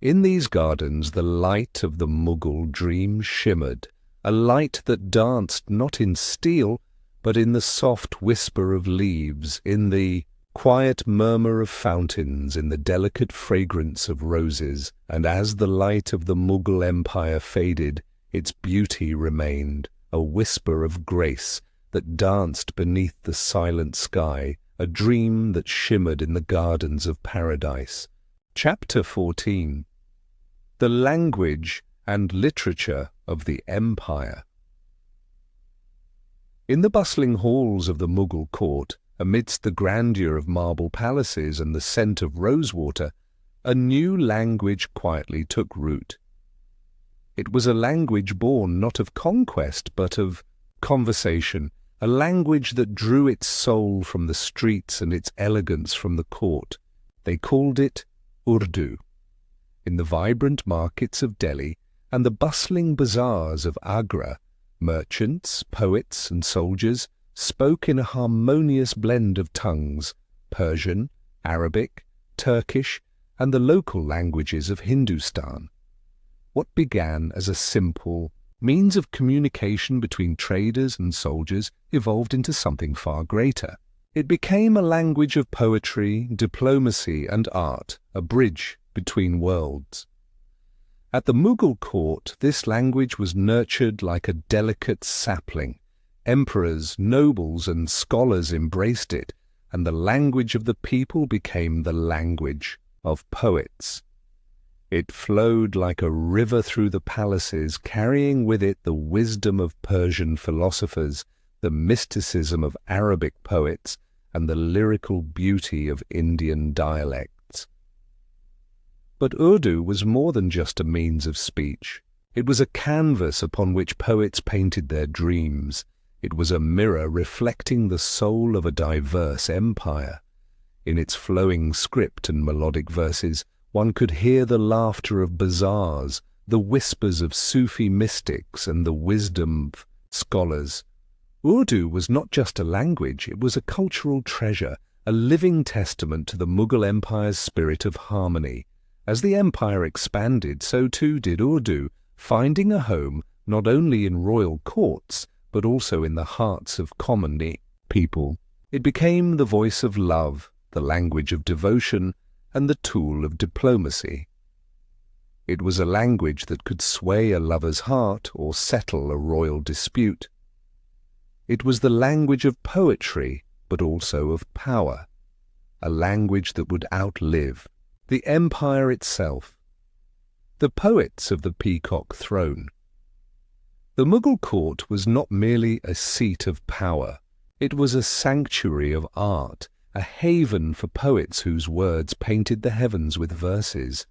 In these gardens the light of the Mughal dream shimmered, a light that danced not in steel, but in the soft whisper of leaves, in the quiet murmur of fountains, in the delicate fragrance of roses. And as the light of the Mughal Empire faded, its beauty remained, a whisper of grace that danced beneath the silent sky, a dream that shimmered in the gardens of paradise. Chapter 14. The Language and Literature of the Empire. In the bustling halls of the Mughal court, amidst the grandeur of marble palaces and the scent of rosewater, a new language quietly took root. It was a language born not of conquest but of conversation, a language that drew its soul from the streets and its elegance from the court. They called it Urdu. In the vibrant markets of Delhi and the bustling bazaars of Agra, Merchants, poets, and soldiers spoke in a harmonious blend of tongues: Persian, Arabic, Turkish, and the local languages of Hindustan. What began as a simple means of communication between traders and soldiers evolved into something far greater. It became a language of poetry, diplomacy, and art, a bridge between worlds. At the Mughal court, this language was nurtured like a delicate sapling. Emperors, nobles, and scholars embraced it, and the language of the people became the language of poets. It flowed like a river through the palaces, carrying with it the wisdom of Persian philosophers, the mysticism of Arabic poets, and the lyrical beauty of Indian dialects. But Urdu was more than just a means of speech. It was a canvas upon which poets painted their dreams. It was a mirror reflecting the soul of a diverse empire. In its flowing script and melodic verses, one could hear the laughter of bazaars, the whispers of Sufi mystics, and the wisdom of scholars. Urdu was not just a language, it was a cultural treasure, a living testament to the Mughal Empire's spirit of harmony. As the empire expanded, so too did Urdu, finding a home not only in royal courts, but also in the hearts of common people. It became the voice of love, the language of devotion, and the tool of diplomacy. It was a language that could sway a lover's heart or settle a royal dispute. It was the language of poetry, but also of power, a language that would outlive the empire itself. The poets of the Peacock Throne. The Mughal court was not merely a seat of power. It was a sanctuary of art, a haven for poets whose words painted the heavens with verses.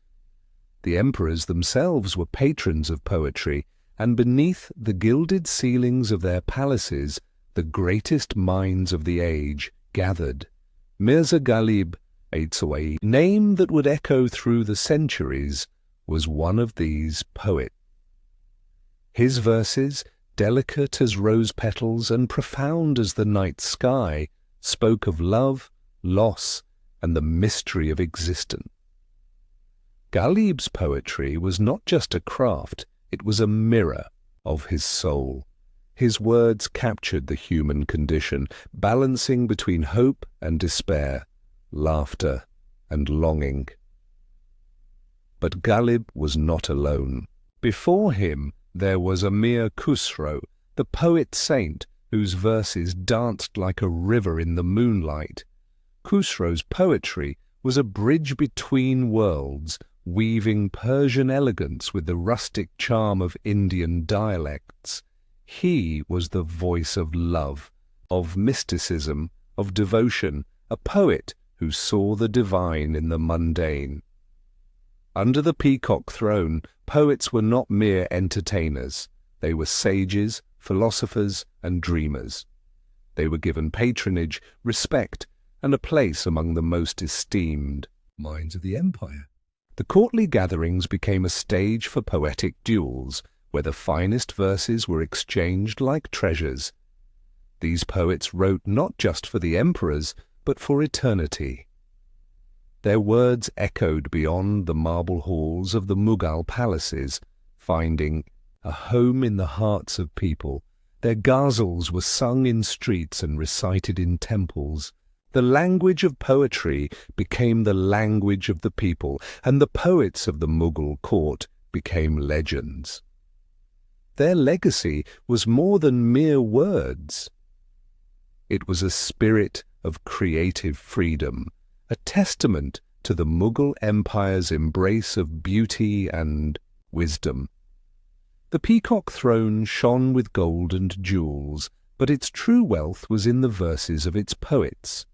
The emperors themselves were patrons of poetry, and beneath the gilded ceilings of their palaces, the greatest minds of the age gathered. Mirza Ghalib, a name that would echo through the centuries, was one of these poets. His verses, delicate as rose petals and profound as the night sky, spoke of love, loss, and the mystery of existence. Ghalib's poetry was not just a craft, it was a mirror of his soul. His words captured the human condition, balancing between hope and despair, laughter and longing. But Ghalib was not alone. Before him there was Amir Khusro, the poet saint whose verses danced like a river in the moonlight. Khusro's poetry was a bridge between worlds, weaving Persian elegance with the rustic charm of Indian dialects. He was the voice of love, of mysticism, of devotion, a poet who saw the divine in the mundane. Under the Peacock Throne, poets were not mere entertainers. They were sages, philosophers, and dreamers. They were given patronage, respect, and a place among the most esteemed minds of the empire. The courtly gatherings became a stage for poetic duels, where the finest verses were exchanged like treasures. These poets wrote not just for the emperors, but for eternity. Their words echoed beyond the marble halls of the Mughal palaces, finding a home in the hearts of people. Their ghazals were sung in streets and recited in temples. The language of poetry became the language of the people, and the poets of the Mughal court became legends. Their legacy was more than mere words. It was a spirit of creative freedom, a testament to the Mughal Empire's embrace of beauty and wisdom. The Peacock Throne shone with gold and jewels, but its true wealth was in the verses of its poets.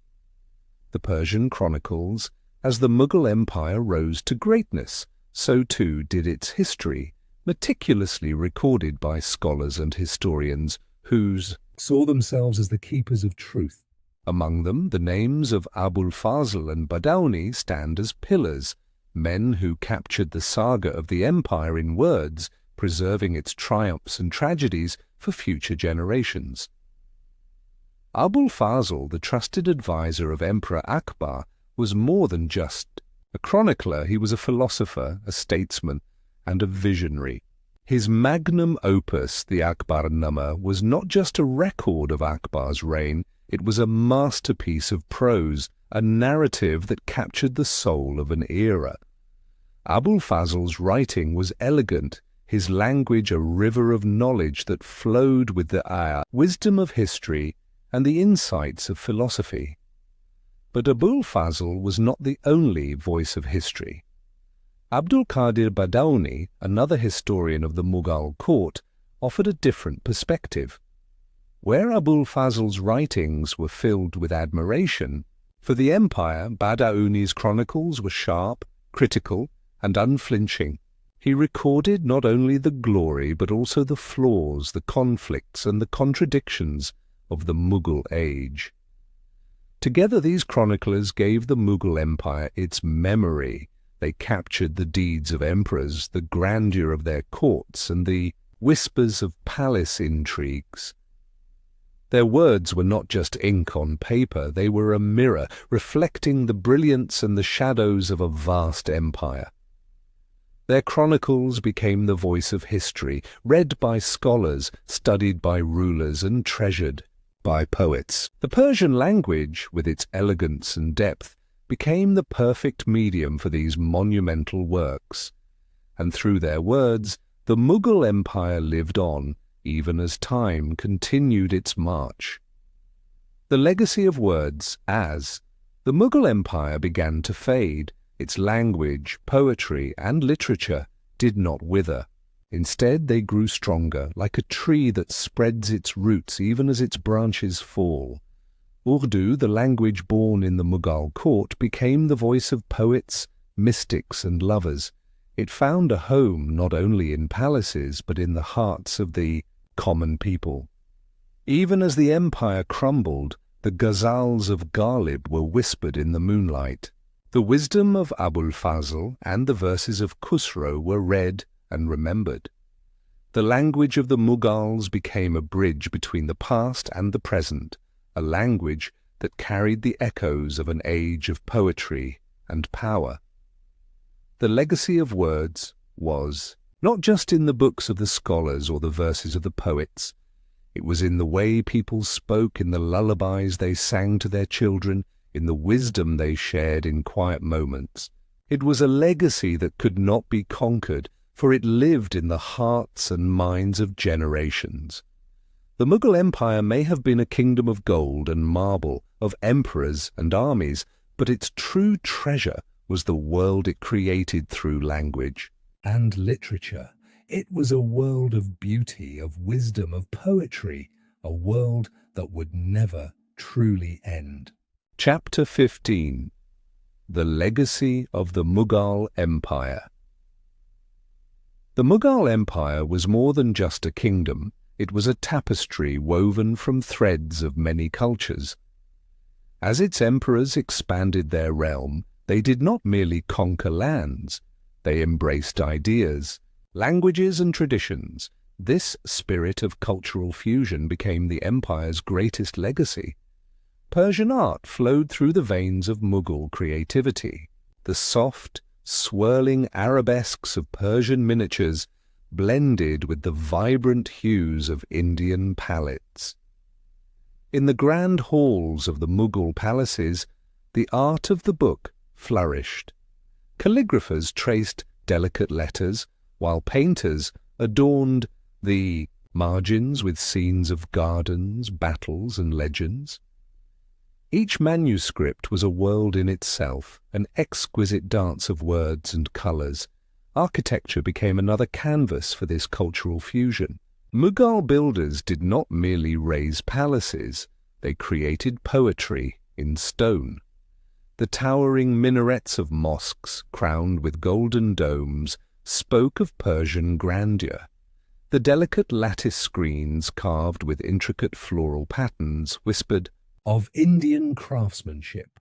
The Persian chronicles, as the Mughal Empire rose to greatness, so too did its history, meticulously recorded by scholars and historians who saw themselves as the keepers of truth. Among them, the names of Abul Fazl and Badauni stand as pillars, men who captured the saga of the empire in words, preserving its triumphs and tragedies for future generations. Abul Fazl, the trusted advisor of Emperor Akbar, was more than just a chronicler. He was a philosopher, a statesman, and a visionary. His magnum opus, the Akbarnama, was not just a record of Akbar's reign, it was a masterpiece of prose, a narrative that captured the soul of an era. Abul Fazl's writing was elegant, his language a river of knowledge that flowed with the wisdom of history and the insights of philosophy. But Abul Fazl was not the only voice of history. Abdul Qadir Badauni, another historian of the Mughal court, offered a different perspective. Where Abul Fazl's writings were filled with admiration, for the empire, Badauni's chronicles were sharp, critical, and unflinching. He recorded not only the glory but also the flaws, the conflicts, and the contradictions of the Mughal age. Together these chroniclers gave the Mughal Empire its memory. They captured the deeds of emperors, the grandeur of their courts, and the whispers of palace intrigues. Their words were not just ink on paper, they were a mirror reflecting the brilliance and the shadows of a vast empire. Their chronicles became the voice of history, read by scholars, studied by rulers, and treasured by poets. The Persian language, with its elegance and depth, became the perfect medium for these monumental works, and through their words the Mughal Empire lived on, even as time continued its march. The legacy of words as the Mughal Empire began to fade, its language, poetry, and literature did not wither. Instead, they grew stronger, like a tree that spreads its roots even as its branches fall. Urdu, the language born in the Mughal court, became the voice of poets, mystics, and lovers. It found a home not only in palaces but in the hearts of the common people. Even as the empire crumbled, the ghazals of Ghalib were whispered in the moonlight. The wisdom of Abul Fazl and the verses of Khusro were read and remembered. The language of the Mughals became a bridge between the past and the present, a language that carried the echoes of an age of poetry and power. The legacy of words was not just in the books of the scholars or the verses of the poets. It was in the way people spoke, in the lullabies they sang to their children, in the wisdom they shared in quiet moments. It was a legacy that could not be conquered, for it lived in the hearts and minds of generations. The Mughal Empire may have been a kingdom of gold and marble, of emperors and armies, but its true treasure was the world it created through language and literature. It was a world of beauty, of wisdom, of poetry, a world that would never truly end. Chapter 15. The Legacy of the Mughal Empire. The Mughal Empire was more than just a kingdom. It was a tapestry woven from threads of many cultures. As its emperors expanded their realm, they did not merely conquer lands. They embraced ideas, languages, and traditions. This spirit of cultural fusion became the empire's greatest legacy. Persian art flowed through the veins of Mughal creativity. The soft, swirling arabesques of Persian miniatures blended with the vibrant hues of Indian palettes. In the grand halls of the Mughal palaces, the art of the book flourished. Calligraphers traced delicate letters, while painters adorned the margins with scenes of gardens, battles, and legends. Each manuscript was a world in itself, an exquisite dance of words and colours. Architecture became another canvas for this cultural fusion. Mughal builders did not merely raise palaces, they created poetry in stone. The towering minarets of mosques, crowned with golden domes, spoke of Persian grandeur. The delicate lattice screens, carved with intricate floral patterns, whispered of Indian craftsmanship.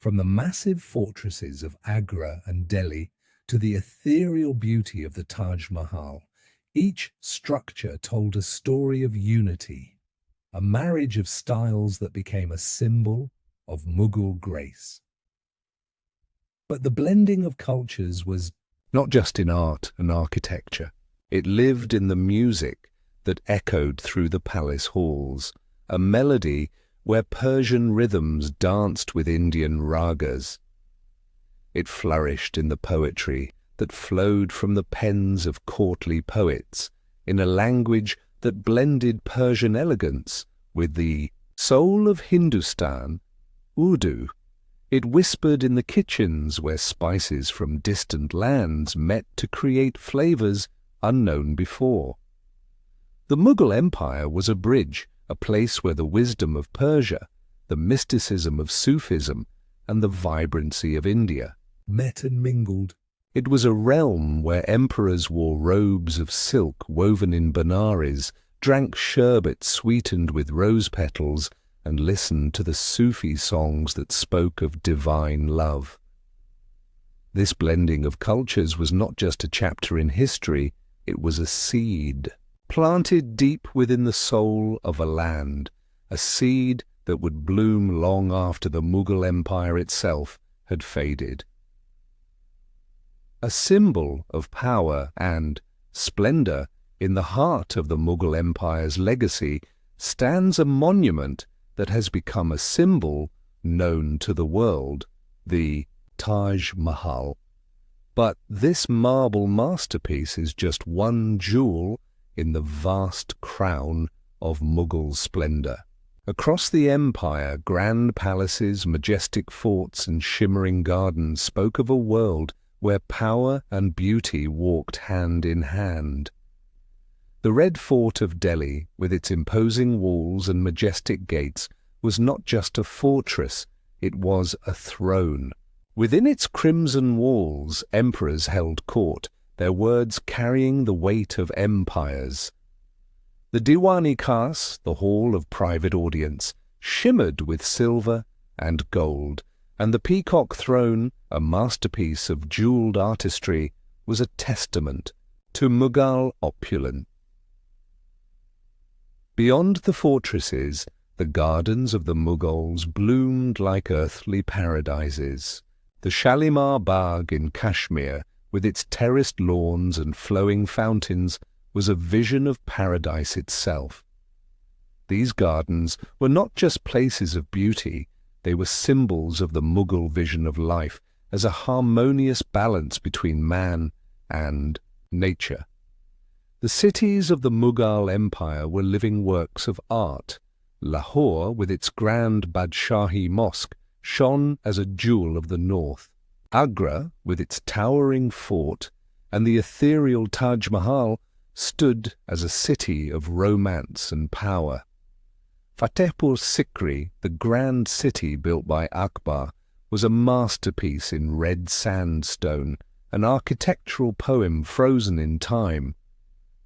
From the massive fortresses of Agra and Delhi to the ethereal beauty of the Taj Mahal, Each structure told a story of unity, a marriage of styles that became a symbol of Mughal grace. But the blending of cultures was not just in art and architecture. It lived in the music that echoed through the palace halls, a melody where Persian rhythms danced with Indian ragas. It flourished in the poetry that flowed from the pens of courtly poets, in a language that blended Persian elegance with the soul of Hindustan, Urdu. It whispered in the kitchens where spices from distant lands met to create flavors unknown before. The Mughal Empire was a bridge, a place where the wisdom of Persia, the mysticism of Sufism, and the vibrancy of India met and mingled. It was a realm where emperors wore robes of silk woven in Benares, drank sherbet sweetened with rose petals, and listened to the Sufi songs that spoke of divine love. This blending of cultures was not just a chapter in history, it was a seed, planted deep within the soul of a land, a seed that would bloom long after the Mughal Empire itself had faded. A symbol of power and splendor in the heart of the Mughal Empire's legacy stands a monument that has become a symbol known to the world, the Taj Mahal. But this marble masterpiece is just one jewel in the vast crown of Mughal splendor. Across the empire, grand palaces, majestic forts, and shimmering gardens spoke of a world where power and beauty walked hand in hand. The Red Fort of Delhi, with its imposing walls and majestic gates, was not just a fortress, it was a throne. Within its crimson walls, emperors held court, their words carrying the weight of empires. The Diwan-i-Khas, the hall of private audience, shimmered with silver and gold, and the Peacock Throne, a masterpiece of jeweled artistry, was a testament to Mughal opulence. Beyond the fortresses, the gardens of the Mughals bloomed like earthly paradises. The Shalimar Bagh in Kashmir, with its terraced lawns and flowing fountains, was a vision of paradise itself. These gardens were not just places of beauty, they were symbols of the Mughal vision of life as a harmonious balance between man and nature. The cities of the Mughal Empire were living works of art. Lahore, with its grand Badshahi Mosque, shone as a jewel of the north. Agra, with its towering fort, and the ethereal Taj Mahal, stood as a city of romance and power. Fatehpur Sikri, the grand city built by Akbar, was a masterpiece in red sandstone, an architectural poem frozen in time.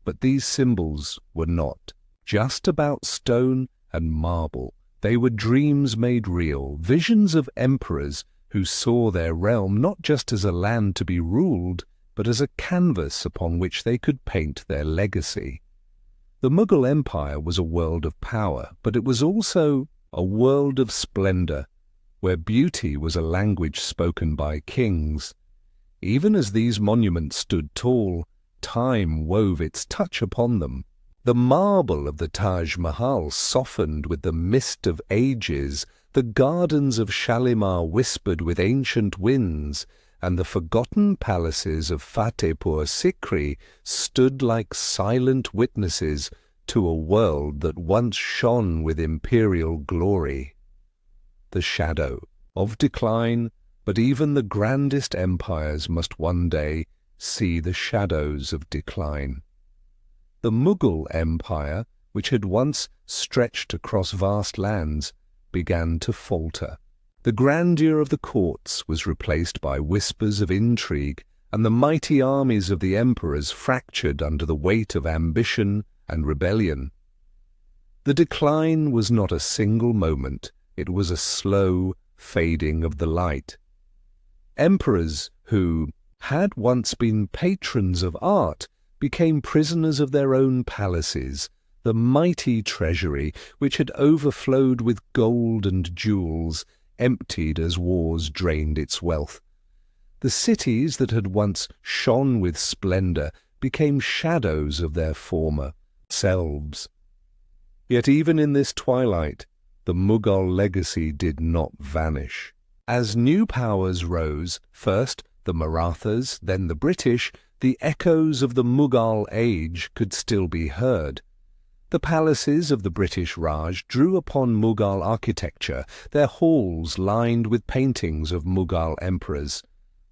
But these symbols were not just about stone and marble. They were dreams made real, visions of emperors who saw their realm not just as a land to be ruled, but as a canvas upon which they could paint their legacy. The Mughal Empire was a world of power, but it was also a world of splendor, where beauty was a language spoken by kings. Even as these monuments stood tall, time wove its touch upon them. The marble of the Taj Mahal softened with the mist of ages, the gardens of Shalimar whispered with ancient winds, and the forgotten palaces of Fatehpur Sikri stood like silent witnesses to a world that once shone with imperial glory. The shadow of decline, but even the grandest empires must one day see the shadows of decline. The Mughal Empire, which had once stretched across vast lands, began to falter. The grandeur of the courts was replaced by whispers of intrigue, and the mighty armies of the emperors fractured under the weight of ambition and rebellion. The decline was not a single moment, it was a slow fading of the light. Emperors who had once been patrons of art became prisoners of their own palaces, the mighty treasury, which had overflowed with gold and jewels, emptied as wars drained its wealth. The cities that had once shone with splendor became shadows of their former selves. Yet even in this twilight, the Mughal legacy did not vanish. As new powers rose, first the Marathas, then the British, the echoes of the Mughal age could still be heard. The palaces of the British Raj drew upon Mughal architecture, their halls lined with paintings of Mughal emperors.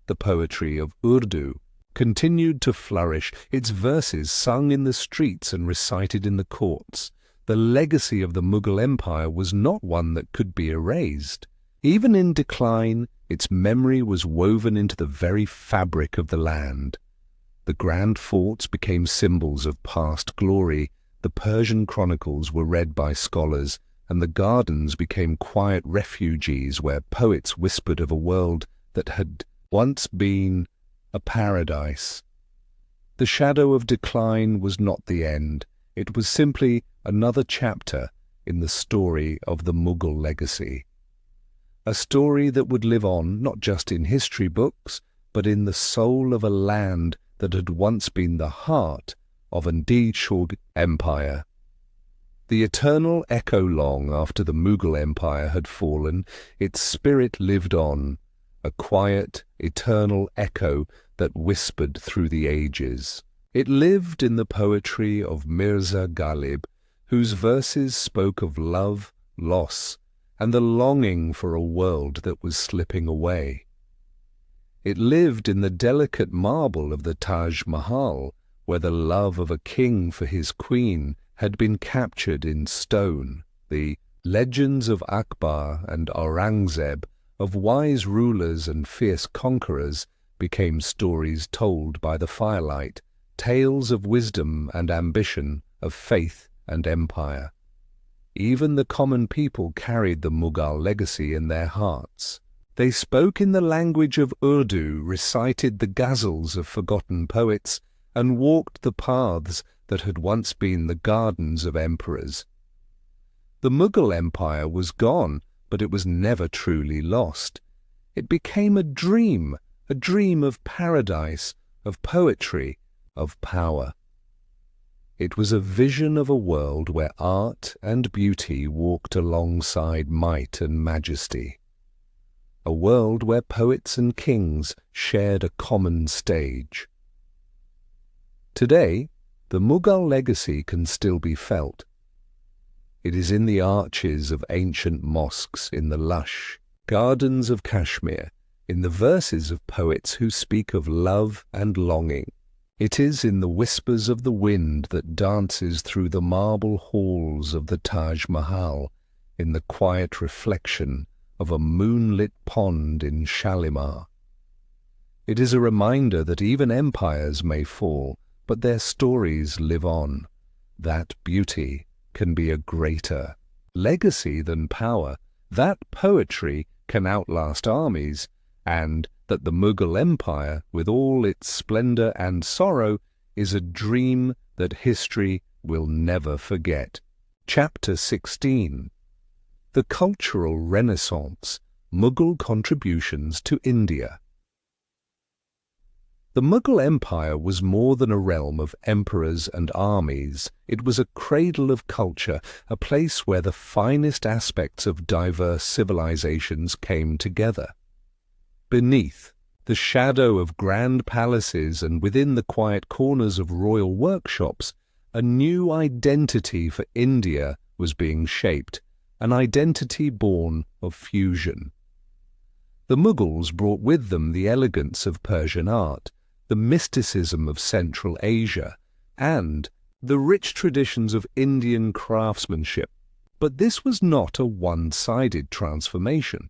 The poetry of Urdu continued to flourish, its verses sung in the streets and recited in the courts. The legacy of the Mughal Empire was not one that could be erased. Even in decline, its memory was woven into the very fabric of the land. The grand forts became symbols of past glory, the Persian chronicles were read by scholars, and the gardens became quiet refuges where poets whispered of a world that had once been a paradise. The shadow of decline was not the end. It was simply another chapter in the story of the Mughal legacy. A story that would live on not just in history books, but in the soul of a land that had once been the heart of an Mughal Empire. The eternal echo long after the Mughal Empire had fallen, its spirit lived on, a quiet, eternal echo that whispered through the ages. It lived in the poetry of Mirza Ghalib, whose verses spoke of love, loss, and the longing for a world that was slipping away. It lived in the delicate marble of the Taj Mahal, where the love of a king for his queen had been captured in stone. The legends of Akbar and Aurangzeb, of wise rulers and fierce conquerors, became stories told by the firelight, tales of wisdom and ambition, of faith and empire. Even the common people carried the Mughal legacy in their hearts. They spoke in the language of Urdu, recited the ghazals of forgotten poets, and walked the paths that had once been the gardens of emperors. The Mughal Empire was gone, but it was never truly lost. It became a dream of paradise, of poetry, of power. It was a vision of a world where art and beauty walked alongside might and majesty. A world where poets and kings shared a common stage. Today, the Mughal legacy can still be felt. It is in the arches of ancient mosques, in the lush gardens of Kashmir, in the verses of poets who speak of love and longing. It is in the whispers of the wind that dances through the marble halls of the Taj Mahal, in the quiet reflection of a moonlit pond in Shalimar. It is a reminder that even empires may fall, but their stories live on. That beauty can be a greater legacy than power, that poetry can outlast armies, and that the Mughal Empire, with all its splendor and sorrow, is a dream that history will never forget. Chapter 16. The Cultural Renaissance, Mughal Contributions to India. The Mughal Empire was more than a realm of emperors and armies. It was a cradle of culture, a place where the finest aspects of diverse civilizations came together. Beneath the shadow of grand palaces and within the quiet corners of royal workshops, a new identity for India was being shaped, an identity born of fusion. The Mughals brought with them the elegance of Persian art, the mysticism of Central Asia, and the rich traditions of Indian craftsmanship. But this was not a one-sided transformation.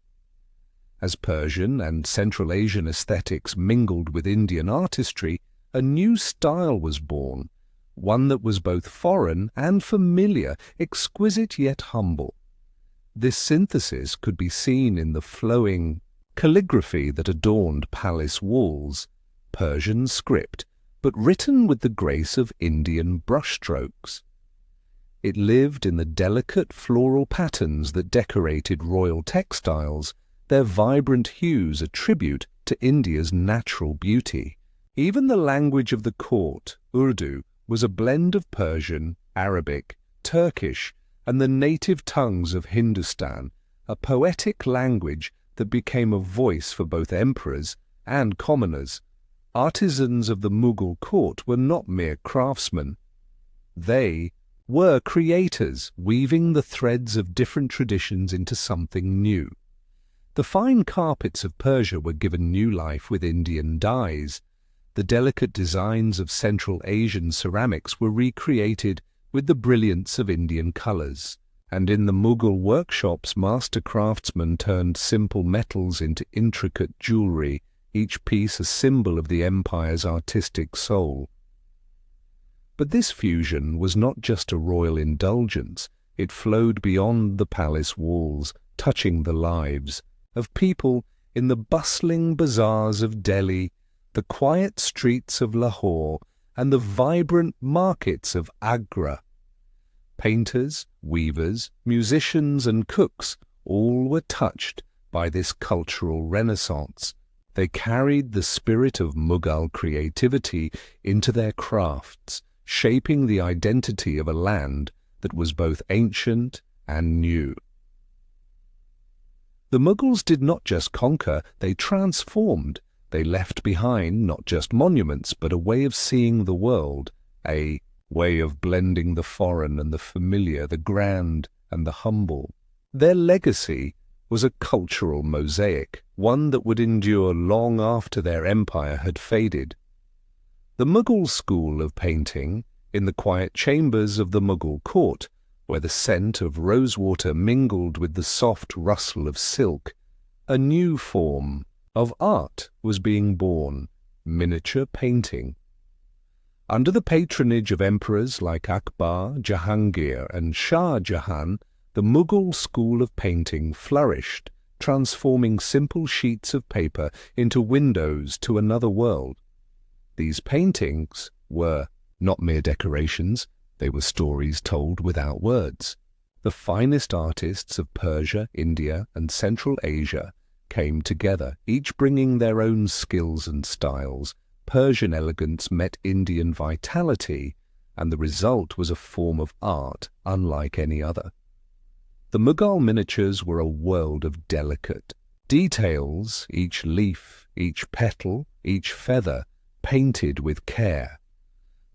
As Persian and Central Asian aesthetics mingled with Indian artistry, a new style was born, one that was both foreign and familiar, exquisite yet humble. This synthesis could be seen in the flowing calligraphy that adorned palace walls, Persian script, but written with the grace of Indian brushstrokes. It lived in the delicate floral patterns that decorated royal textiles, their vibrant hues a tribute to India's natural beauty. Even the language of the court, Urdu, was a blend of Persian, Arabic, Turkish, and the native tongues of Hindustan, a poetic language that became a voice for both emperors and commoners. Artisans of the Mughal court were not mere craftsmen. They were creators, weaving the threads of different traditions into something new. The fine carpets of Persia were given new life with Indian dyes. The delicate designs of Central Asian ceramics were recreated with the brilliance of Indian colours. And in the Mughal workshops, master craftsmen turned simple metals into intricate jewellery, each piece a symbol of the empire's artistic soul. But this fusion was not just a royal indulgence. It flowed beyond the palace walls, touching the lives of people in the bustling bazaars of Delhi, the quiet streets of Lahore, and the vibrant markets of Agra. Painters, weavers, musicians, and cooks all were touched by this cultural renaissance. They carried the spirit of Mughal creativity into their crafts, shaping the identity of a land that was both ancient and new. The Mughals did not just conquer, they transformed. They left behind not just monuments, but a way of seeing the world, a way of blending the foreign and the familiar, the grand and the humble. Their legacy was a cultural mosaic, one that would endure long after their empire had faded. The Mughal school of painting, in the quiet chambers of the Mughal court, where the scent of rosewater mingled with the soft rustle of silk, a new form of art was being born, miniature painting. Under the patronage of emperors like Akbar, Jahangir, and Shah Jahan, the Mughal school of painting flourished, transforming simple sheets of paper into windows to another world. These paintings were not mere decorations, they were stories told without words. The finest artists of Persia, India, and Central Asia came together, each bringing their own skills and styles. Persian elegance met Indian vitality, and the result was a form of art unlike any other. The Mughal miniatures were a world of delicate details, each leaf, each petal, each feather, painted with care.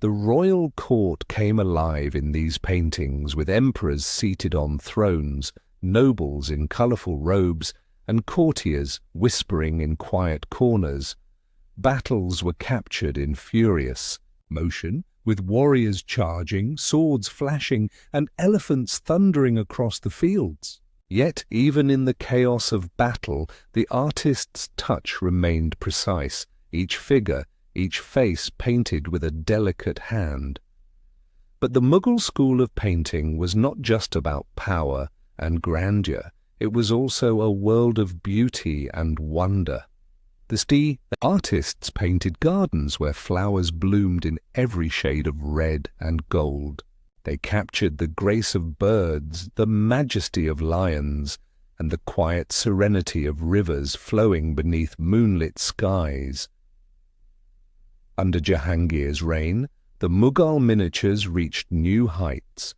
The royal court came alive in these paintings, with emperors seated on thrones, nobles in colourful robes, and courtiers whispering in quiet corners. Battles were captured in furious motion, with warriors charging, swords flashing, and elephants thundering across the fields. Yet, even in the chaos of battle, the artist's touch remained precise, each figure, each face painted with a delicate hand. But the Mughal school of painting was not just about power and grandeur, it was also a world of beauty and wonder. The artists painted gardens where flowers bloomed in every shade of red and gold. They captured the grace of birds, the majesty of lions, and the quiet serenity of rivers flowing beneath moonlit skies. Under Jahangir's reign, the Mughal miniatures reached new heights.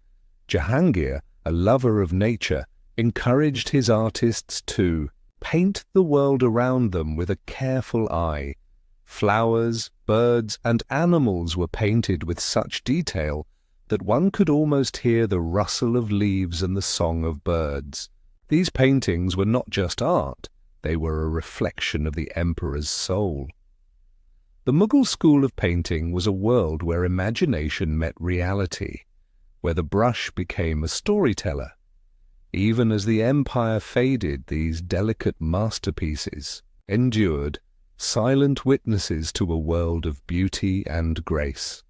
Jahangir, a lover of nature, encouraged his artists to paint the world around them with a careful eye. Flowers, birds, and animals were painted with such detail that one could almost hear the rustle of leaves and the song of birds. These paintings were not just art, they were a reflection of the emperor's soul. The Mughal school of painting was a world where imagination met reality, where the brush became a storyteller. Even as the empire faded, these delicate masterpieces endured, silent witnesses to a world of beauty and grace.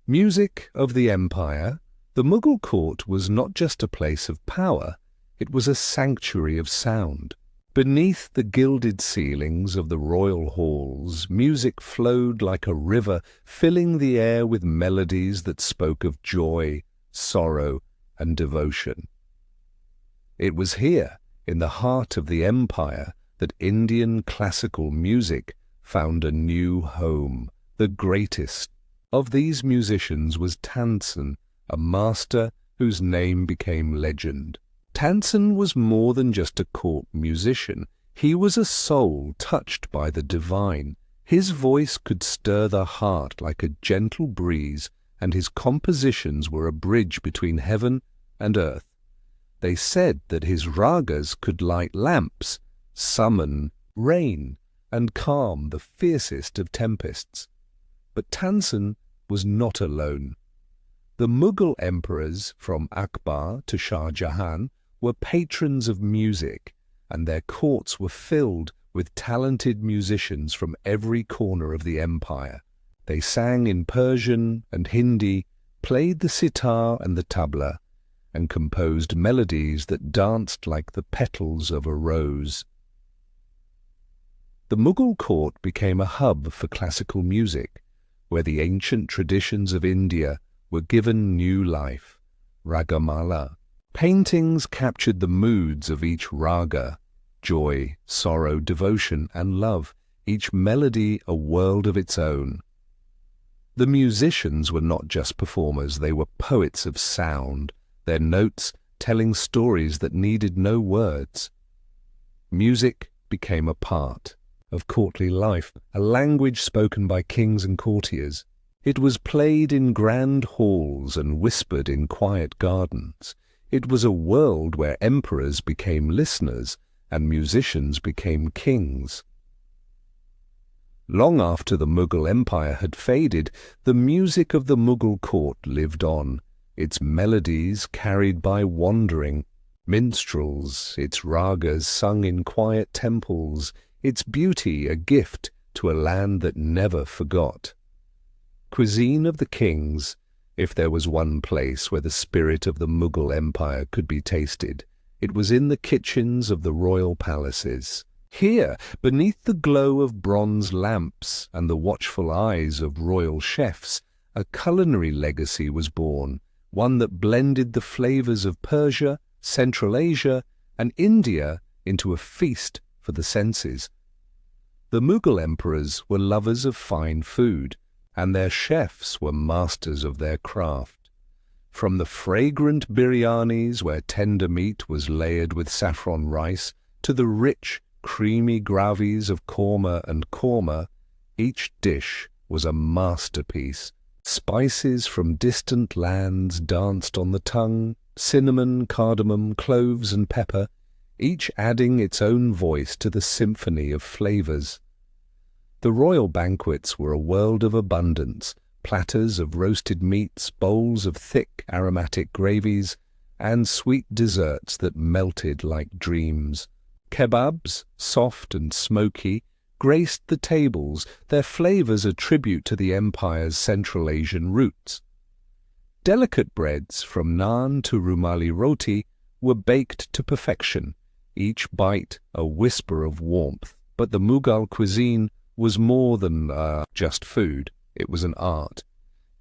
Music of the empire, the Mughal court was not just a place of power, it was a sanctuary of sound. Beneath the gilded ceilings of the royal halls, music flowed like a river, filling the air with melodies that spoke of joy, sorrow, and devotion. It was here, in the heart of the empire, that Indian classical music found a new home. The greatest of these musicians was Tansen, a master whose name became legend. Tansen was more than just a court musician. He was a soul touched by the divine. His voice could stir the heart like a gentle breeze, and his compositions were a bridge between heaven and earth. They said that his ragas could light lamps, summon rain, and calm the fiercest of tempests. But Tansen was not alone. The Mughal emperors, from Akbar to Shah Jahan, were patrons of music, and their courts were filled with talented musicians from every corner of the empire. They sang in Persian and Hindi, played the sitar and the tabla, and composed melodies that danced like the petals of a rose. The Mughal court became a hub for classical music, where the ancient traditions of India were given new life. Ragamala. Paintings captured the moods of each raga: joy, sorrow, devotion, and love, each melody a world of its own. The musicians were not just performers, they were poets of sound, their notes telling stories that needed no words. Music became a part of courtly life, a language spoken by kings and courtiers. It was played in grand halls and whispered in quiet gardens. It was a world where emperors became listeners and musicians became kings. Long after the Mughal Empire had faded, the music of the Mughal court lived on, its melodies carried by wandering minstrels, its ragas sung in quiet temples, its beauty a gift to a land that never forgot. Cuisine of the kings. If there was one place where the spirit of the Mughal Empire could be tasted, it was in the kitchens of the royal palaces. Here, beneath the glow of bronze lamps and the watchful eyes of royal chefs, a culinary legacy was born, one that blended the flavors of Persia, Central Asia, and India into a feast for the senses. The Mughal emperors were lovers of fine food, and their chefs were masters of their craft. From the fragrant biryanis where tender meat was layered with saffron rice, to the rich, creamy gravies of korma and korma, each dish was a masterpiece. Spices from distant lands danced on the tongue, cinnamon, cardamom, cloves and pepper, each adding its own voice to the symphony of flavors. The royal banquets were a world of abundance, platters of roasted meats, bowls of thick aromatic gravies, and sweet desserts that melted like dreams. Kebabs, soft and smoky, graced the tables, their flavors a tribute to the empire's Central Asian roots. Delicate breads, from naan to rumali roti, were baked to perfection, each bite a whisper of warmth. But the Mughal cuisine was more than just food. It was an art.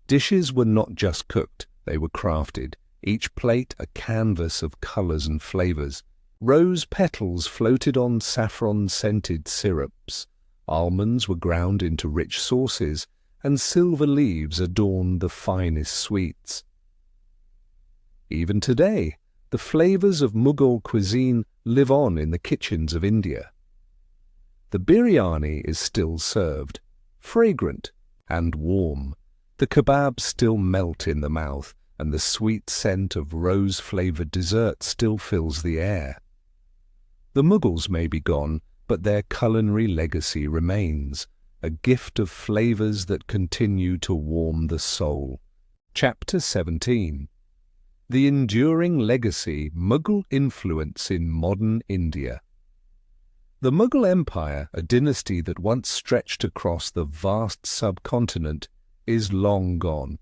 Dishes were not just cooked, they were crafted, each plate a canvas of colors and flavors. Rose petals floated on saffron-scented syrups. Almonds were ground into rich sauces, and silver leaves adorned the finest sweets. Even today, the flavors of Mughal cuisine live on in the kitchens of India. The biryani is still served, fragrant and warm. The kebabs still melt in the mouth, and the sweet scent of rose-flavored dessert still fills the air. The Mughals may be gone, but their culinary legacy remains, a gift of flavors that continue to warm the soul. Chapter 17. The Enduring Legacy: Mughal Influence in Modern India. The Mughal Empire, a dynasty that once stretched across the vast subcontinent, is long gone.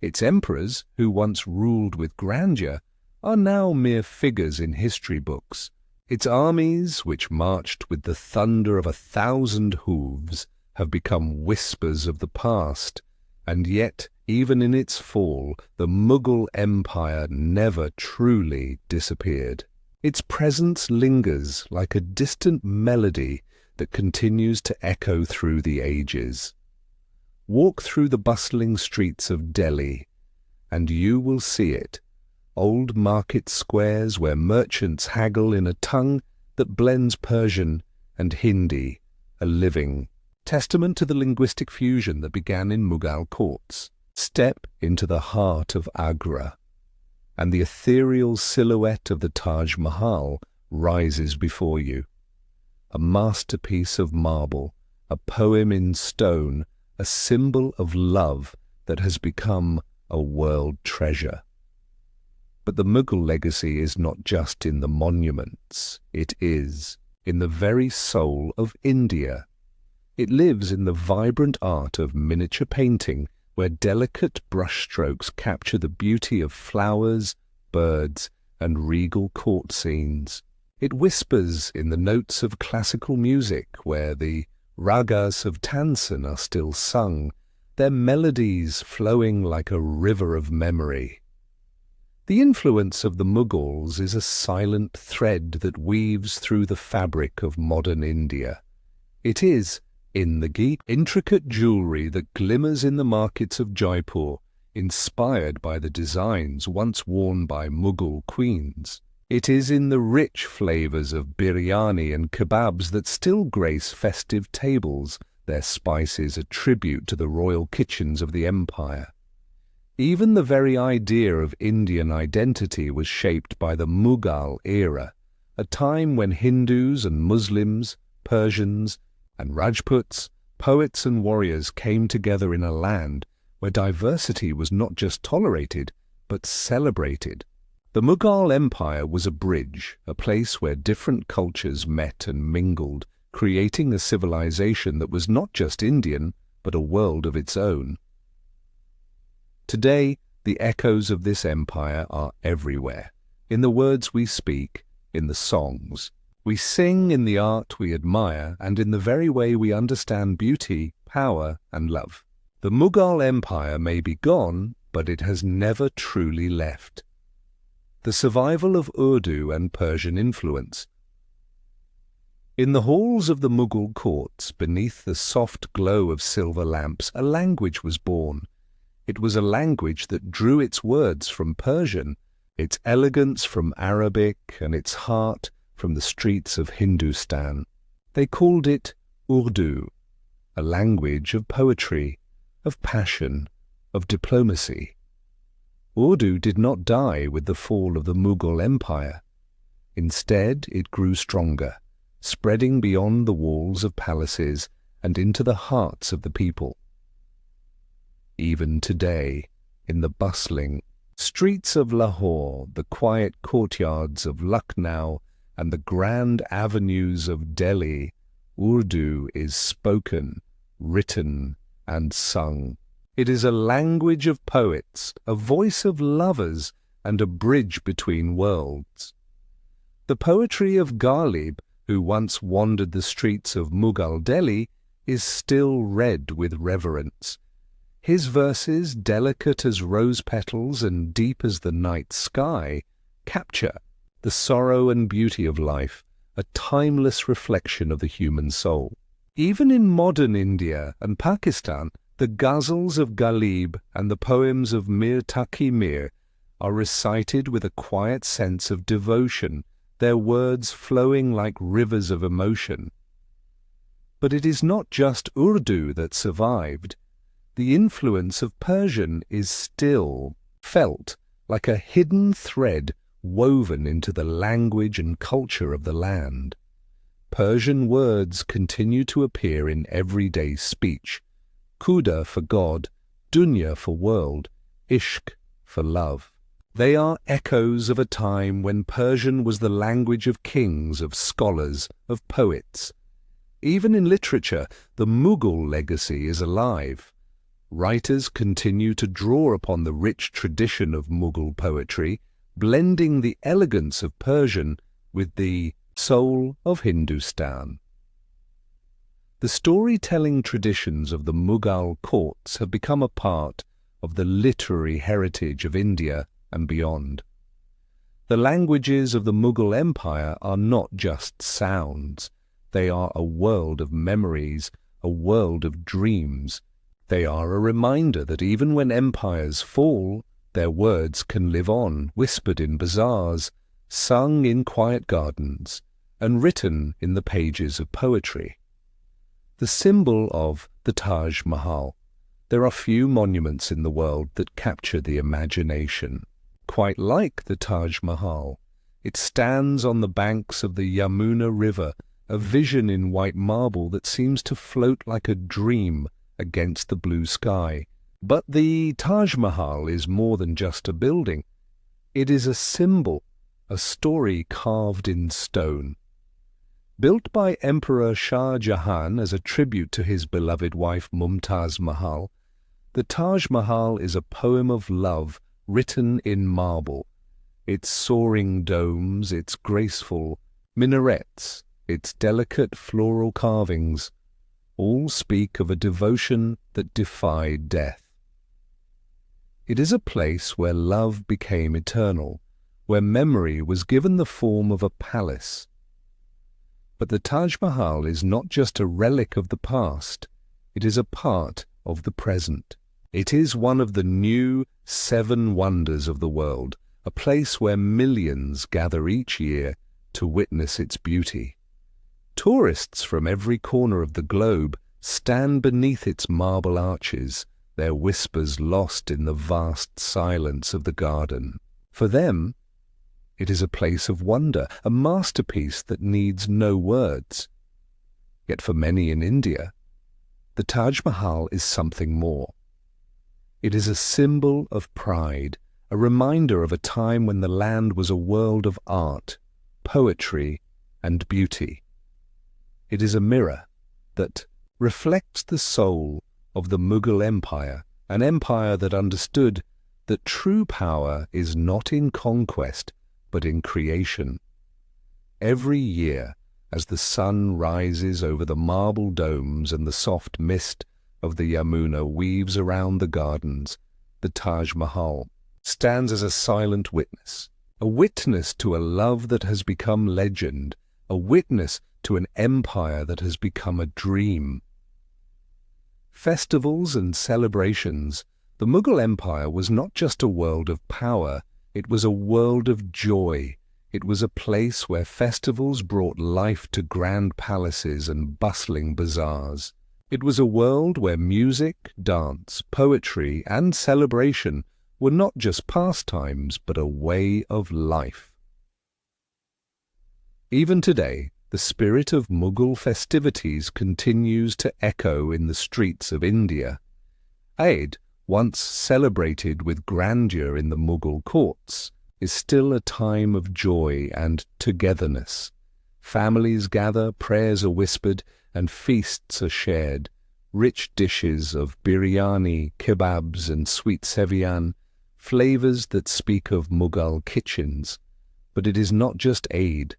Its emperors, who once ruled with grandeur, are now mere figures in history books. Its armies, which marched with the thunder of 1,000 hooves, have become whispers of the past, and yet, even in its fall, the Mughal Empire never truly disappeared. Its presence lingers like a distant melody that continues to echo through the ages. Walk through the bustling streets of Delhi, and you will see it. Old market squares where merchants haggle in a tongue that blends Persian and Hindi, a living testament to the linguistic fusion that began in Mughal courts. Step into the heart of Agra, and the ethereal silhouette of the Taj Mahal rises before you. A masterpiece of marble, a poem in stone, a symbol of love that has become a world treasure. But the Mughal legacy is not just in the monuments, it is in the very soul of India. It lives in the vibrant art of miniature painting, where delicate brushstrokes capture the beauty of flowers, birds, and regal court scenes. It whispers in the notes of classical music, where the ragas of Tansen are still sung, their melodies flowing like a river of memory. The influence of the Mughals is a silent thread that weaves through the fabric of modern India. It is, in the intricate jewellery that glimmers in the markets of Jaipur, inspired by the designs once worn by Mughal queens. It is in the rich flavours of biryani and kebabs that still grace festive tables, their spices a tribute to the royal kitchens of the empire. Even the very idea of Indian identity was shaped by the Mughal era, a time when Hindus and Muslims, Persians and Rajputs, poets and warriors came together in a land where diversity was not just tolerated, but celebrated. The Mughal Empire was a bridge, a place where different cultures met and mingled, creating a civilization that was not just Indian, but a world of its own. Today, the echoes of this empire are everywhere, in the words we speak, in the songs we sing, in the art we admire, and in the very way we understand beauty, power, and love. The Mughal Empire may be gone, but it has never truly left. The survival of Urdu and Persian influence. In the halls of the Mughal courts, beneath the soft glow of silver lamps, a language was born. It was a language that drew its words from Persian, its elegance from Arabic, and its heart from the streets of Hindustan. They called it Urdu, a language of poetry, of passion, of diplomacy. Urdu did not die with the fall of the Mughal Empire. Instead, it grew stronger, spreading beyond the walls of palaces and into the hearts of the people. Even today, in the bustling streets of Lahore, the quiet courtyards of Lucknow, and the grand avenues of Delhi, Urdu is spoken, written, and sung. It is a language of poets, a voice of lovers, and a bridge between worlds. The poetry of Ghalib, who once wandered the streets of Mughal Delhi, is still read with reverence. His verses, delicate as rose petals and deep as the night sky, capture the sorrow and beauty of life, a timeless reflection of the human soul. Even in modern India and Pakistan, the ghazals of Ghalib and the poems of Mir Taqi Mir are recited with a quiet sense of devotion, their words flowing like rivers of emotion. But it is not just Urdu that survived. The influence of Persian is still felt like a hidden thread woven into the language and culture of the land. Persian words continue to appear in everyday speech. Khuda for God, dunya for world, ishq for love. They are echoes of a time when Persian was the language of kings, of scholars, of poets. Even in literature, the Mughal legacy is alive. Writers continue to draw upon the rich tradition of Mughal poetry, blending the elegance of Persian with the soul of Hindustan. The storytelling traditions of the Mughal courts have become a part of the literary heritage of India and beyond. The languages of the Mughal Empire are not just sounds. They are a world of memories, a world of dreams. They are a reminder that even when empires fall, their words can live on, whispered in bazaars, sung in quiet gardens, and written in the pages of poetry. The symbol of the Taj Mahal. There are few monuments in the world that capture the imagination. Quite like the Taj Mahal, it stands on the banks of the Yamuna River, a vision in white marble that seems to float like a dream against the blue sky. But the Taj Mahal is more than just a building. It is a symbol, a story carved in stone. Built by Emperor Shah Jahan as a tribute to his beloved wife Mumtaz Mahal, the Taj Mahal is a poem of love written in marble. Its soaring domes, its graceful minarets, its delicate floral carvings, all speak of a devotion that defied death. It is a place where love became eternal, where memory was given the form of a palace. But the Taj Mahal is not just a relic of the past, it is a part of the present. It is one of the new 7 wonders of the world, a place where millions gather each year to witness its beauty. Tourists from every corner of the globe stand beneath its marble arches, their whispers lost in the vast silence of the garden. For them, it is a place of wonder, a masterpiece that needs no words. Yet for many in India, the Taj Mahal is something more. It is a symbol of pride, a reminder of a time when the land was a world of art, poetry, and beauty. It is a mirror that reflects the soul of the Mughal Empire, an empire that understood that true power is not in conquest, but in creation. Every year, as the sun rises over the marble domes and the soft mist of the Yamuna weaves around the gardens, the Taj Mahal stands as a silent witness, a witness to a love that has become legend, a witness to an empire that has become a dream. Festivals and celebrations, the Mughal Empire was not just a world of power, it was a world of joy. It was a place where festivals brought life to grand palaces and bustling bazaars. It was a world where music, dance, poetry, and celebration were not just pastimes, but a way of life. Even today, the spirit of Mughal festivities continues to echo in the streets of India. Eid, once celebrated with grandeur in the Mughal courts, is still a time of joy and togetherness. Families gather, prayers are whispered, and feasts are shared. Rich dishes of biryani, kebabs, and sweet seviyan, flavors that speak of Mughal kitchens. But it is not just Eid.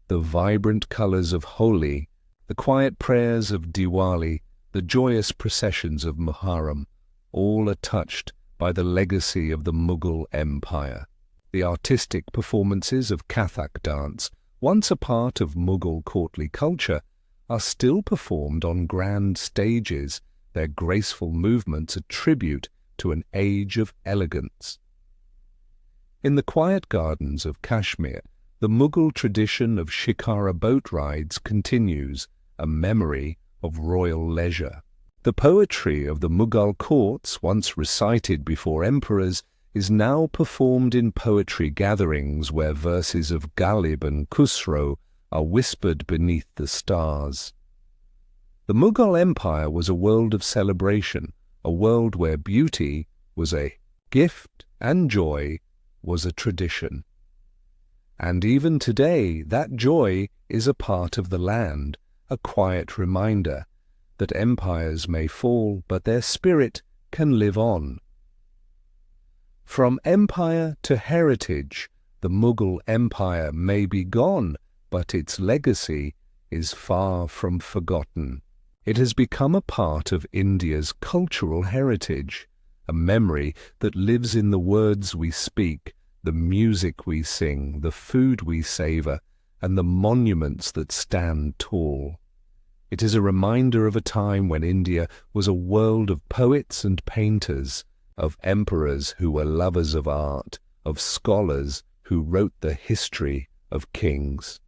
The vibrant colors of Holi, the quiet prayers of Diwali, the joyous processions of Muharram, all are touched by the legacy of the Mughal Empire. The artistic performances of Kathak dance, once a part of Mughal courtly culture, are still performed on grand stages, their graceful movements a tribute to an age of elegance. In the quiet gardens of Kashmir, the Mughal tradition of shikara boat rides continues, a memory of royal leisure. The poetry of the Mughal courts, once recited before emperors, is now performed in poetry gatherings where verses of Ghalib and Khusro are whispered beneath the stars. The Mughal Empire was a world of celebration, a world where beauty was a gift and joy was a tradition. And even today, that joy is a part of the land, a quiet reminder that empires may fall, but their spirit can live on. From empire to heritage, the Mughal Empire may be gone, but its legacy is far from forgotten. It has become a part of India's cultural heritage, a memory that lives in the words we speak, the music we sing, the food we savor, and the monuments that stand tall. It is a reminder of a time when India was a world of poets and painters, of emperors who were lovers of art, of scholars who wrote the history of kings.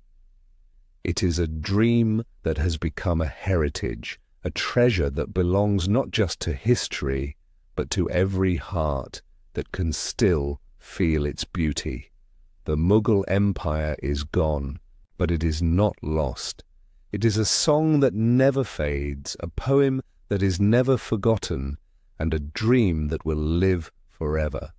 It is a dream that has become a heritage, a treasure that belongs not just to history, but to every heart that can still feel its beauty. The Mughal Empire is gone, but it is not lost. It is a song that never fades, a poem that is never forgotten, and a dream that will live forever.